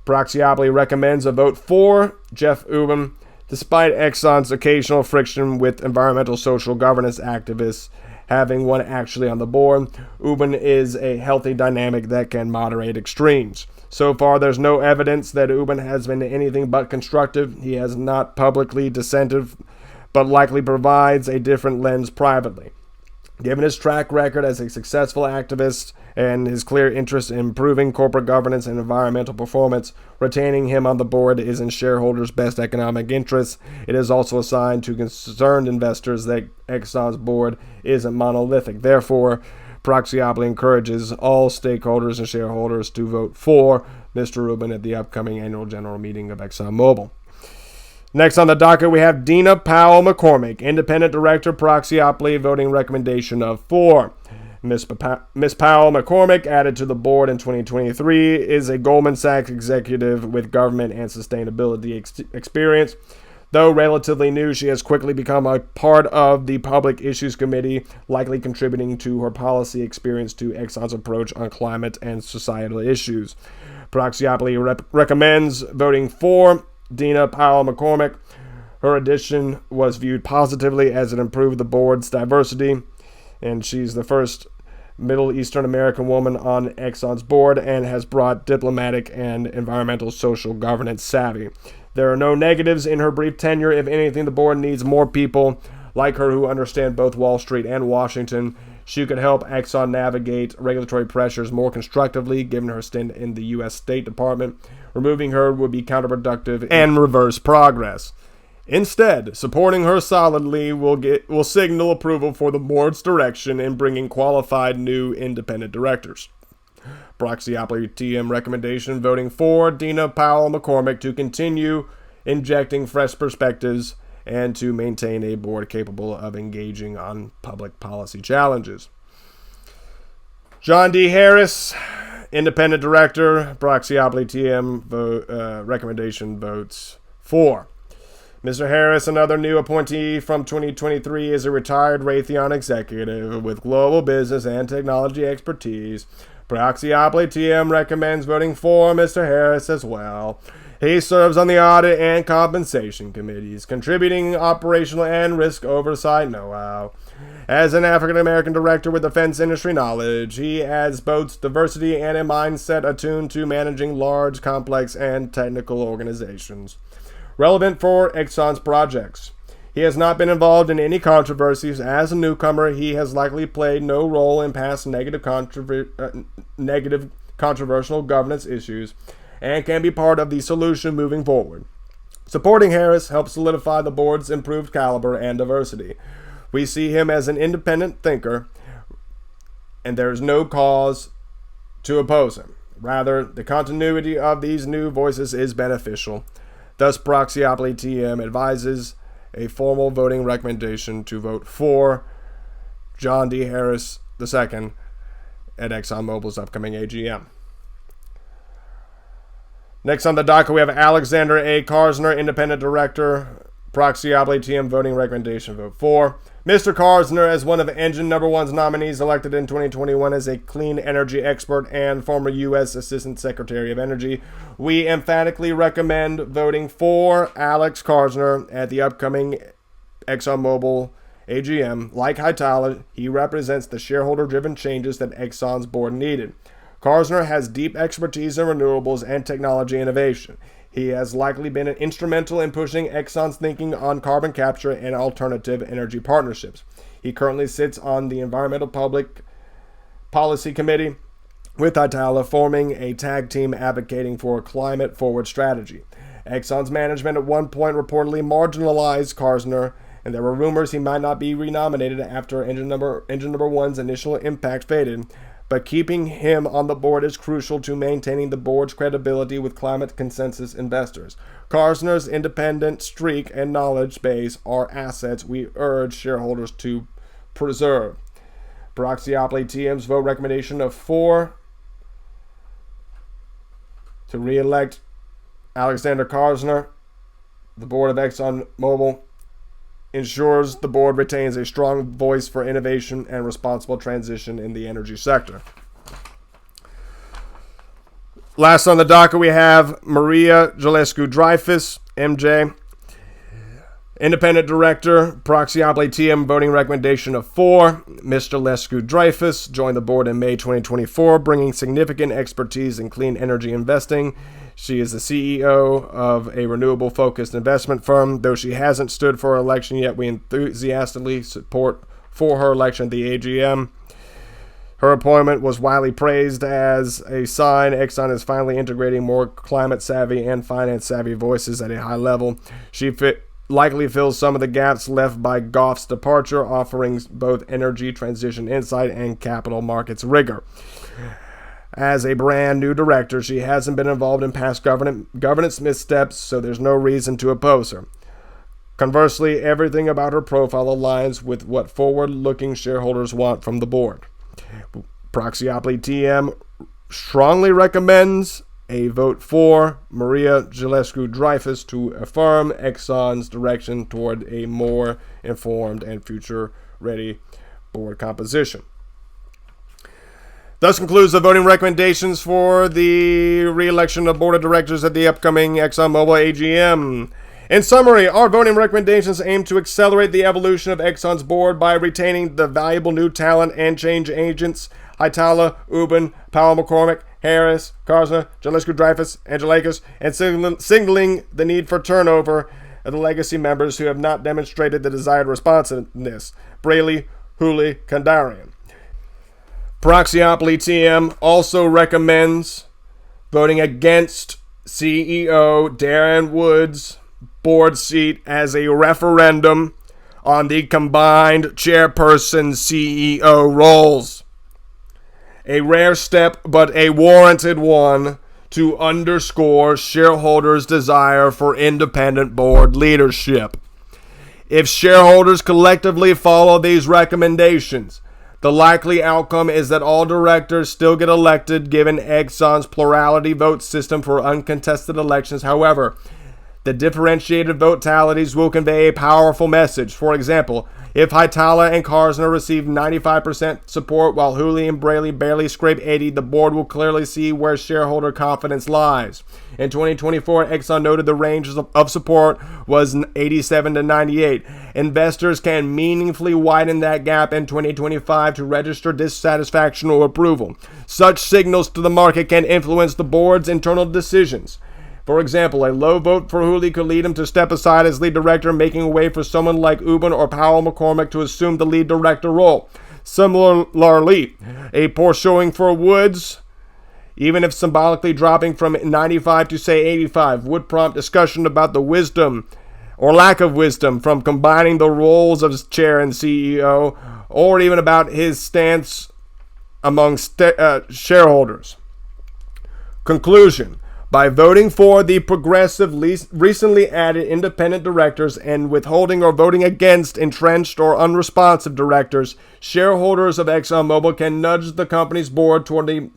Proxyopoly recommends a vote for Jeff Ubben, despite Exxon's occasional friction with environmental social governance activists having one actually on the board. Ubben is a healthy dynamic that can moderate extremes. So far, there's no evidence that Ubben has been anything but constructive. He has not publicly dissented, but likely provides a different lens privately. Given his track record as a successful activist and his clear interest in improving corporate governance and environmental performance, retaining him on the board is in shareholders' best economic interests. It is also a sign to concerned investors that Exxon's board isn't monolithic. Therefore, Proxyopoly encourages all stakeholders and shareholders to vote for Mr. Ubben at the upcoming annual general meeting of ExxonMobil. Next on the docket, we have Dina Powell McCormick, independent director, Proxyopoly, voting recommendation of 4. Ms. Powell McCormick, added to the board in 2023, is a Goldman Sachs executive with government and sustainability experience. Though relatively new, she has quickly become a part of the Public Issues Committee, likely contributing to her policy experience to Exxon's approach on climate and societal issues. Proxyopoly recommends voting for Dina Powell McCormick. Her addition was viewed positively as it improved the board's diversity, and she's the first Middle Eastern American woman on Exxon's board and has brought diplomatic and environmental social governance savvy. There are no negatives in her brief tenure. If anything, the board needs more people like her who understand both Wall Street and Washington. She could help Exxon navigate regulatory pressures more constructively, given her stint in the U.S. State Department. Removing her would be counterproductive and reverse progress. Instead, supporting her solidly will signal approval for the board's direction in bringing qualified new independent directors. Proxyopoly TM recommendation voting for Dina Powell McCormick to continue injecting fresh perspectives and to maintain a board capable of engaging on public policy challenges. John D. Harris, independent director, Proxyopoly TM recommendation votes for. Mr. Harris, another new appointee from 2023, is a retired Raytheon executive with global business and technology expertise. Proxyopoly TM recommends voting for Mr. Harris as well. He serves on the Audit and Compensation Committees, contributing operational and risk oversight know-how. As an African-American director with defense industry knowledge, he adds both diversity and a mindset attuned to managing large, complex, and technical organizations. Relevant for Exxon's projects. He has not been involved in any controversies. As a newcomer, he has likely played no role in past negative controversial governance issues and can be part of the solution moving forward. Supporting Harris helps solidify the board's improved caliber and diversity. We see him as an independent thinker, and there is no cause to oppose him. Rather, the continuity of these new voices is beneficial. Thus, Proxyopoly TM advises a formal voting recommendation to vote for John D. Harris II at ExxonMobil's upcoming AGM. Next on the docket, we have Alexander A. Karsner, independent director, Proxyopoly TM voting recommendation vote for. Mr. Karsner, as one of Engine No. 1's nominees elected in 2021 as a clean energy expert and former U.S. Assistant Secretary of Energy, we emphatically recommend voting for Alex Karsner at the upcoming ExxonMobil AGM. Like Hightower, he represents the shareholder-driven changes that Exxon's board needed. Karsner has deep expertise in renewables and technology innovation. He has likely been instrumental in pushing Exxon's thinking on carbon capture and alternative energy partnerships. He currently sits on the Environmental Public Policy Committee with Hightower, forming a tag team advocating for a climate-forward strategy. Exxon's management at one point reportedly marginalized Karsner, and there were rumors he might not be renominated after Engine No. 1's initial impact faded. But keeping him on the board is crucial to maintaining the board's credibility with climate consensus investors. Karsner's independent streak and knowledge base are assets we urge shareholders to preserve. Proxyopoly TM's vote recommendation of 4 to re-elect Alexander Karsner. The board of ExxonMobil ensures the board retains a strong voice for innovation and responsible transition in the energy sector. Last on the docket, we have Maria Jalescu-Dreyfus, MJ, independent director, Proxyopoly TM voting recommendation of 4. Ms. Jalescu-Dreyfus joined the board in May 2024, bringing significant expertise in clean energy investing. She is the CEO of a renewable-focused investment firm. Though she hasn't stood for election yet, we enthusiastically support for her election at the AGM. Her appointment was widely praised as a sign Exxon is finally integrating more climate-savvy and finance-savvy voices at a high level. She likely fills some of the gaps left by Goff's departure, offering both energy transition insight and capital markets rigor. As a brand new director, she hasn't been involved in past governance missteps, so there's no reason to oppose her. Conversely, everything about her profile aligns with what forward-looking shareholders want from the board. Proxyopoly TM strongly recommends a vote for Maria Jalescu-Dreyfus to affirm Exxon's direction toward a more informed and future-ready board composition. Thus concludes the voting recommendations for the re-election of board of directors at the upcoming ExxonMobil AGM. In summary, our voting recommendations aim to accelerate the evolution of Exxon's board by retaining the valuable new talent and change agents Hightower, Ubben, Powell McCormick, Harris, Karsner, Jalescu-Dreyfus, and Jalakis, and signaling the need for turnover of the legacy members who have not demonstrated the desired responsiveness, Braley, Hooley, Kandarian. Proxyopoly TM also recommends voting against CEO Darren Wood's board seat as a referendum on the combined chairperson CEO roles. A rare step, but a warranted one, to underscore shareholders' desire for independent board leadership. If shareholders collectively follow these recommendations, the likely outcome is that all directors still get elected given Exxon's plurality vote system for uncontested elections. However, the differentiated vote tallies will convey a powerful message. For example, if Hightower and Karsner receive 95% support while Hooley and Braley barely scrape 80%, the board will clearly see where shareholder confidence lies. In 2024, Exxon noted the range of support was 87 to 98. Investors can meaningfully widen that gap in 2025 to register dissatisfaction or approval. Such signals to the market can influence the board's internal decisions. For example, a low vote for Hooley could lead him to step aside as lead director, making way for someone like Ubben or Powell McCormick to assume the lead director role. Similarly, a poor showing for Woods, even if symbolically dropping from 95 to say 85, would prompt discussion about the wisdom or lack of wisdom from combining the roles of chair and CEO, or even about his stance among shareholders. Conclusion. By voting for the progressive recently added independent directors and withholding or voting against entrenched or unresponsive directors, shareholders of ExxonMobil can nudge the company's board toward a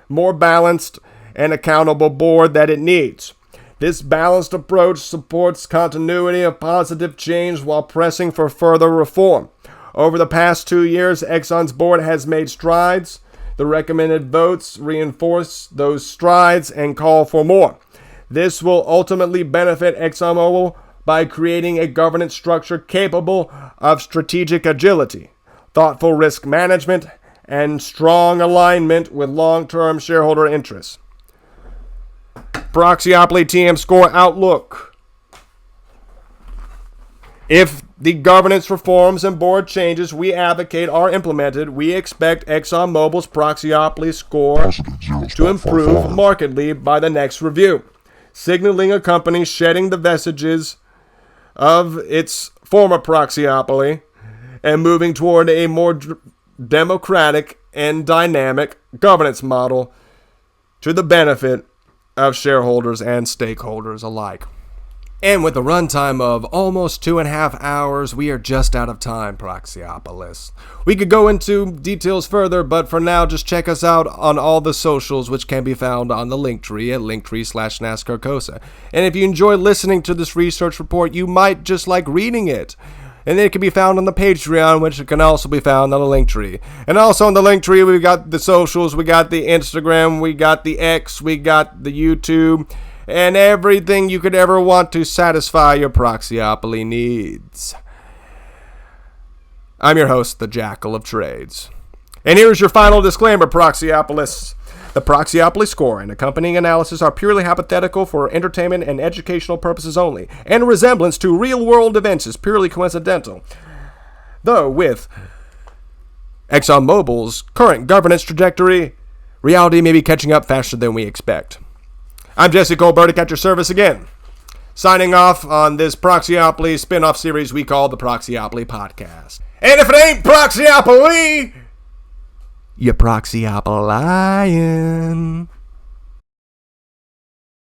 more balanced and accountable board that it needs. This balanced approach supports continuity of positive change while pressing for further reform. Over the past 2 years, Exxon's board has made strides. The recommended votes reinforce those strides and call for more. This will ultimately benefit ExxonMobil by creating a governance structure capable of strategic agility, thoughtful risk management, and strong alignment with long-term shareholder interests. Proxyopoly TM Score Outlook. If the governance reforms and board changes we advocate are implemented, we expect ExxonMobil's Proxyopoly score to improve markedly by the next review, signaling a company shedding the vestiges of its former Proxyopoly and moving toward a more democratic and dynamic governance model to the benefit of shareholders and stakeholders alike. And with a runtime of almost 2.5 hours, we are just out of time, Proxyopolis. We could go into details further, but for now, just check us out on all the socials, which can be found on the linktree at linktree/nascarcosa. And if you enjoy listening to this research report, you might just like reading it. And it can be found on the Patreon, which can also be found on the Linktree. And also on the Linktree, we've got the socials, we got the Instagram, we got the X, we got the YouTube, and everything you could ever want to satisfy your Proxyopoly needs. I'm your host, the Jackal of Trades. And here's your final disclaimer, Proxyopolis. The Proxyopoly score and accompanying analysis are purely hypothetical for entertainment and educational purposes only, and resemblance to real-world events is purely coincidental. Though with ExxonMobil's current governance trajectory, reality may be catching up faster than we expect. I'm Jesse Colbertic at your service again, signing off on this Proxyopoly spin-off series we call the Proxyopoly Podcast. And if it ain't Proxyopoly, you're Proxyopolying.